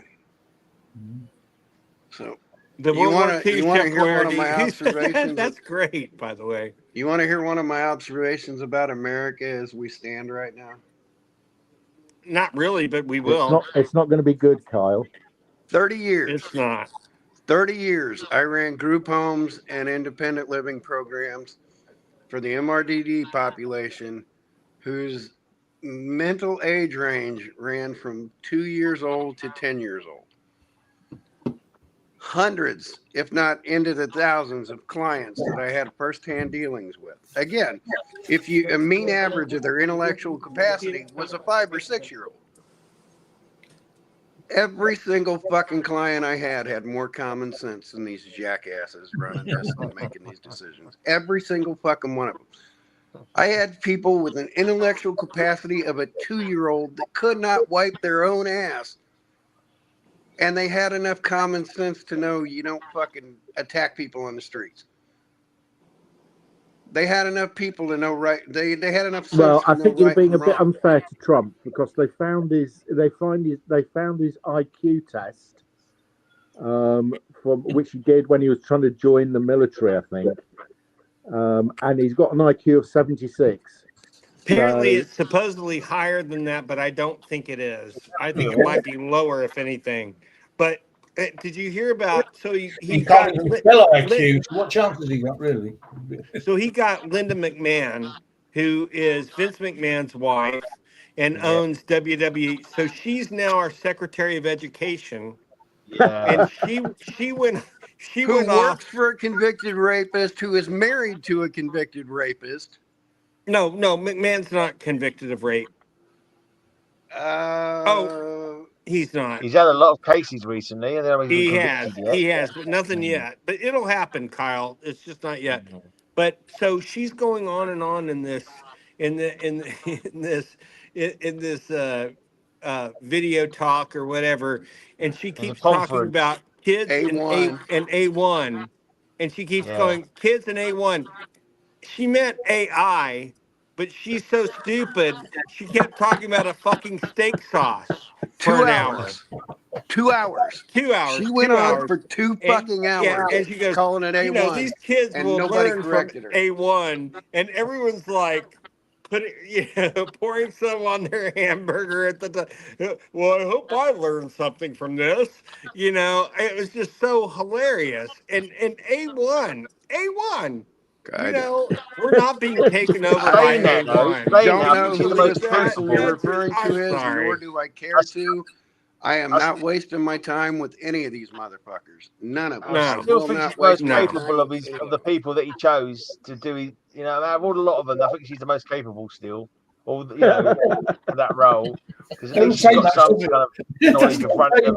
So the you want to hear one of my observations? That's great, by the way. You want to hear one of my observations about America as we stand right now? Not really, but we will. It's not going to be good, Kyle. 30 years. It's not. 30 years. I ran group homes and independent living programs for the MRDD population, whose mental age range ran from 2 years old to 10 years old. Hundreds, if not into the thousands of clients that I had firsthand dealings with. Again, if you a mean average of their intellectual capacity was a 5 or 6 year old. Every single fucking client I had more common sense than these jackasses running this and making these decisions. Every single fucking one of them. I had people with an intellectual capacity of a 2-year-old that could not wipe their own ass. And they had enough common sense to know you don't fucking attack people on the streets. They had enough people to know right. They had enough sense. Well, to I know think you're right being a from bit wrong. unfair to Trump because they found his IQ test, from which he did when he was trying to join the military, I think, and he's got an IQ of 76. Apparently, So, it's supposedly higher than that, but I don't think it is. I think it might be lower, if anything. But did you hear about? So he He can't got even spell IQ. So what chance has he got, really? So he got Linda McMahon, who is Vince McMahon's wife and owns WWE. So she's now our Secretary of Education, and she went Who off. works for a convicted rapist who is married to a convicted rapist. No, McMahon's not convicted of rape. He's not. He's had a lot of cases recently, and he's He been has, convicted yet. he has, but nothing yet. But it'll happen, Kyle. It's just not yet. But so she's going on and on in this, in this video talk or whatever, and she keeps talking about kids and A1, and she keeps going kids and A1. She meant AI, but she's so stupid. She kept talking about a fucking steak sauce for 2 an hour. hours. 2 hours. 2 hours. She went 2 on hours for 2 and, fucking hours. and she goes, calling it A1. These kids and will nobody learn from corrected her. A1, and everyone's like, pouring some on their hamburger at the time. Well, I hope I learned something from this. It was just so hilarious. And A1. We're not being taken over by A1. I don't know who this person you're referring to is, sorry. nor do I care to. I am not wasting my time with any of these motherfuckers. None of them. No. I still think she's most capable of the people that he chose to do. Out of a lot of them, I think she's the most capable still. Or for that role, because at least she's got some kind of knowledge of running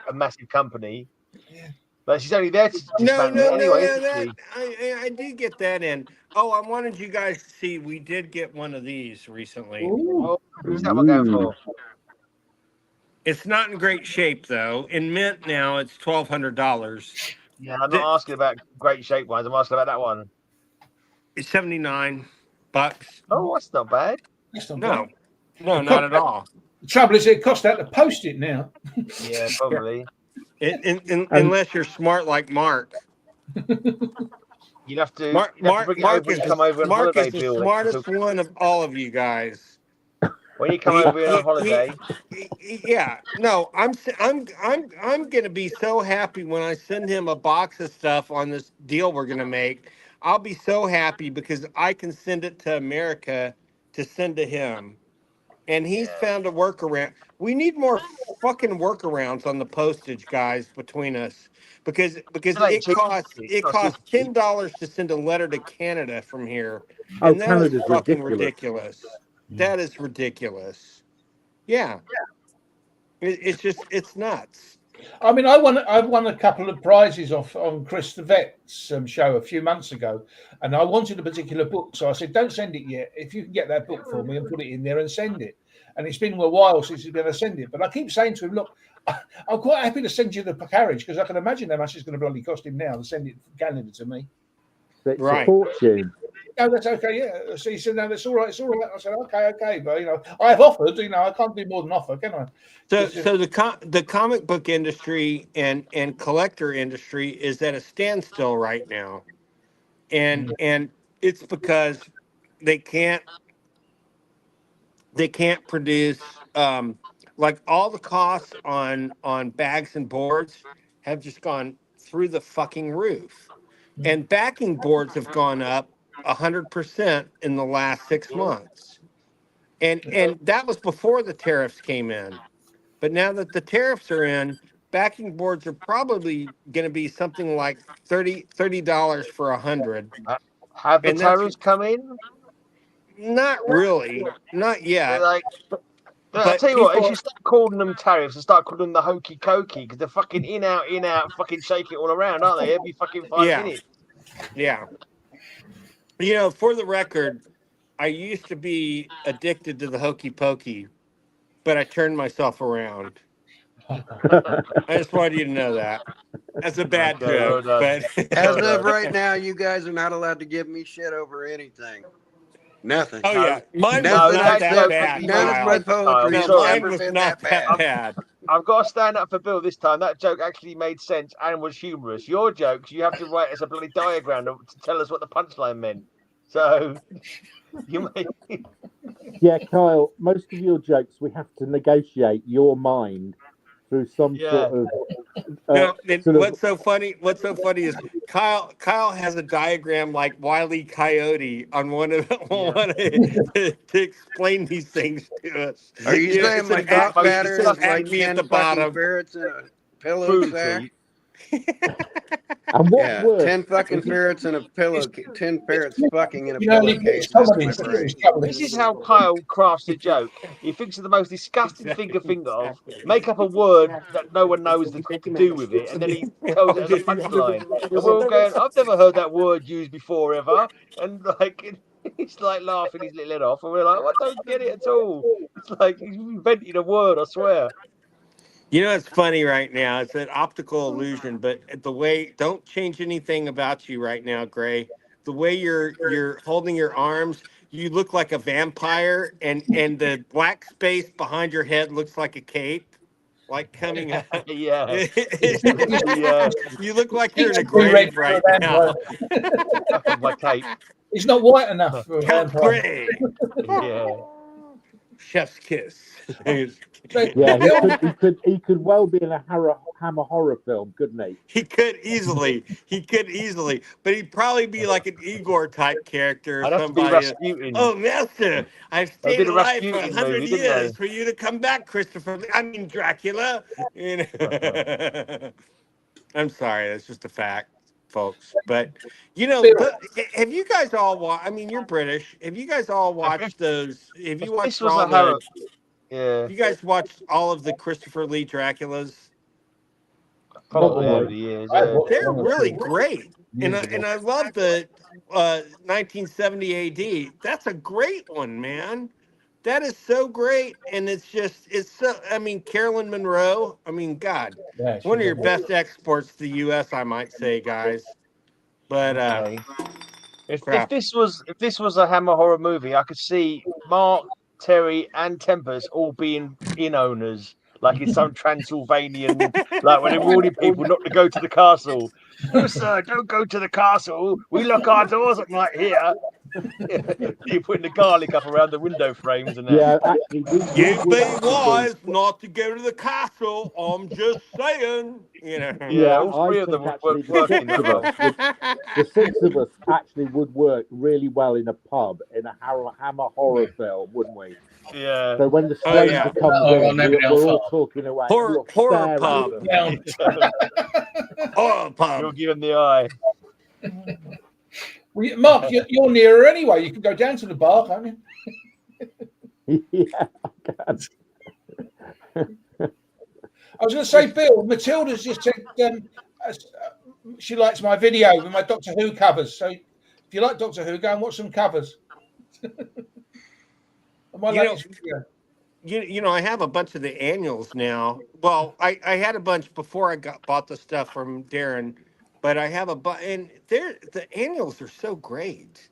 a massive company. Yeah. But she's only there to dismantle it anyway. I did get that in. Oh, I wanted you guys to see. We did get one of these recently. Who's that one going for? It's not in great shape though. In mint now, it's $1,200. Yeah, I'm not asking about great shape ones. I'm asking about that one. It's $79. Oh, that's not bad. No, not at all. The trouble is, it costs out to post it now. Yeah, probably. Unless you're smart like Mark. You'd have to. Mark is the smartest one of all of you guys. When you come over here on holiday, I'm gonna be so happy when I send him a box of stuff on this deal we're gonna make. I'll be so happy because I can send it to America to send to him, and he's found a workaround. We need more fucking workarounds on the postage, guys, between us, because it costs $10 to send a letter to Canada from here, and that is fucking ridiculous. That is ridiculous. Yeah. It's nuts. I mean, I won a couple of prizes on Chris the Vet's show a few months ago, and I wanted a particular book, so I said, "Don't send it yet. If you can get that book for me and put it in there and send it." And it's been a while since he's going to send it, but I keep saying to him, "Look, I'm quite happy to send you the carriage because I can imagine how much it's going to bloody cost him now to send it from Canada to me." It's a fortune. Oh, that's okay. Yeah. So he said, "No, that's all right. It's all right." I said, "Okay." But I've offered. I can't do more than offer, can I? So the comic book industry and collector industry is at a standstill right now, and it's because they can't produce like all the costs on bags and boards have just gone through the fucking roof, and backing boards have gone up 100% in the last 6 months. And that was before the tariffs came in. But now that the tariffs are in, backing boards are probably going to be something like $30 for 100. Have the And that's tariffs come in? not really, not They're yet. like, I'll But tell you what, if people, you start calling them tariffs and start calling them the hokey cokey, because they're fucking in, out, fucking shake it all around, aren't they? Every fucking 5 yeah, minutes. yeah. You know, for the record, I used to be addicted to the hokey pokey, but I turned myself around. I just wanted you to know that. That's a bad Okay, well joke, done. but As of right now, you guys are not allowed to give me shit over anything. Nothing. oh yeah, mine was No, Nothing not that that joke bad, none of my Kyle. poetry No, has sorry. mine ever was been not that that bad. bad. I've got to stand up for Bill this time. That joke actually made sense and was humorous. Your jokes, you have to write us a bloody diagram to tell us what the punchline meant. So, you may... Yeah, Kyle, most of your jokes, we have to negotiate your mind through some Yeah. sort of. No, then sort what's so funny? What's so funny is Kyle has a diagram like Wile E. Coyote on one of to explain these things to us. Are you know, saying my It's the thought most it says pattern is disgusting like Acme at 10 the fucking bottom. ferrets in a pillow food sack? treat. And what's Yeah, worse, 10 fucking ferrets in a pillow, 10 ferrets fucking in a You know, pillowcase. it's That's comedy. my It's brain. comedy. This is how Kyle crafts a joke. He thinks of the most disgusting thing to think of, make up a word that no one knows what to do with it, and then he tells it as a punchline. And we're all going, I've never heard that word used before ever. And like, he's like laughing his little head off. And we're like, I don't get it at all. It's like he's invented a word, I swear. You know, it's funny right now. It's an optical illusion, but the way don't change anything about you right now, Gray. The way you're holding your arms, you look like a vampire, and the black space behind your head looks like a cape, like coming up. Yeah. Yeah. You look like you're in a Too red grave for a right vampire. now. My cape. It's not white enough for a Count vampire. Gray. Yeah. Chef's kiss. So, yeah, Bill, he could well be in a Hammer horror film, couldn't he? He could easily, but he'd probably be like an Igor type character or I'd have to be somebody. Rasputin. Oh, master, I've I stayed did a alive for Rasputin 100 movie, didn't years they? for you to come back, Christopher. I mean, Dracula. You know? I'm sorry, that's just a fact, folks. But you know, Bill, have you guys all watched? I mean, you're British. Have you guys all watched those? Have If you this watched was all a the? Harrow, yeah, You guys watched all of the Christopher Lee Draculas? probably over Probably. the years. I've Yeah. watched They're one or really two great. years ago. And I love the 1970 AD. That's a great one, man. That is so great. And it's so, I mean, Carolyn Monroe, I mean, God, Yeah, one she's of your a best exports to the US, I might say, guys. But Okay. If crap. this was a Hammer horror movie, I could see Mark, Terry, and Tempest all being inn owners, like in some Transylvanian, like when they're warning people not to go to the castle. No, sir, don't go to the castle. We lock our doors at night here. You're putting the garlic up around the window frames and that. Yeah, actually, we You would be have to wise not to go to the castle. I'm just saying, you know. Yeah, Yeah, all I three of them think would actually work in that role. the six of us actually would work really well in a pub in a Hammer horror film, wouldn't we? Yeah. So when the Oh, stranger yeah. comes Oh, in, never we're all far. talking away. Horror We'll stare pub. at them. Yeah. Horror pub. You'll give him the eye. Well, Mark, you're nearer anyway. You can go down to the bar, can't you? Yeah, I can. I was going to say, Bill, Matilda's just said she likes my video with my Doctor Who covers. So if you like Doctor Who, go and watch some covers. My latest video. You know, I have a bunch of the annuals now. Well, I had a bunch before I bought the stuff from Darren, but I have a bunch, and the annuals are so great.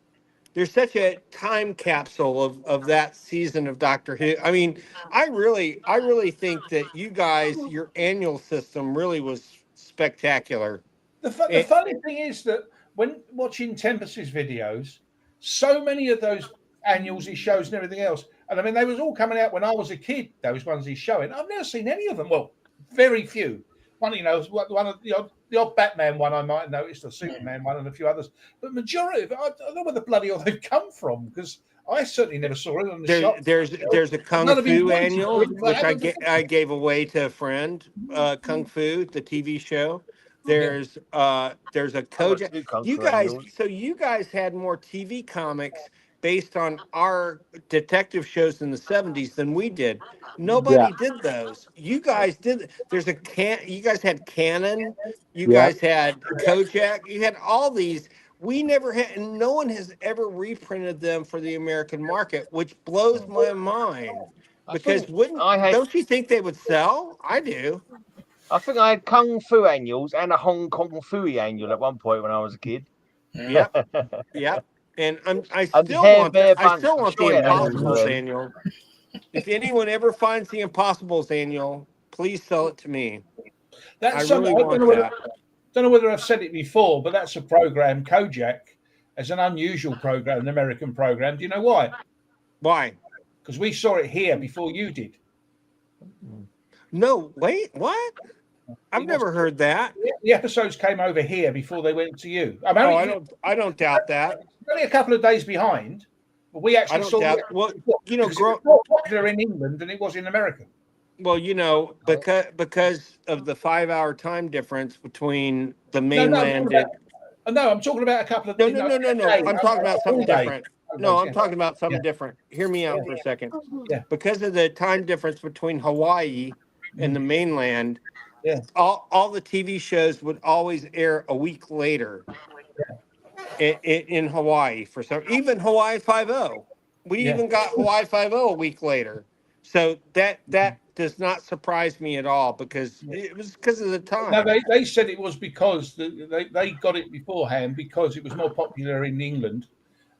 They're such a time capsule of that season of Doctor Who. I mean, I really think that you guys, your annual system really was spectacular. The funny thing is that when watching Tempest's videos, so many of those annuals he shows and everything else, and I mean, they was all coming out when I was a kid, those ones he's showing. I've never seen any of them. Well, very few. One, you know, one of the odd Batman one I might have noticed, or Superman one, and a few others. But majority of it, I don't know where the bloody hell they've come from, because I certainly never saw it on the shop. There's a Kung None of you Fu wanted annual, to, but which I gave away to a friend. Kung Fu, the TV show. There's a Kojak. Kung You Fu guys, annuals. so you guys had more TV comics based on our detective shows in the 70s than we did. Nobody did those. You guys did. You guys had Canon. You guys had Kojak. You had all these. We never had, and no one has ever reprinted them for the American market, which blows my mind. Because don't you think they would sell? I do. I think I had Kung Fu annuals and a Hong Kong Fooey annual at one point when I was a kid. Yep, yep. And I And still Hair want Bear I Bunch. still I'm want sure the I had annuals for Impossibles them. annual. If anyone ever finds the Impossibles annual, please sell it to me. That's I really want that. Don't know whether I've said it before, but that's a program, Kojak, as an unusual program, an American program. Do you know why? Why? Because we saw it here before you did. No, wait, what? I've never heard that. The episodes came over here before they went to you. I don't doubt that. Only a couple of days behind, but we actually saw it. Well, it was more popular in England than it was in America. Well, because of the 5-hour time difference between the mainland No, I'm talking about a couple of. No. I'm talking about something different. No, I'm talking about something different. Hear me out for a second. Yeah. Because of the time difference between Hawaii and the mainland, all the TV shows would always air a week later in Hawaii for some. Even Hawaii 5-0. We even got Hawaii 5-0 a week later. So that does not surprise me at all because it was because of the time. No, they said it was because they got it beforehand because it was more popular in England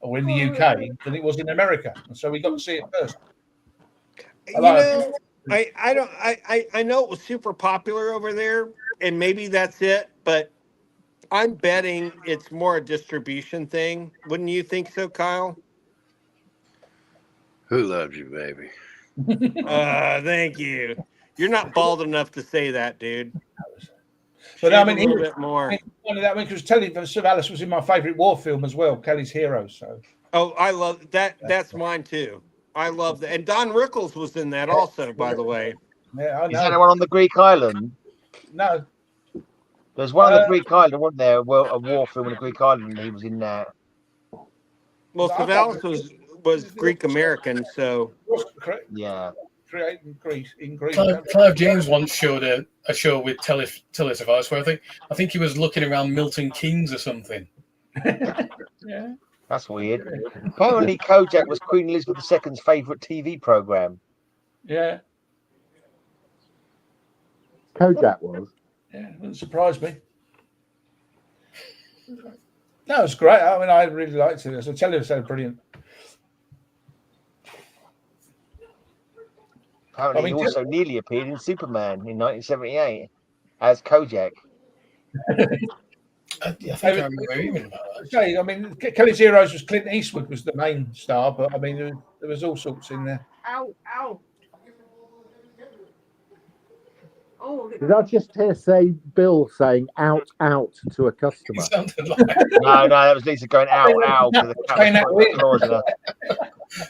or in the UK than it was in America, and so we got to see it first. I know it was super popular over there, and maybe that's it, but I'm betting it's more a distribution thing. Wouldn't you think so, Kyle? Who loves you, baby? Thank you. You're not bald enough to say that, dude. But a little bit more. Because Telly Savalas was in my favorite war film as well, Kelly's Heroes. So. Oh, I love that. That's mine too. I love that. And Don Rickles was in that also, by the way. Yeah, I know. Is that the one on the Greek island? No. There's one on the Greek island, wasn't there? Well, a war film on the Greek island. He was in that. Well, Savalas was Greek American, so yeah. In Greece. Clive James once showed a show with Telly Savalas where I think he was looking around Milton Keynes or something. Yeah. That's weird. Apparently, Kojak was Queen Elizabeth II's favourite TV programme. Yeah. Kojak was. Yeah, it wouldn't surprise me. No, it's great. I mean, I really liked it. So Telly was so brilliant. Apparently, he also nearly appeared in Superman in 1978 as Kojak. I think I remember even about that. I mean, Kelly's Heroes was Clint Eastwood was the main star, but I mean, there was all sorts in there. Ow. Oh, did I just hear Bill saying out to a customer? No, that was Lisa going ow to the cat.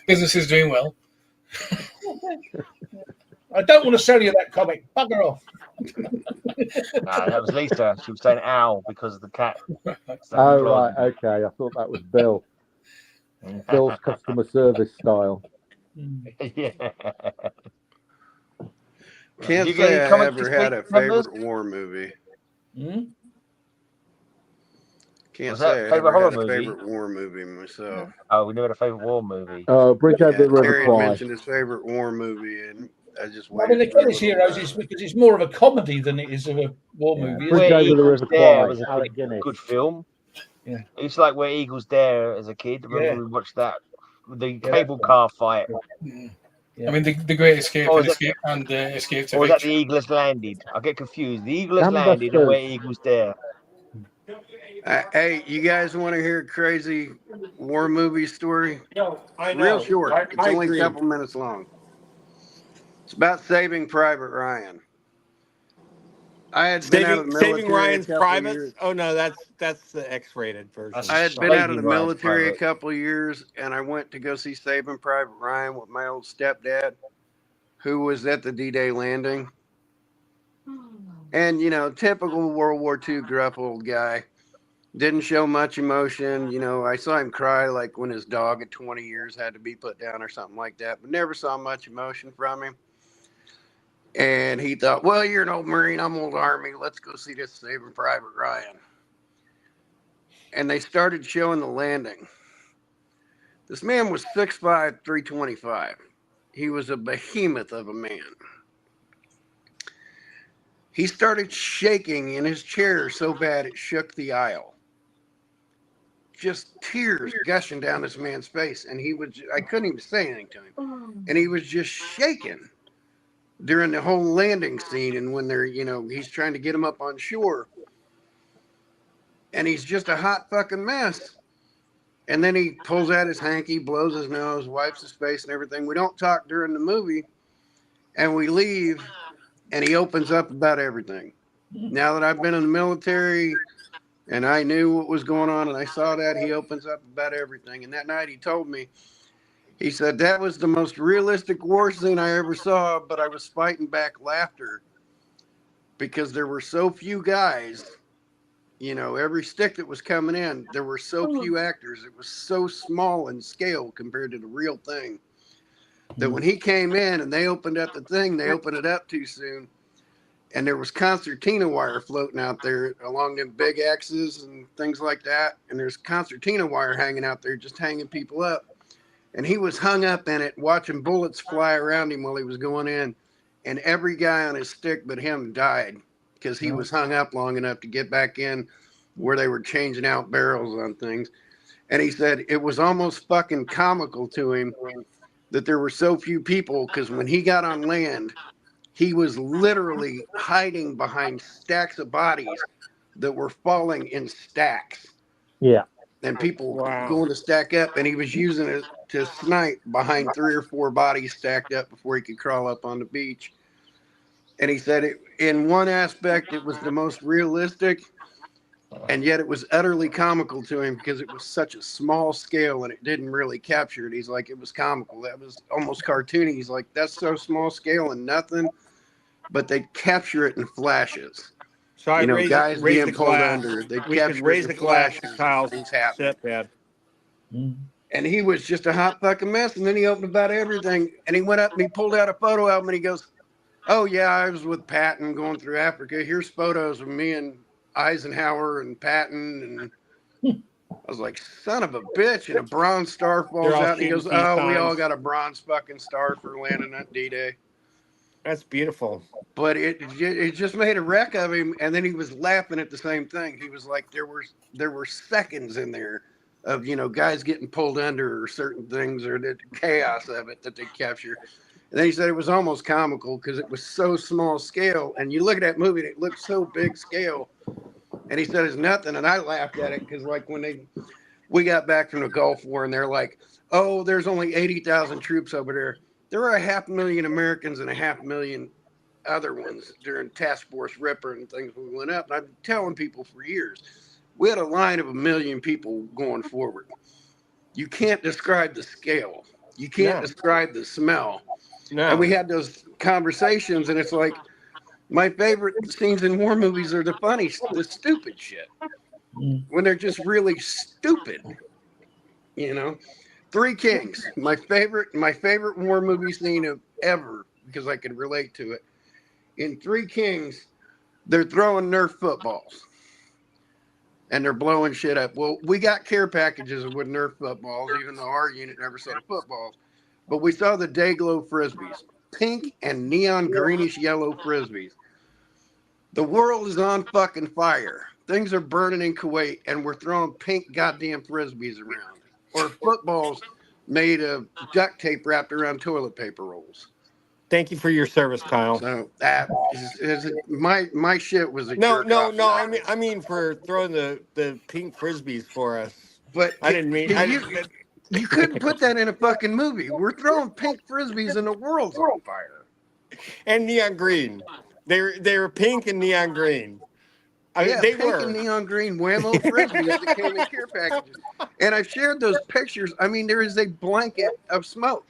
Business is doing well. I don't want to sell you that comic. Bugger off. No, that was Lisa. She was saying ow because of the cat. Oh, right. Okay. I thought that was Bill. Bill's customer service style. Yeah. Can't say I ever had a favorite war movie. Can't say I ever had a favorite war movie myself. Oh, we never had a favorite war movie. Bridge over the River Terry mentioned his favorite war movie, and I just waited. I mean, the Kelly's Heroes is because it's more of a comedy than it is of a war movie. Bridge over the River Kwai was a good film. Yeah, it's like Where Eagles Dare as a kid. Remember we watched that, the cable car fight. Yeah. I mean, the Great Escape and Escape and Escape to Or was that The Eagle Has Landed? I get confused. The Eagle Has Landed and Where Eagles Dare. Hey, you guys want to hear a crazy war movie story? No, I know. Real short. It's only agree. a couple minutes long. It's about Saving Private Ryan. I had been out of the Saving military Ryan's a couple Privates. years. Oh no, that's the X-rated version. I had been out of the military a couple of years, and I went to go see Saving Private Ryan with my old stepdad, who was at the D-Day landing. And, you know, typical World War II gruff old guy. Didn't show much emotion. You know, I saw him cry like when his dog at 20 years had to be put down or something like that, but never saw much emotion from him. And he thought, well, you're an old Marine, I'm old Army. Let's go see this Saving Private Ryan. And they started showing the landing. This man was 6'5", 325. He was a behemoth of a man. He started shaking in his chair so bad it shook the aisle. Just tears gushing down this man's face. And I couldn't even say anything to him. And he was just shaking during the whole landing scene. And when they're, you know, he's trying to get him up on shore. And he's just a hot fucking mess. And then he pulls out his hanky, blows his nose, wipes his face and everything. We don't talk during the movie. And we leave. And he opens up about everything. Now that I've been in the military and I knew what was going on and I saw that, he opens up about everything. And that night he told me, he said, that was the most realistic war scene I ever saw, but I was fighting back laughter because there were so few guys, you know, every stick that was coming in, there were so few actors. It was so small in scale compared to the real thing. That when he came in and they opened up the thing, they opened it up too soon. And there was concertina wire floating out there along them big X's and things like that. And there's concertina wire hanging out there, just hanging people up. And he was hung up in it, watching bullets fly around him while he was going in. And every guy on his stick but him died because he was hung up long enough to get back in where they were changing out barrels on things. And he said it was almost fucking comical to him that there were so few people, because when he got on land, he was literally hiding behind stacks of bodies that were falling in stacks. Yeah. And people going to stack up, and he was using it to snipe behind 3 or 4 bodies stacked up before he could crawl up on the beach. And he said in one aspect, it was the most realistic, and yet it was utterly comical to him because it was such a small scale and it didn't really capture it. He's like, it was comical. That was almost cartoony. He's like, that's so small scale and nothing, but they capture it in flashes. So I raise being the pulled glass. under. They We could raise the glass to Kyle's stepdad. And he was just a hot fucking mess. And then he opened about everything. And he went up and he pulled out a photo album and he goes, oh, yeah, I was with Patton going through Africa. Here's photos of me and Eisenhower and Patton. And I was like, son of a bitch. And a bronze star falls out. And he goes, oh, we all got a bronze fucking star for landing at D-Day. That's beautiful. But it just made a wreck of him. And then he was laughing at the same thing. He was like, there were seconds in there of, you know, guys getting pulled under or certain things or the chaos of it that they capture. And then he said it was almost comical because it was so small scale. And you look at that movie and it looks so big scale. And he said it's nothing. And I laughed at it because, like, when we got back from the Gulf War and they're like, oh, there's only 80,000 troops over there. There were 500,000 Americans and 500,000 other ones during Task Force Ripper and things we went up. And I've been telling people for years, we had a line of 1 million people going forward. You can't describe the scale. You can't describe the smell. No. And we had those conversations, and it's like, my favorite scenes in war movies are the funny, the stupid shit. When they're just really stupid, you know. Three Kings, my favorite war movie scene of ever, because I could relate to it. In Three Kings, they're throwing Nerf footballs, and they're blowing shit up. Well, we got care packages with Nerf footballs, even though our unit never saw the footballs. But we saw the Dayglow frisbees, pink and neon greenish yellow frisbees. The world is on fucking fire. Things are burning in Kuwait, and we're throwing pink goddamn frisbees around. Or footballs made of duct tape wrapped around toilet paper rolls. Thank you for your service, Kyle. So that is my shit was a no. I mean for throwing the pink frisbees for us. But I didn't mean you couldn't put that in a fucking movie. We're throwing pink frisbees and the world's on fire. And neon green. They were pink and neon green. I mean, they pink were and neon green Whammo frisbees that came in care packages. And I've shared those pictures. I mean, there is a blanket of smoke.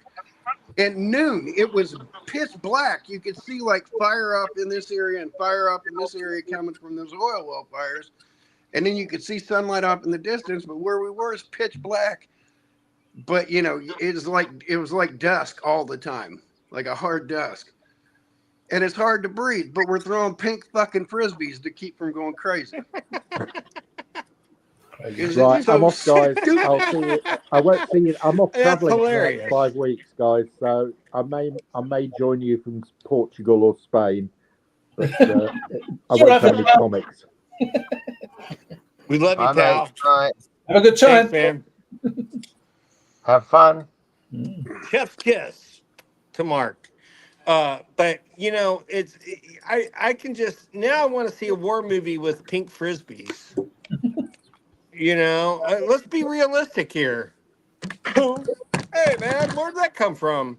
At noon, it was pitch black. You could see like fire up in this area and fire up in this area coming from those oil well fires. And then you could see sunlight off in the distance, but where we were is pitch black. But you know, it was like dusk all the time, like a hard dusk. And it's hard to breathe, but we're throwing pink fucking frisbees to keep from going crazy. Right, I'm off, guys. I'll see you. I won't see you. I'm off traveling for the next 5 weeks, guys. So I may join you from Portugal or Spain, but I won't have any comics. We love you, pal. Right. Have a good time, man. Have fun. Chef's kiss to Mark. But you know, I can just now I want to see a war movie with pink frisbees. You know, let's be realistic here. Hey man, where'd that come from?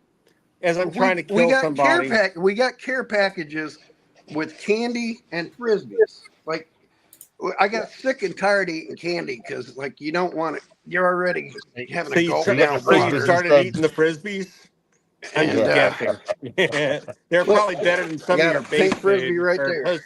As I'm trying to kill somebody. We got care packages with candy and frisbees. Like, I got sick and tired of eating candy because, like, you don't want it. You're already having a gulp down. So you started eating the frisbees? I'm just guessing. They're probably better than some of your base frisbee food right or there. post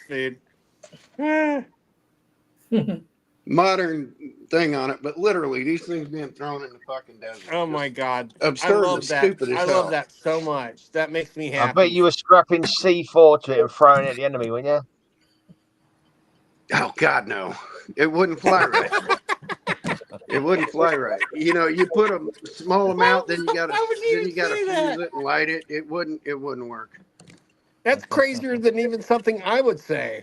food. Modern thing on it, but literally these things being thrown in the fucking desert. Oh my God. Absurd and stupid as hell. I love that so much. That makes me happy. I bet you were strapping C4 to it and throwing it at the enemy, weren't you? Oh God, no. It wouldn't fly right. It wouldn't fly right. You know, you put a small amount, then you gotta fuse it and light it. It wouldn't work. That's crazier than even something I would say.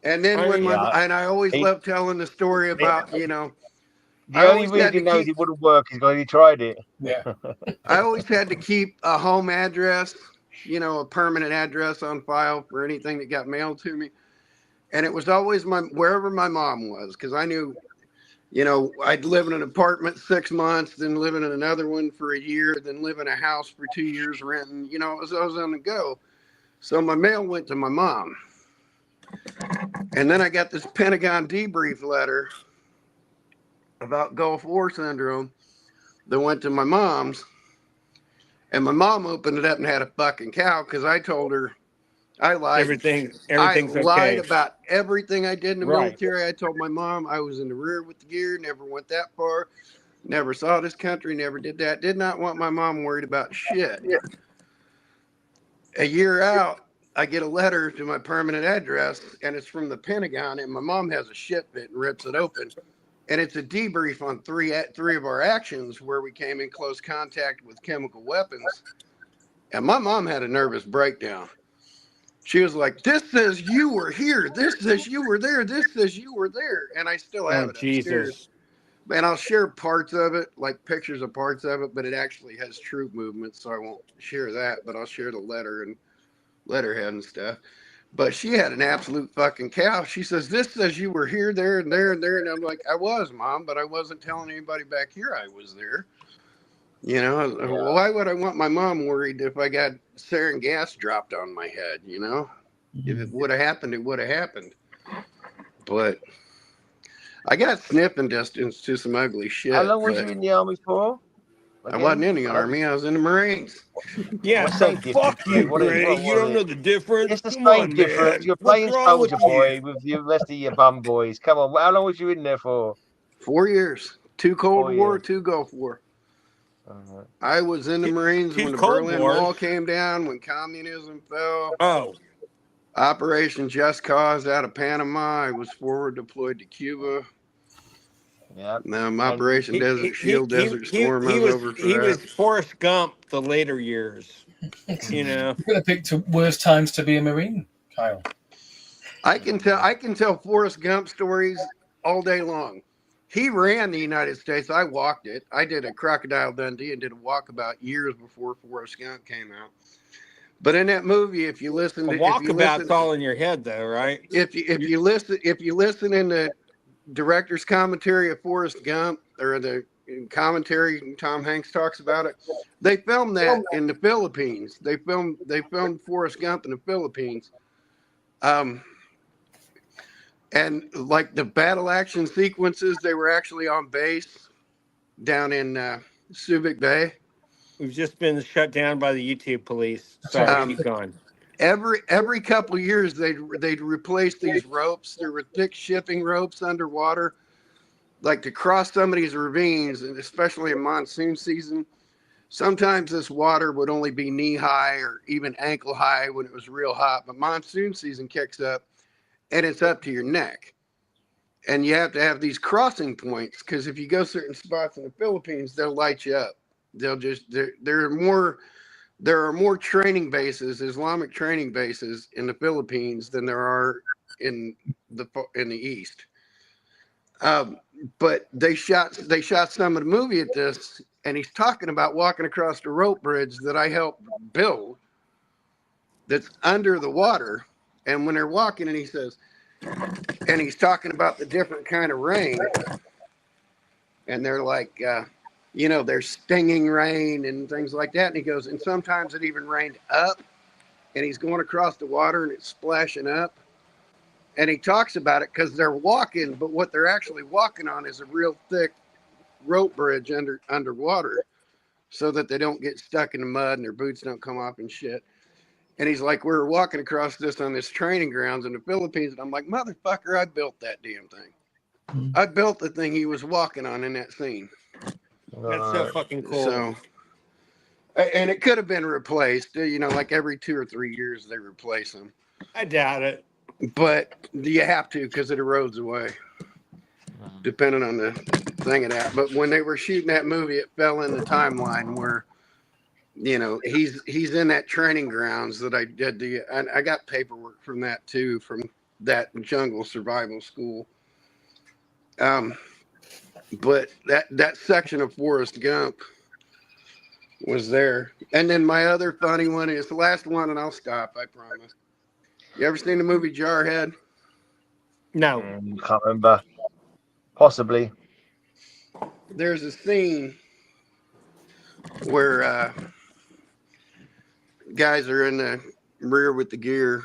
And then and I always love telling the story about, you know, the only reason he knows it wouldn't work is because he tried it. Yeah. I always had to keep a home address, you know, a permanent address on file for anything that got mailed to me. And it was always wherever my mom was, because I knew, you know, I'd live in an apartment 6 months, then live in another one for a year, then live in a house for 2 years renting. You know, I was on the go. So my mail went to my mom. And then I got this Pentagon debrief letter about Gulf War syndrome that went to my mom's. And my mom opened it up and had a fucking cow because I told her I lied. Everything's I lied okay. about everything I did in the military. I told my mom I was in the rear with the gear, never went that far, never saw this country, never did that. Did not want my mom worried about shit. Yeah. A year out, I get a letter to my permanent address, and it's from the Pentagon, and my mom has a shit fit and rips it open. And it's a debrief on three of our actions where we came in close contact with chemical weapons. And my mom had a nervous breakdown. She was like, this says you were here. This says you were there. This says you were there. And I still have it upstairs. And I'll share parts of it, like pictures of parts of it, but it actually has troop movements, so I won't share that. But I'll share the letter and letterhead and stuff. But she had an absolute fucking cow. She says, this says you were here, there, and there, and there. And I'm like, I was, Mom, but I wasn't telling anybody back here I was there. You know, well, why would I want my mom worried if I got sarin gas dropped on my head, you know? If it would have happened, it would have happened. But I got sniffing distance to some ugly shit. How long was you in the army for? I wasn't in the army. I was in the Marines. Yeah, so fuck you, Greg. You don't know the difference. It's the same difference. You're playing soldier boy with the rest of your bum boys. Come on, how long was you in there for? 4 years. 2 Cold War, 2 Gulf War. I was in the Marines when the Berlin Wall came down, when communism fell. Oh. Operation Just Cause out of Panama. I was forward deployed to Cuba. Yeah. Operation Desert Shield, Desert Storm. I was over for that. He was Forrest Gump the later years. You know. You're gonna pick the worst times to be a Marine, Kyle. I can tell Forrest Gump stories all day long. He ran the United States. I walked it. I did a Crocodile Dundee and did a walkabout years before Forrest Gump came out. But in that movie, if you listen to walkabout's all in your head, though, right? If you listen in the director's commentary of Forrest Gump, or the commentary Tom Hanks talks about it, they filmed that in the Philippines. They filmed Forrest Gump in the Philippines, And like the battle action sequences, they were actually on base down in Subic Bay. We've just been shut down by the YouTube police. Sorry, keep going. Every couple of years, they'd replace these ropes. There were thick shipping ropes underwater, like to cross some of these ravines, and especially in monsoon season. Sometimes this water would only be knee high or even ankle high when it was real hot, but monsoon season kicks up and it's up to your neck. And you have to have these crossing points because if you go certain spots in the Philippines, they'll light you up. There are more training bases, Islamic training bases in the Philippines than there are in the East. But they shot some of the movie at this, and he's talking about walking across the rope bridge that I helped build that's under the water. And when they're walking, and he says, and he's talking about the different kind of rain, and they're like, there's stinging rain and things like that. And he goes, and sometimes it even rained up, and he's going across the water and it's splashing up. And he talks about it because they're walking, but what they're actually walking on is a real thick rope bridge underwater so that they don't get stuck in the mud and their boots don't come off and shit. And he's like, we were walking across this on this training grounds in the Philippines. And I'm like, motherfucker, I built that damn thing. I built the thing he was walking on in that scene. That's so fucking cool. So, and it could have been replaced, like every 2 or 3 years they replace them. I doubt it. But you have to because it erodes away, depending on the thing of that. But when they were shooting that movie, it fell in the timeline where, he's in that training grounds that I did. And I got paperwork from that too, from that jungle survival school. But that section of Forrest Gump was there. And then my other funny one is the last one, and I'll stop, I promise. You ever seen the movie Jarhead? No. Can't remember. Possibly. There's a scene where guys are in the rear with the gear,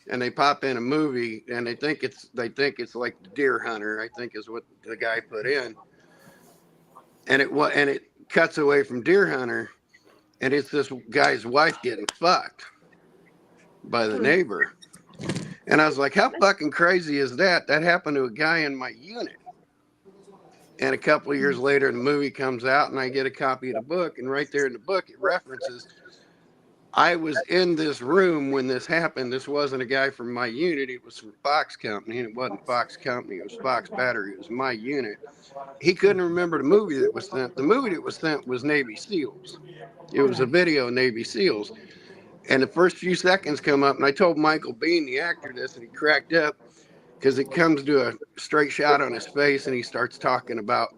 and they pop in a movie, and they think it's like Deer Hunter, I think is what the guy put in, and it cuts away from Deer Hunter, and it's this guy's wife getting fucked by the neighbor. And I was like, how fucking crazy is that? That happened to a guy in my unit. And a couple of years later, the movie comes out, and I get a copy of the book, and right there in the book, it references, I was in this room when this happened. This wasn't a guy from my unit. It was from Fox Company, and it wasn't Fox Company. It was Fox Battery. It was my unit. He couldn't remember the movie that was sent. The movie that was sent was Navy SEALs. It was a video of Navy SEALs. And the first few seconds come up, and I told Michael Bean, the actor, this, and he cracked up because it comes to a straight shot on his face, and he starts talking about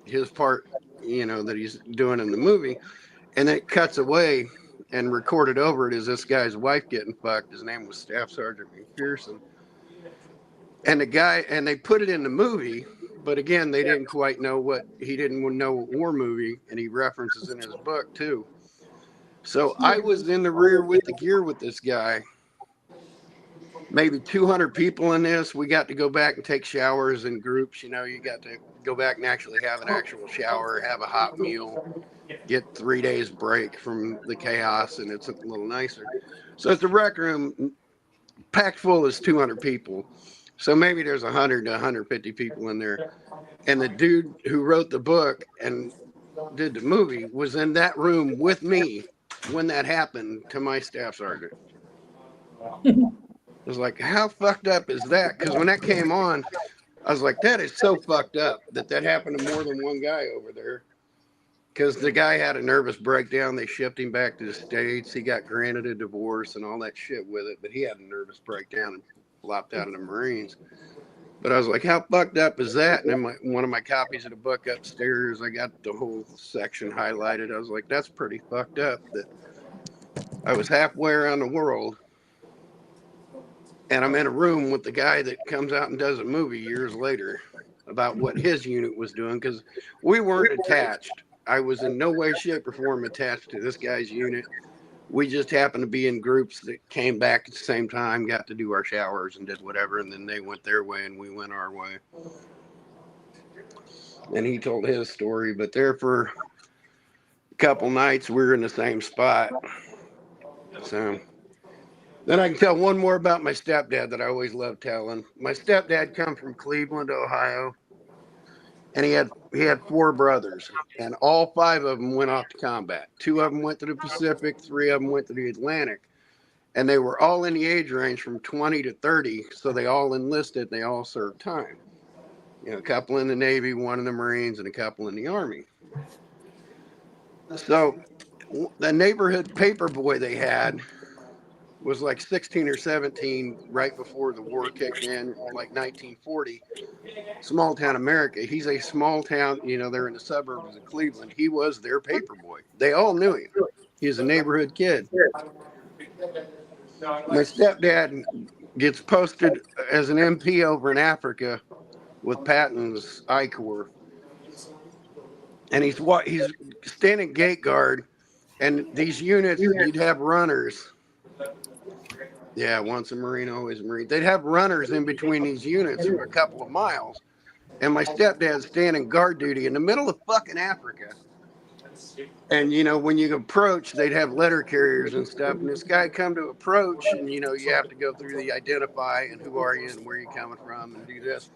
his part, that he's doing in the movie. And then it cuts away, and recorded over it is this guy's wife getting fucked. His name was Staff Sergeant McPherson. And they put it in the movie, but again, they didn't quite know he didn't know what war movie, and he references in his book too. So I was in the rear with the gear with this guy, maybe 200 people in this. We got to go back and take showers in groups. You got to go back and actually have an actual shower, have a hot meal, get 3 days break from the chaos, and it's a little nicer. So it's a rec room packed full as 200 people. So maybe there's 100 to 150 people in there. And the dude who wrote the book and did the movie was in that room with me when that happened to my staff sergeant. I was like, how fucked up is that? Because when that came on, I was like, that is so fucked up that happened to more than one guy over there. Because the guy had a nervous breakdown. They shipped him back to the States. He got granted a divorce and all that shit with it. But he had a nervous breakdown and flopped out of the Marines. But I was like, how fucked up is that? And then one of my copies of the book upstairs, I got the whole section highlighted. I was like, that's pretty fucked up that I was halfway around the world. And I'm in a room with the guy that comes out and does a movie years later about what his unit was doing. Because we weren't attached. I was in no way, shape, or form attached to this guy's unit. we just happened to be in groups that came back at the same time, got to do our showers and did whatever, and then they went their way and we went our way. And he told his story, but there for a couple nights we were in the same spot. So then I can tell one more about my stepdad that I always loved telling. My stepdad come from Cleveland, Ohio, and he had 4 brothers, and all 5 of them went off to combat. 2 of them went to the Pacific, 3 of them went to the Atlantic, and they were all in the age range from 20 to 30, so they all enlisted, they all served time. You know, a couple in the Navy, 1 in the Marines, and a couple in the Army. So the neighborhood paper boy they had was like 16 or 17 right before the war kicked in, like 1940. Small town America. He's a small town, you know, they're in the suburbs of Cleveland. He was their paper boy. They all knew him. He was a neighborhood kid. My stepdad gets posted as an MP over in Africa with Patton's I Corps. And he's standing gate guard, and these units, you'd have runners. Yeah, once a Marine, always a Marine. They'd have runners in between these units for a couple of miles. And my stepdad's standing guard duty in the middle of fucking Africa. And, you know, when you approach, they'd have letter carriers and stuff. And this guy come to approach, and, you know, you have to go through the identify and who are you and where you coming from and do this.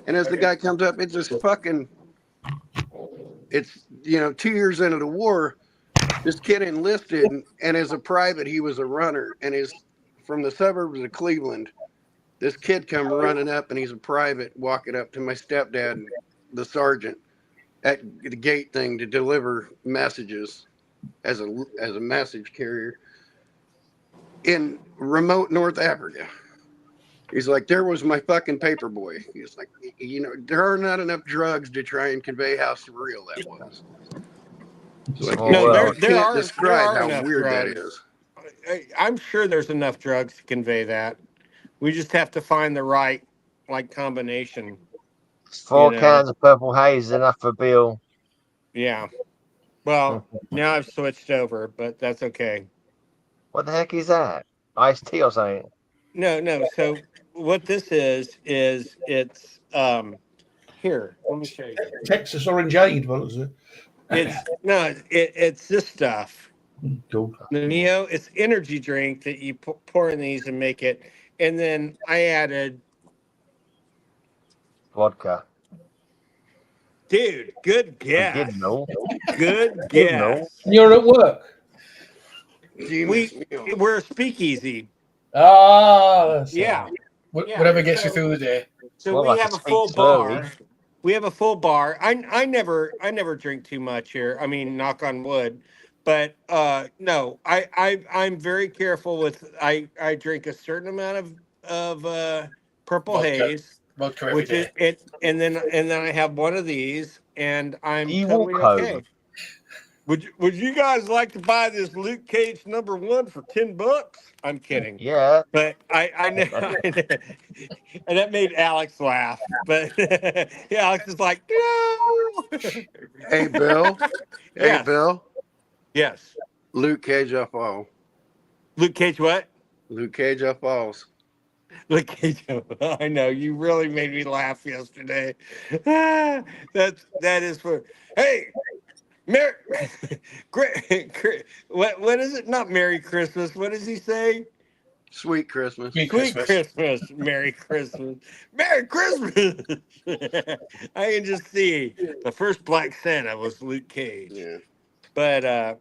And as the guy comes up, it's just fucking, it's, you know, 2 years into the war, this kid enlisted, and as a private, he was a runner. And is from the suburbs of Cleveland. This kid come running up, and he's a private walking up to my stepdad, the sergeant, at the gate thing to deliver messages as a message carrier in remote North Africa. He's like, there was my fucking paper boy. He's like, you know, there are not enough drugs to try and convey how surreal that was. So like, no, there can't are describe how enough weird drugs. that is. I'm sure there's enough drugs to convey that. We just have to find the right, like, combination. 4 cans of purple haze is enough for Bill. Yeah. Well, now I've switched over, but that's okay. What the heck is that? Iced tea or something? No. So what this is it's here. Let me show you. Texas Orangeade, what was it? It's this stuff. Cool. The Neo, it's energy drink that you pour in these and make it. And then I added vodka. Dude, good guess. Good no. Good guess. You're at work. We're a speakeasy. Yeah. Whatever gets you through the day. So we have a full bar. We have a full bar. I never drink too much here. I mean, knock on wood. But no, I'm very careful with I drink a certain amount of purple haze. Which is it, and then I have one of these, and I'm totally okay. Would you guys like to buy this Luke Cage #1 for $10? I'm kidding. Yeah, but I know, and that made Alex laugh. But Alex is like, no. Hey, Bill. Yes. Hey, Bill. Yes. Luke Cage Falls. Luke Cage what? Luke Cage Falls. Luke Cage. I know, you really made me laugh yesterday. That is for. Hey, Merry. What is it? Not Merry Christmas. What does he say? Sweet Christmas. Sweet Christmas. Merry Christmas. Merry Christmas. I can just see the first Black Santa was Luke Cage. Yeah. But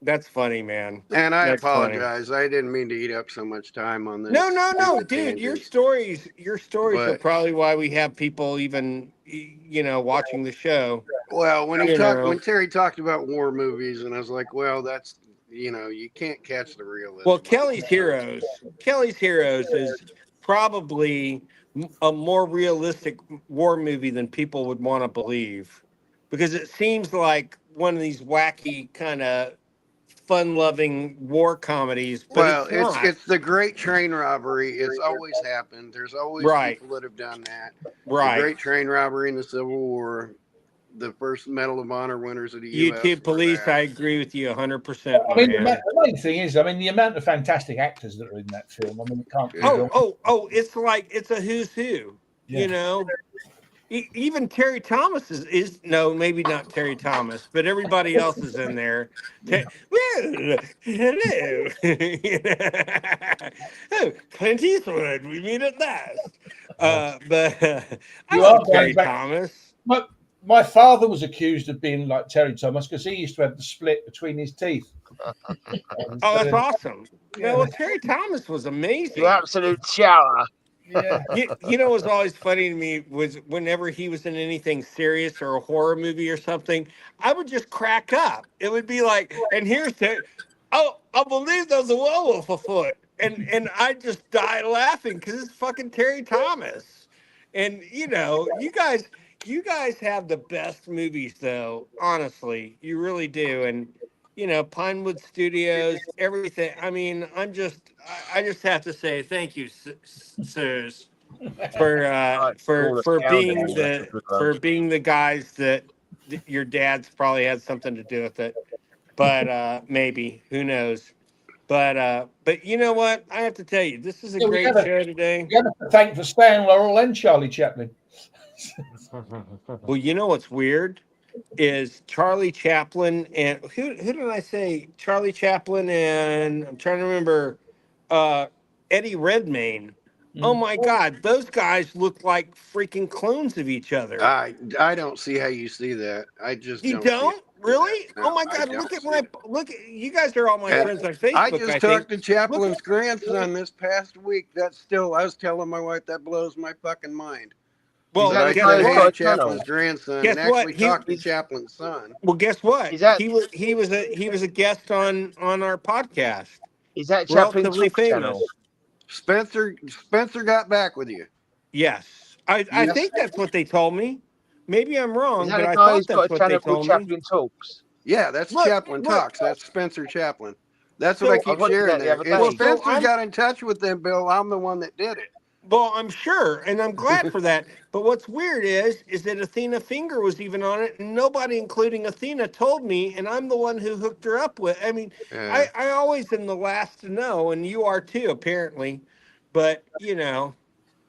that's funny, man. And I That's apologize. Funny. I didn't mean to eat up so much time on this. No, dude. Your stories are probably why we have people even, watching the show. Well, when Terry talked about war movies, and I was like, well, that's, you can't catch the realism. Well, Kelly's Heroes is probably a more realistic war movie than people would want to believe, because it seems like one of these wacky kind of fun-loving war comedies. But it's the Great Train Robbery. It's always happened. There's always people that have done that. Right. The Great Train Robbery in the Civil War. the first Medal of Honor winners of the U.S. U.S. police, I agree with you 100%. I mean, the main thing is, I mean, the amount of fantastic actors that are in that film. I mean, it can't. It's like it's a who's who. Yeah. You know, even Terry Thomas is no, maybe not Terry Thomas, but everybody else is in there. Well, hello. Oh, Clint Eastwood, we meet at last. But I love Terry Thomas. My father was accused of being like Terry Thomas because he used to have the split between his teeth. Oh, that's awesome. Yeah, well, Terry Thomas was amazing. You absolute shower. Yeah. You know, what was always funny to me was whenever he was in anything serious or a horror movie or something, I would just crack up. It would be like, and here's Terry. Oh, I believe there's a werewolf afoot. And I just die laughing because it's fucking Terry Thomas. And, you know, you guys have the best movies, though. Honestly, you really do. And, you know, Pinewood Studios, everything. I mean, I just have to say thank you, sirs, for being the guys that your dad's probably had something to do with it. But maybe, who knows? But you know what? I have to tell you, this is a great show today. We have to thank for Stan Laurel and Charlie Chaplin. Well, you know what's weird is Charlie Chaplin and who did I say? Charlie Chaplin and I'm trying to remember Eddie Redmayne. Oh my God, those guys look like freaking clones of each other. I don't see how you see that. I just don't really. No, oh my God, look at you guys are all my friends on Facebook. I just talked to Chaplin's grandson this past week. I was telling my wife that blows my fucking mind. Well, I said Chaplin's grandson and actually talked to Chaplin's son. Well, guess what? He was a guest on our podcast. Is that Chaplin's famous? Spencer got back with you. Yes. I think that's what they told me. Maybe I'm wrong, but I thought that's what they told me. Chaplin Talks. Yeah, that's Chaplin Talks. That's Spencer Chaplin. That's what I keep sharing there. If Spencer got in touch with them, Bill, I'm the one that did it. Well, I'm sure, and I'm glad for that. But what's weird is that Athena Finger was even on it, and nobody, including Athena, told me, and I'm the one who hooked her up with. I mean, I always am the last to know, and you are too, apparently. But you know,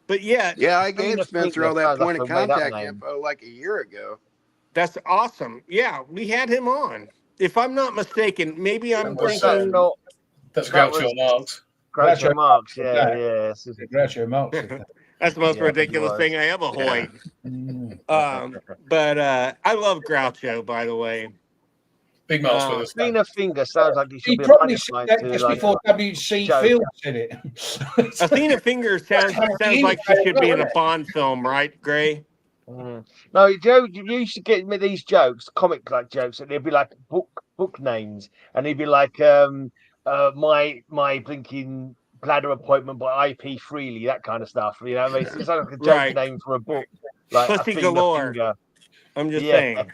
yeah. Yeah, I gave Spencer all that point of contact info like a year ago. That's awesome. Yeah, we had him on. If I'm not mistaken, maybe I'm thinking. That's Groucho Marx. Groucho Marx, yeah. Groucho Marx. That's the most ridiculous thing I ever heard. But I love Groucho, by the way. Big mouse with us. Athena Finger sounds like he should he be probably a said that just before W.C. Fields said it. Athena Finger sounds like she should be in a Bond film, right, Gray? No, Joe, you used to get me these jokes, comic-like jokes, and they'd be like book names, and he'd be like, my blinking bladder appointment by IP Freely, that kind of stuff. You know, I mean, it's like a joke name for a book, like Pussy Galore. Finger. I'm just saying.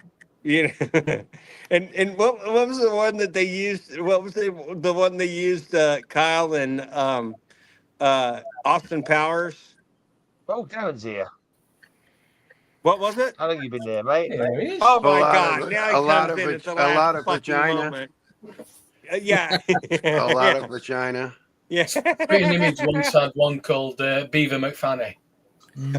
You know, and what was the one that they used? What was the one they used? Kyle and Austin Powers. Oh, Darren's here. What was it? How long have you been there, mate? Oh my God! Now he comes in at the last vagina. Moment. Yeah. A lot of vagina. Yeah. Pretty image once had one called Beaver McFanny.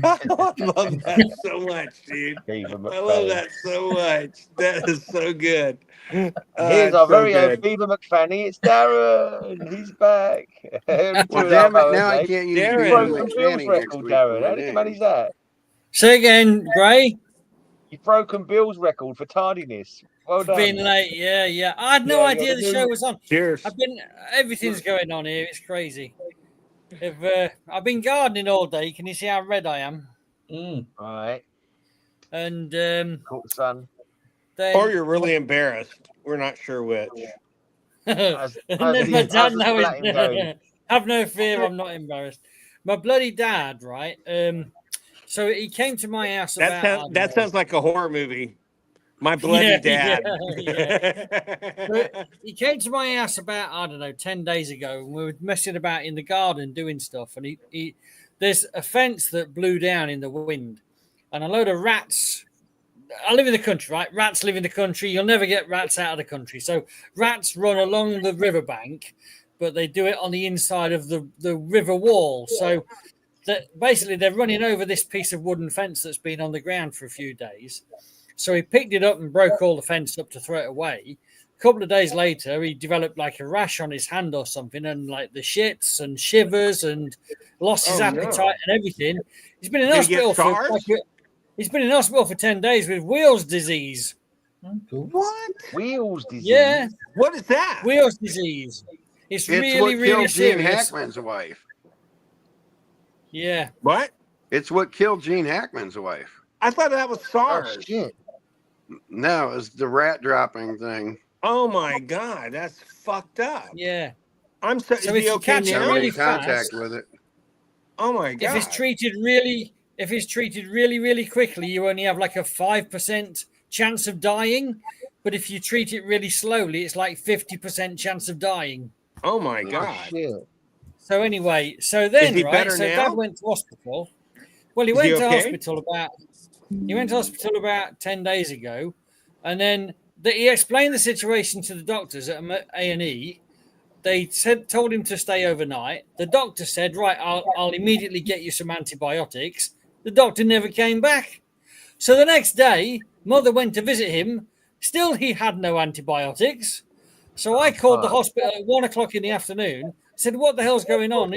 I love that so much, dude. I love that so much. That is so good. Here's our very own Beaver McFanny. It's Darren. He's back. Well, damn it, now I can't use Beaver McFanny record, Darren. How many money is that? Say again, Gray. You've broken Bill's record for tardiness. Well done. Being late, yeah. I had no idea the show was on. Cheers. Everything's going on here. It's crazy. I've been gardening all day. Can you see how red I am? All right. And caught the sun. Or you're really embarrassed. We're not sure which. Have no fear, I'm not embarrassed. My bloody dad, right? So he came to my house. That sounds like a horror movie. My bloody dad. He came to my house about 10 days ago, and we were messing about in the garden doing stuff. And there's a fence that blew down in the wind, and a load of rats I live in the country, right? Rats live in the country. You'll never get rats out of the country. So rats run along the riverbank, but they do it on the inside of the river wall. So basically they're running over this piece of wooden fence that's been on the ground for a few days. So he picked it up and broke all the fence up to throw it away. A couple of days later, he developed like a rash on his hand or something, and like the shits and shivers and lost his appetite and everything. He's been in hospital he's been in hospital for 10 days with Wheels disease. What? Wheels disease? Yeah. What is that? Wheels disease. It's really, what really killed Gene serious. Hackman's wife. Yeah. What? It's what killed Gene Hackman's wife. I thought that was SARS. Oh, shit. No, it's the rat dropping thing. Oh my God, that's fucked up. Yeah. I'm so So is if he you okay catch it now? really Contact fast, with it. Oh my God. if it's treated really, really quickly, you only have like a 5% chance of dying. But if you treat it really slowly, it's like 50% chance of dying. Oh my God. Shit. So anyway, so then Is he better so now? Dad went to hospital. Well, he Is went he to okay? hospital about 10 days ago, and then he explained the situation to the doctors at A&E. They told him to stay overnight. The doctor said, "Right, I'll immediately get you some antibiotics." The doctor never came back. So the next day, Mother went to visit him. Still, he had no antibiotics. So I called the hospital at 1 o'clock in the afternoon. Said, "What the hell's going on?"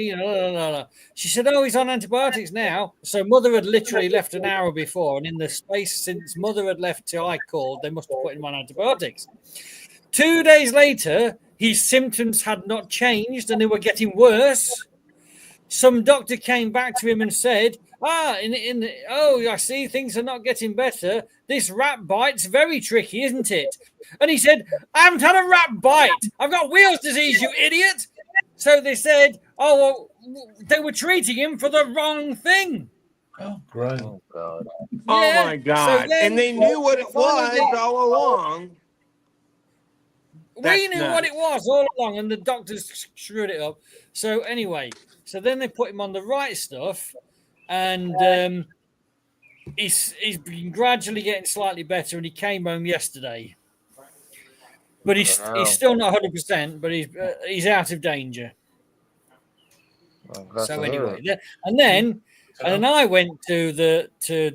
She said, "Oh, he's on antibiotics now." So Mother had literally left an hour before, and in the space since Mother had left till I called, they must have put him on antibiotics. 2 days later, his symptoms had not changed, and they were getting worse. Some doctor came back to him and said, I see things are not getting better. This rat bite's very tricky, isn't it? And he said, "I haven't had a rat bite. I've got Wheels disease, you idiot." So they said, they were treating him for the wrong thing. Oh, great. Oh, God. Oh Yeah. my God. then And they knew what it was all along. We knew what it was all along, and the doctors screwed it up. So anyway, so then they put him on the right stuff, and he's been gradually getting slightly better, and he came home yesterday. But he's still not 100%, but he's out of danger. So anyway, and then I went to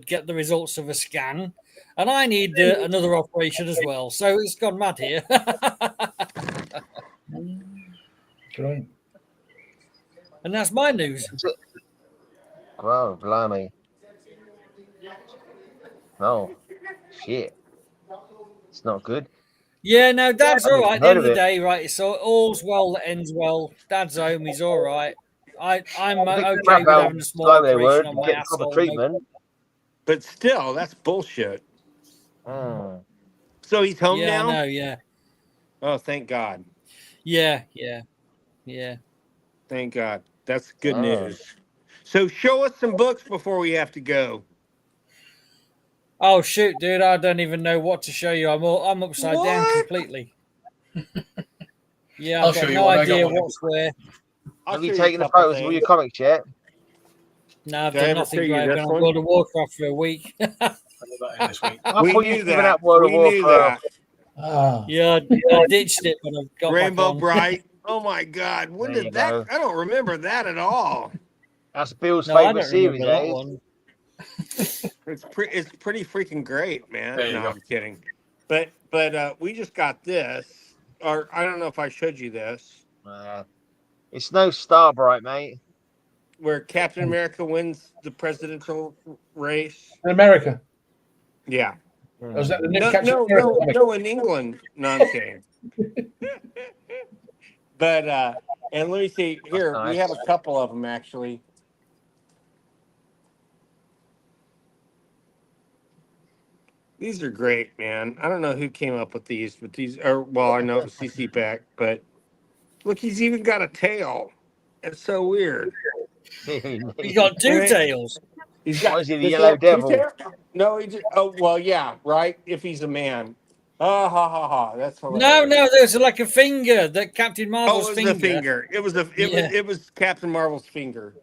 get the results of a scan, and I need another operation as well. So it's gone mad here. Great. And that's my news. Wow, blimey. Oh, shit. It's not good. Yeah, no, Dad's all right. At the end of the it. day, right? So all's well that ends well. Dad's home. He's all right. I'm okay with having a small operation on my get proper asshole. treatment. But still, that's bullshit. Mm. So he's home Yeah, now? I know, yeah. Oh, thank God. Yeah. Thank God. That's good news. So show us some books before we have to go. Oh shoot, dude! I don't even know what to show you. I'm upside down completely. Yeah, I've got no idea what's where. Have you taken the photos of all your comics yet? No, I've done nothing. I've been on World of Warcraft for a week. I thought you'd given up World of Warcraft. Yeah, I ditched it when I got Rainbow back on. Bright. Oh my God! When did that? I don't remember that at all. That's Bill's No, I favorite don't series. remember that one. It's pretty freaking great, man. There you No, go. I'm kidding. But we just got this, or I don't know if I showed you this, It's no Starbright, mate. where Captain America wins the presidential race. In America. Yeah. Was that the No, in England. No, I'm kidding. But and let me see here. That's nice. We have a couple of them actually. These are great, man. I don't know who came up with these, but these are, well, I know it was CC Beck, but look, he's even got a tail. It's so weird. He's got two tails. He's got, is he, the Yellow Devil? No, he just, oh, well, yeah, right? If he's a man. Oh, ha, ha, ha. That's hilarious. No, there's like a finger that Captain Marvel's it was the finger. It was Captain Marvel's finger.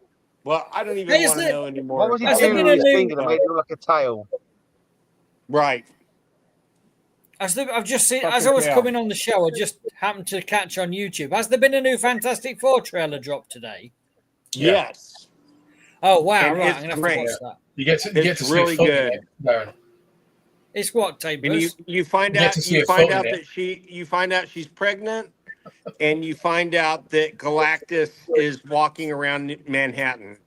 Well, I don't even want to know anymore. What was he doing with his finger that made it look like a tail? Right. I've just seen, as I was coming on the show, I just happened to catch on YouTube. Has there been a new Fantastic Four trailer dropped today? Yes. Oh wow! And Right, I'm gonna have to watch that. You get to It's really good. It's what, Tabers? And you find out she's pregnant, and you find out that Galactus is walking around Manhattan,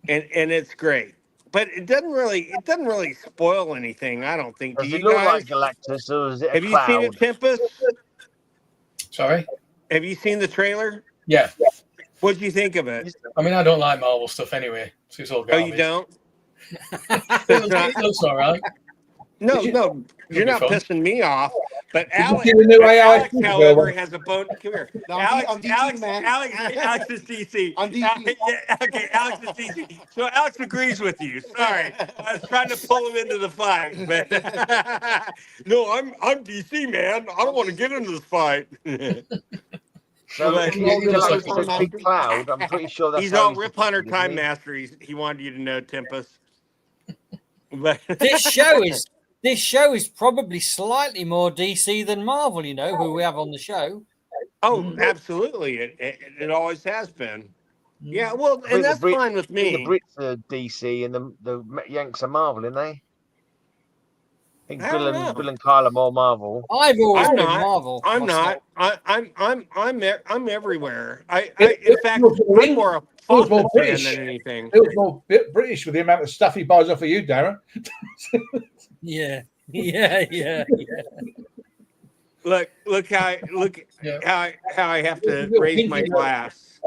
and it's great. But it doesn't really spoil anything. I don't think. Does Do it you look guys? like Galactus, or is it a Have you seen it, cloud? Tempest? Sorry? Have you seen the trailer? Yeah. What did you think of it? I mean, I don't like Marvel stuff anyway, so it's all garbage. Oh, you don't? It looks all right. No, you're not pissing me off. But Alex, however, has a bone. Come here. Alex is DC. I'm DC. Okay, Alex is DC. So Alex agrees with you. Sorry, I was trying to pull him into the fight, but no, I'm DC, man. I don't want to get into this fight. So But Galactus is a big cloud. I'm pretty sure that's he's how all Rip Hunter Time Master. He wanted you to know, Tempest. But This show is probably slightly more DC than Marvel. You know who we have on the show. Oh, absolutely! It always has been. Yeah, well, and that's fine with me. The Brits are DC and the Yanks are Marvel, aren't they? I think Bill and Kyle are more Marvel. I've always been not. Marvel. I'm myself. not. I'm everywhere. In fact, I'm more a Foster fan than anything. It was more British with the amount of stuff he buys off of you, Darren. Yeah. Look how I have to raise my glass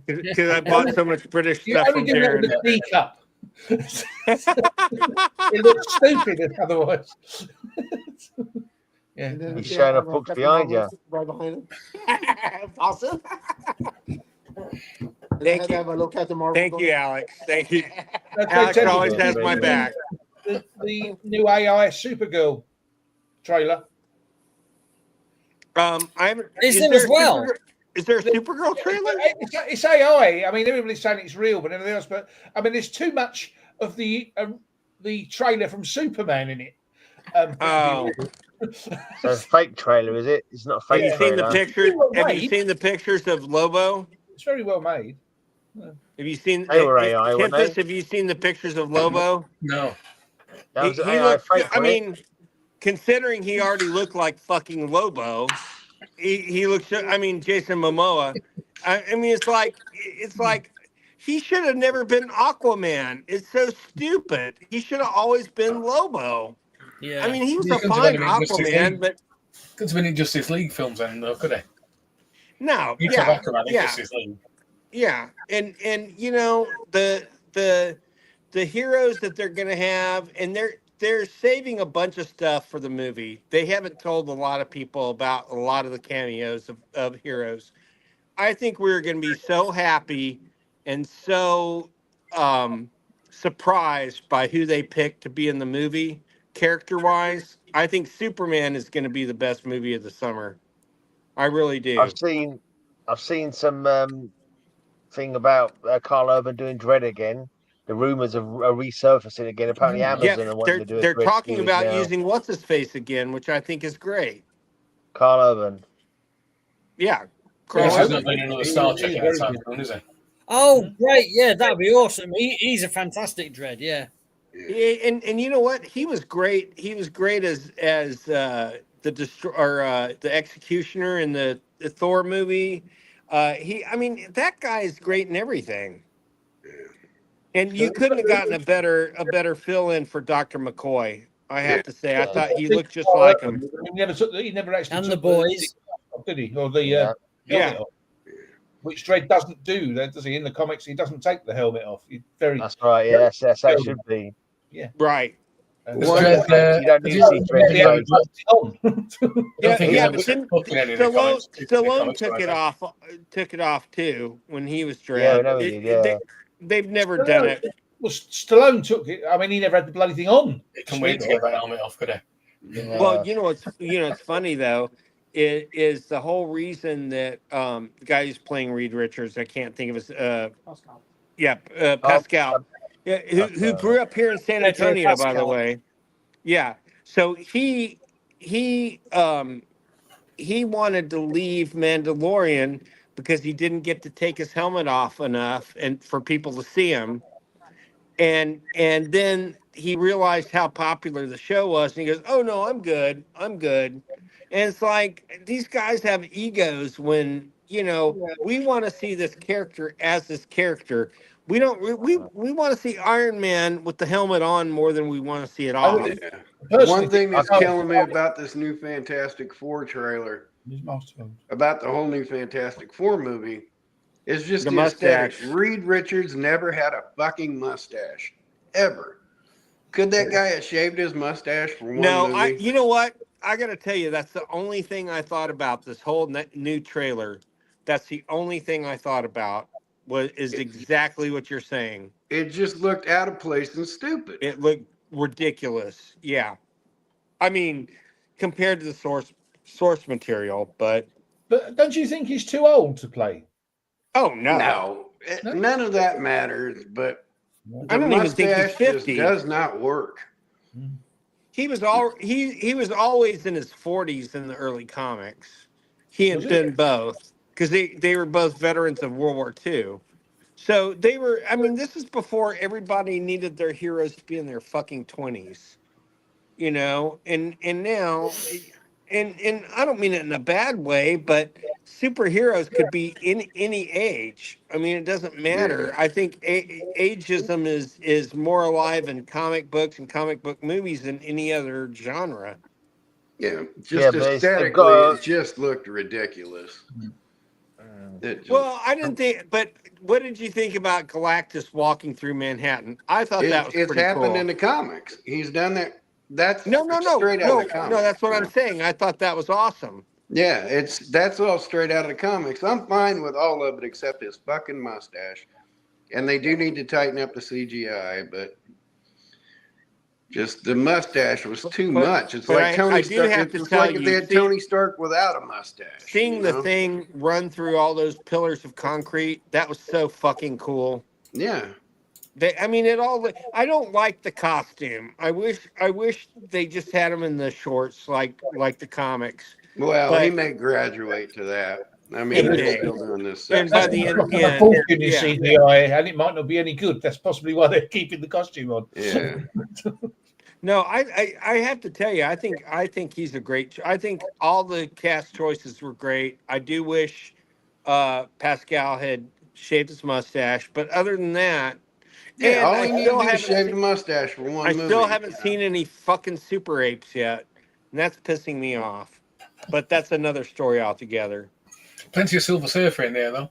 because I bought so much British stuff from Darren. The teacup. It looks stupid otherwise. Yeah, he's showing up books behind you. Right behind him. Awesome. Thank you. Thank you, Alex. Thank you. Alex always has my back. The new AI Supergirl trailer. Is there as well? Is there a Supergirl trailer? It's AI. I mean, everybody's saying it's real, but everything else. But I mean, there's too much of the trailer from Superman in it. So fake trailer, is it? It's not a fake. Have you seen the pictures? Have you seen the pictures of Lobo? It's very well made. Have you seen? They were AI, weren't they? Have you seen the pictures of Lobo? No. He looked, I mean, considering he already looked like fucking Lobo, he looks. I mean, Jason Momoa. I mean, it's like he should have never been Aquaman. It's so stupid. He should have always been Lobo. Yeah. I mean, he was a fine Aquaman, but could have been in Justice League films, then, though, could he? No. Yeah. Justice League. Yeah, and you know the heroes that they're gonna have, and they're saving a bunch of stuff for the movie. They haven't told a lot of people about a lot of the cameos of heroes. I think we're gonna be so happy and so surprised by who they picked to be in the movie, character-wise. I think Superman is gonna be the best movie of the summer. I really do. I've seen some thing about Carl Urban doing Dread again. The rumors are resurfacing again. Apparently, Amazon are wanting to do it. They're talking about using what's his face again, which I think is great. Carl Urban. Yeah, He's not doing another Star Trek in that time, is he? Oh, great! Yeah, that'd be awesome. He's a fantastic Dread. Yeah. And you know what? He was great. He was great as the Executioner in the Thor movie. I mean, that guy is great in everything. And you couldn't have gotten a better fill-in for Dr. McCoy. I have to say, I thought he looked just like him. He never actually. And the boys, did he? Or the which Dredd doesn't do, does he? In the comics, he doesn't take the helmet off. That's right. Yeah, that's how it should be. Yeah. Right. You don't need to see Dredd. Stallone took it off too when he was Dredd. They've never done it. Well, Stallone took it. I mean, he never had the bloody thing on. It can wait to get that helmet off, could he? Well, it's funny though. It is the whole reason that the guy who's playing Reed Richards, I can't think of his Pascal. Yeah, Pascal. Yeah, who grew up here in San Antonio, by the way. Yeah. So he wanted to leave Mandalorian because he didn't get to take his helmet off enough and for people to see him. And then he realized how popular the show was, and he goes, "Oh no, I'm good. I'm good." And it's like these guys have egos when we want to see this character as this character. We don't we want to see Iron Man with the helmet on more than we want to see it off. Yeah. One thing that's killing me about this new Fantastic Four trailer, about the whole new Fantastic Four movie, is just the aesthetics. Reed Richards never had a fucking mustache, ever. Could that guy have shaved his mustache for one movie? You know what? I got to tell you, that's the only thing I thought about this whole new trailer. That's the only thing I thought about is exactly what you're saying. It just looked out of place and stupid. It looked ridiculous. Yeah. I mean, compared to the source material, but don't you think he's too old to play? Oh no. None of that matters, but I don't even think he's 50. Just does not work. He was always in his 40s in the early comics. He had been both because they were both veterans of World War II. So they were. I mean, this is before everybody needed their heroes to be in their fucking 20s, and now, and I don't mean it in a bad way, but superheroes could be in any age. I mean, it doesn't matter. Yeah. I think ageism is more alive in comic books and comic book movies than any other genre. Yeah, just aesthetically, it just looked ridiculous. Well, I didn't think, but what did you think about Galactus walking through Manhattan? I thought that was pretty cool. It's happened in the comics. He's done that. That's straight out of the comics. No, that's what I'm saying. I thought that was awesome. Yeah, that's all straight out of the comics. I'm fine with all of it except his fucking mustache. And they do need to tighten up the CGI, but just the mustache was too much. It's like Tony Stark. It's like if they had Tony Stark without a mustache. Seeing the thing run through all those pillars of concrete, that was so fucking cool. Yeah. I don't like the costume. I wish they just had him in the shorts like the comics. Well, he may graduate to that. I mean, they're still doing this. And by the end, CGI, and it might not be any good. That's possibly why they're keeping the costume on. Yeah. No, I have to tell you, I think he's a great. I think all the cast choices were great. I do wish Pascal had shaved his mustache, but other than that. Yeah, all he needed to shave the mustache for one movie. I still haven't seen any fucking super apes yet, and that's pissing me off. But that's another story altogether. Plenty of Silver Surfer in there, though.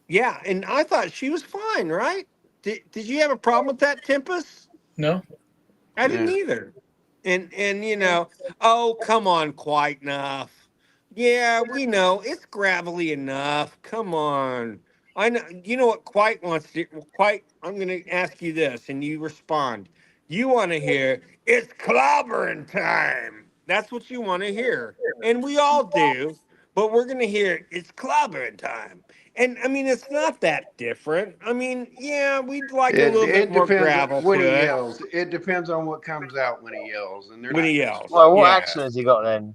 Yeah, and I thought she was fine, right? Did you have a problem with that, Tempest? No. I didn't either. And oh, come on, quite enough. Yeah, we know. It's gravelly enough. Come on. I know. You know what Quite wants to... Quite, I'm going to ask you this, and you respond. You want to hear, it's clobbering time. That's what you want to hear. And we all do, but we're going to hear, it's clobbering time. And, I mean, it's not that different. I mean, yeah, we'd like a little bit more gravel when to he it. yells. It depends on what comes out when he yells. And when he yells. Well, what accent has he got then?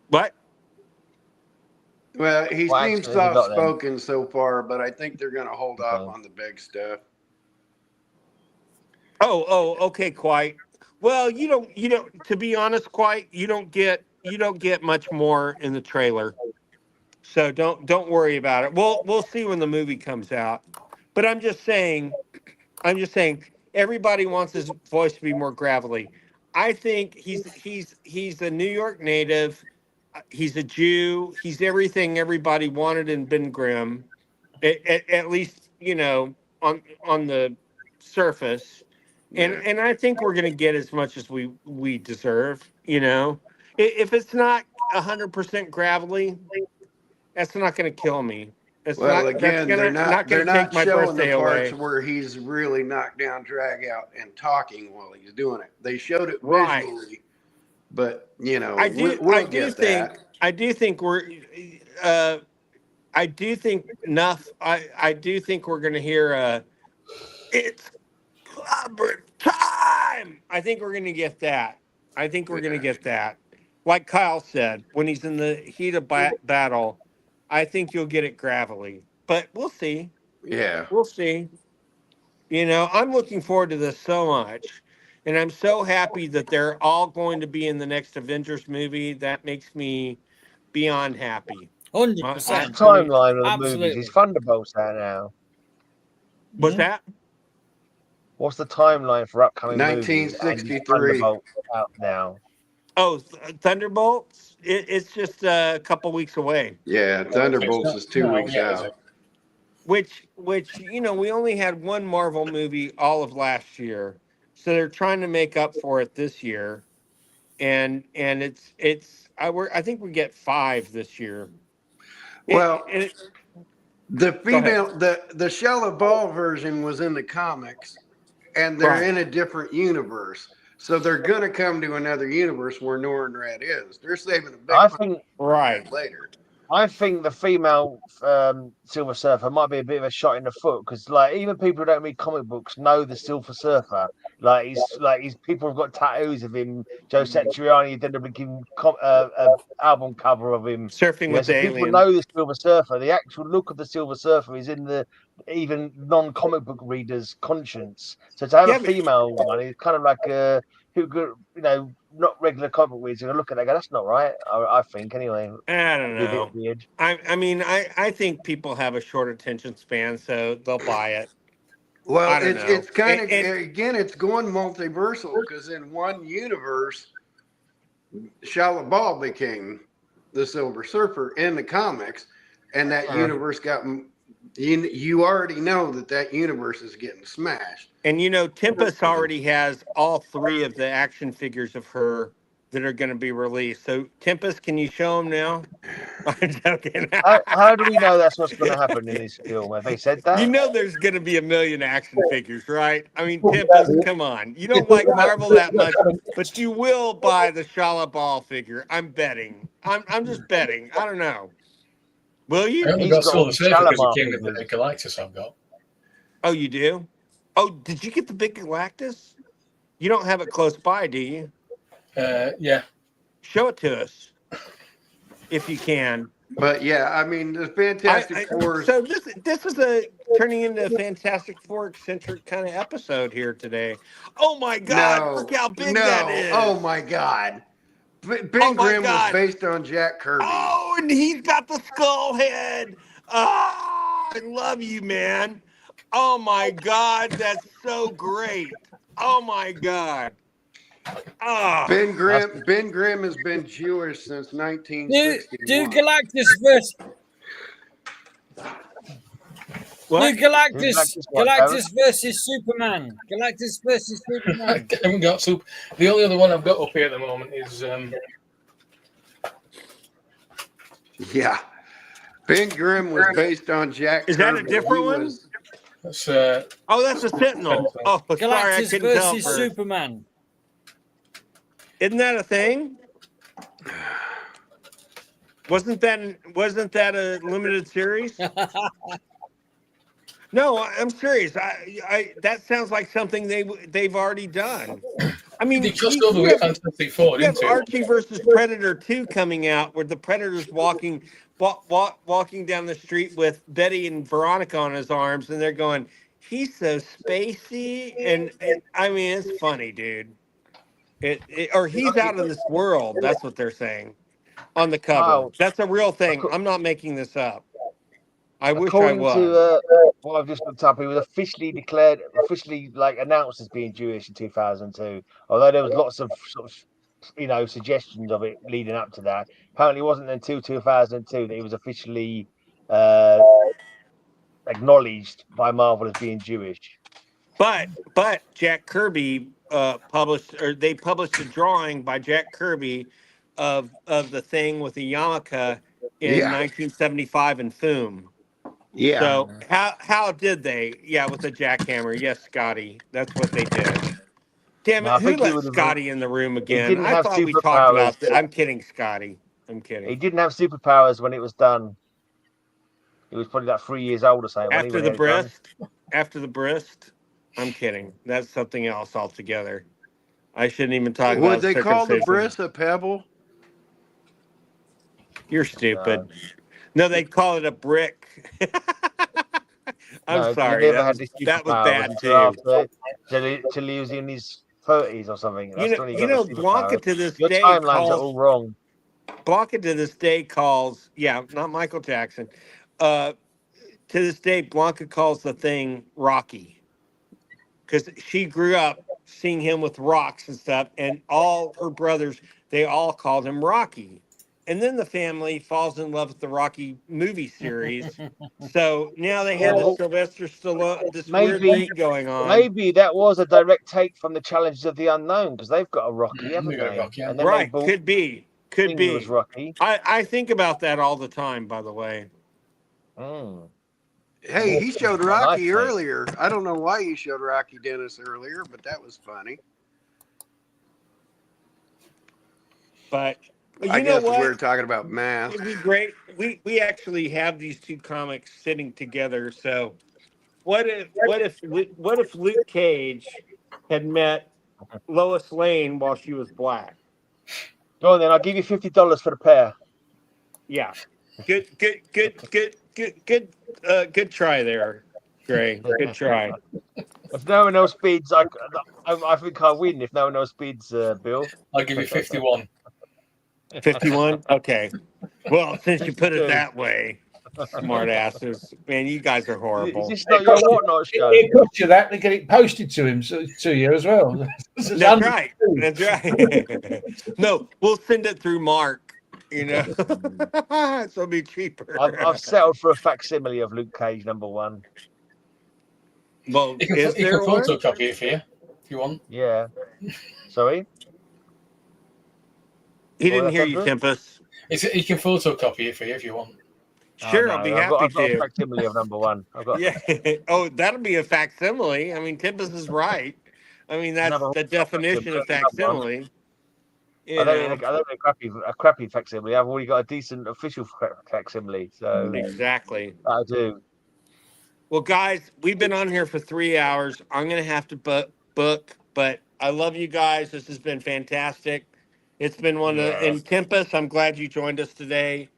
What? Well, he seems soft-spoken so far, but I think they're going to hold off on the big stuff. Oh, okay, Quite. Well, you don't. To be honest, Quite, you don't get much more in the trailer, so don't worry about it. We'll see when the movie comes out. But I'm just saying, everybody wants his voice to be more gravelly. I think he's a New York native. He's a Jew. He's everything everybody wanted in Ben Grimm, at least on the surface. And I think we're going to get as much as we deserve. If it's not 100% gravelly, that's not going to kill me. They're not showing the parts where he's really knocked down, drag out, and talking while he's doing it. They showed it visually, but I do think we're going to hear it's clobbering time. time. I think we're going to get that. I think we're going to get that. Like Kyle said, when he's in the heat of battle, I think you'll get it gravelly. But we'll see. Yeah. We'll see. You know, I'm looking forward to this so much. And I'm so happy that they're all going to be in the next Avengers movie. That makes me beyond happy. 100%. What's the timeline of the movies? Is Thunderbolts out now? What's that? What's the timeline for upcoming 1963. movies? Thunderbolts out now. Oh, Thunderbolts? It's just a couple weeks away. Yeah, Thunderbolts is 2 weeks out. Which you know, we only had one Marvel movie all of last year, so they're trying to make up for it this year, and I think we get 5 this year. Well, the female the Shella Ball version was in the comics, and they're in a different universe. So they're going to come to another universe where Norrin Red is. They're saving a big later. I think the female Silver Surfer might be a bit of a shot in the foot because, like, even people who don't read comic books know the Silver Surfer. He's people have got tattoos of him. Joe Satriani did a big album cover of him. Surfing with the people alien. know the Silver Surfer. The actual look of the Silver Surfer is in the even non-comic book readers' conscience. So to have a female one is kind of like not regular comic book readers. Are gonna look at it and go, that's not right. I think anyway. I don't know. Weird. I mean, I think people have a short attention span, so they'll buy it. Well, it's kind of again, it's going multiversal because in one universe, Shella Ball became the Silver Surfer in the comics, and that universe got. You already know that universe is getting smashed. And you know, Tempest already has all 3 of the action figures of her that are going to be released. So, Tempest, can you show them now? I'm joking. How do we know that's what's going to happen in this film? Have they said that? You know there's going to be a million action figures, right? I mean, Tempest, come on. You don't like Marvel that much, but you will buy the Shella Ball figure. I'm betting. I'm just betting. I don't know. Will you? I haven't got Silver Surfer because it came with the Galactus I've got. Oh, you do? Oh, did you get the big Galactus? You don't have it close by, do you? Yeah. Show it to us if you can. But yeah, I mean, the Fantastic Four. So this is turning into a Fantastic Four eccentric kind of episode here today. Oh my God! Look how big that is. Oh my God! Ben Grimm was based on Jack Kirby. Oh, and he's got the skull head. Oh, I love you, man. Oh my God, that's so great. Oh my God. Oh. Ben Grimm has been Jewish since 1961. Do Galactus versus Galactus versus Superman. Galactus versus Superman. I haven't got Super. The only other one I've got up here at the moment is yeah. Ben Grimm was based on Jack Kirby. Is that a different one? That's that's a Sentinel. Oh, Galactus versus Superman. Isn't that a thing? Wasn't that a limited series? No, I'm serious. I that sounds like something they've already done. I mean, they just over with Fantastic Four, you have didn't Archie versus Predator 2 coming out, where the Predator's walking down the street with Betty and Veronica on his arms, and they're going, "He's so spacey," and I mean, it's funny, dude. Or he's out of this world. That's what they're saying on the cover. Wow. That's a real thing. I'm not making this up. I wish I According was. to what I've just looked up, he was officially announced as being Jewish in 2002. Although there was lots of sort of suggestions of it leading up to that. Apparently, it wasn't until 2002 that he was officially acknowledged by Marvel as being Jewish. But Jack Kirby published a drawing by Jack Kirby of the thing with the yarmulke in 1975 in Foom. Yeah. So how did they? Yeah, with the jackhammer. Yes, Scotty. That's what they did. Damn it! Who let Scotty in the room again? I thought we talked about that. I'm kidding, Scotty. I'm kidding. He didn't have superpowers when it was done. He was probably like 3 years old or something. After the breast. I'm kidding. That's something else altogether. I shouldn't even talk Would about they call the circumcision. bris a pebble? You're stupid. No, they'd call it a brick. I'm sorry. He never had this That was superpower bad until too. till he was in his 30s or something. That's when he got the Blanca superpower. to this Your day timelines are all wrong. Blanca to this day calls, not Michael Jackson. To this day, Blanca calls the thing Rocky because she grew up seeing him with rocks and stuff, and all her brothers, they all called him Rocky. And then the family falls in love with the Rocky movie series. So now they have this Sylvester Stallone, this weird thing going on. Maybe that was a direct take from the Challenges of the Unknown because they've got a Rocky, haven't they? Rocky, and then right, they could be. Was Rocky. I think about that all the time, by the way. Hey, he showed Rocky earlier. I don't know why he showed Rocky Dennis earlier, but that was funny. But I guess we're talking about math. It'd be great. We actually have these two comics sitting together. So what if Luke Cage had met Lois Lane while she was black? Go on then. I'll give you $50 for the pair. Yeah. Good try there, Gray. Good try. If no one else bids, I think I'll win. If no one else bids, Bill, I'll give you 51. 51? Okay. Well, since you put it that way, smart asses. Man, you guys are horrible. Is this not your whatnot show? It cost you that to get it posted to him to you as well. That's right. That's right. No, we'll send it through Mark. So it'll be cheaper. I've settled for a facsimile of Luke Cage #1. Well, you can photocopy it for you if you want. Yeah. Sorry. He didn't hear you, Tempest. He can photocopy it for you if you want. Sure, I'll be happy I've got to. a facsimile of #1. Oh, that'll be a facsimile. I mean, Tempest is right. I mean, that's the definition of facsimile. I don't need a crappy facsimile. I've already got a decent official facsimile. So exactly. I do. Well, guys, we've been on here for 3 hours. I'm going to have to book, but I love you guys. This has been fantastic. It's been one of and Tempest, I'm glad you joined us today.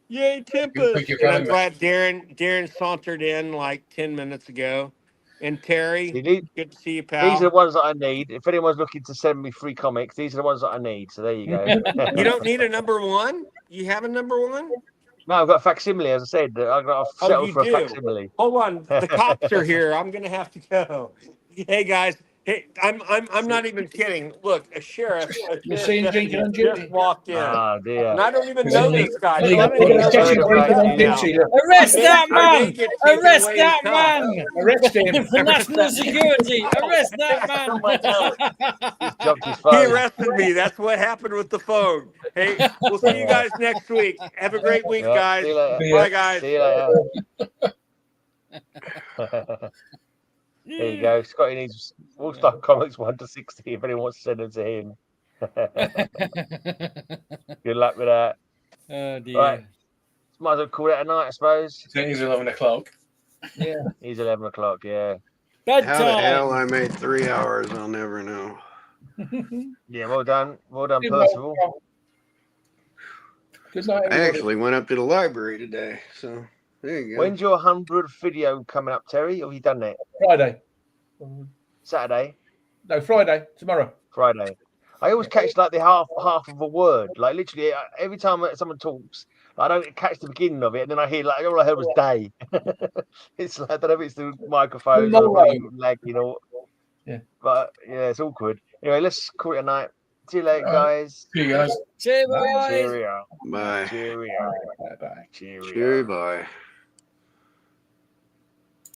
Yay, Tempest! And I'm glad Darren sauntered in like 10 minutes ago. And Terry, good to see you, pal. These are the ones that I need. If anyone's looking to send me free comics, these are the ones that I need. So there you go. You don't need a #1? You have a #1? No, I've got a facsimile, as I said. I've got to settle for a facsimile. Hold on, the cops are here. I'm gonna have to go. Hey guys, hey, I'm not even kidding. Look, a sheriff just walked in, and I don't even know this guy. Arrest that man! Arrest that man! Arrest him for national security! Arrest that man! He arrested me. That's what happened with the phone. Hey, we'll see you guys next week. Have a great week, guys. Bye, guys. See you later. There you go. Scotty needs All-Star Comics 1 to 60 if anyone wants to send them to him. Good luck with that. Oh, dear. Right. Might as well call it a night, I suppose. He's 11 o'clock. Yeah. He's 11 o'clock, yeah. How the hell I made 3 hours, I'll never know. Yeah, well done. Well done, Percival. Good night, I actually went up to the library today, so there you go. When's your 100th video coming up, Terry? Or have you done that? Friday. Saturday? No, Friday. Tomorrow. Friday. I always catch like the half of a word. Like literally every time someone talks, I don't catch the beginning of it, and then I hear like all I heard was day. It's like I don't know if it's the microphone or lag, Yeah. But yeah, it's awkward. Anyway, let's call it a night. See you later, guys. See you guys. Cheerio. Cheerio. Bye. Cheerio. Bye. Cheerio. Cheerio. Bye.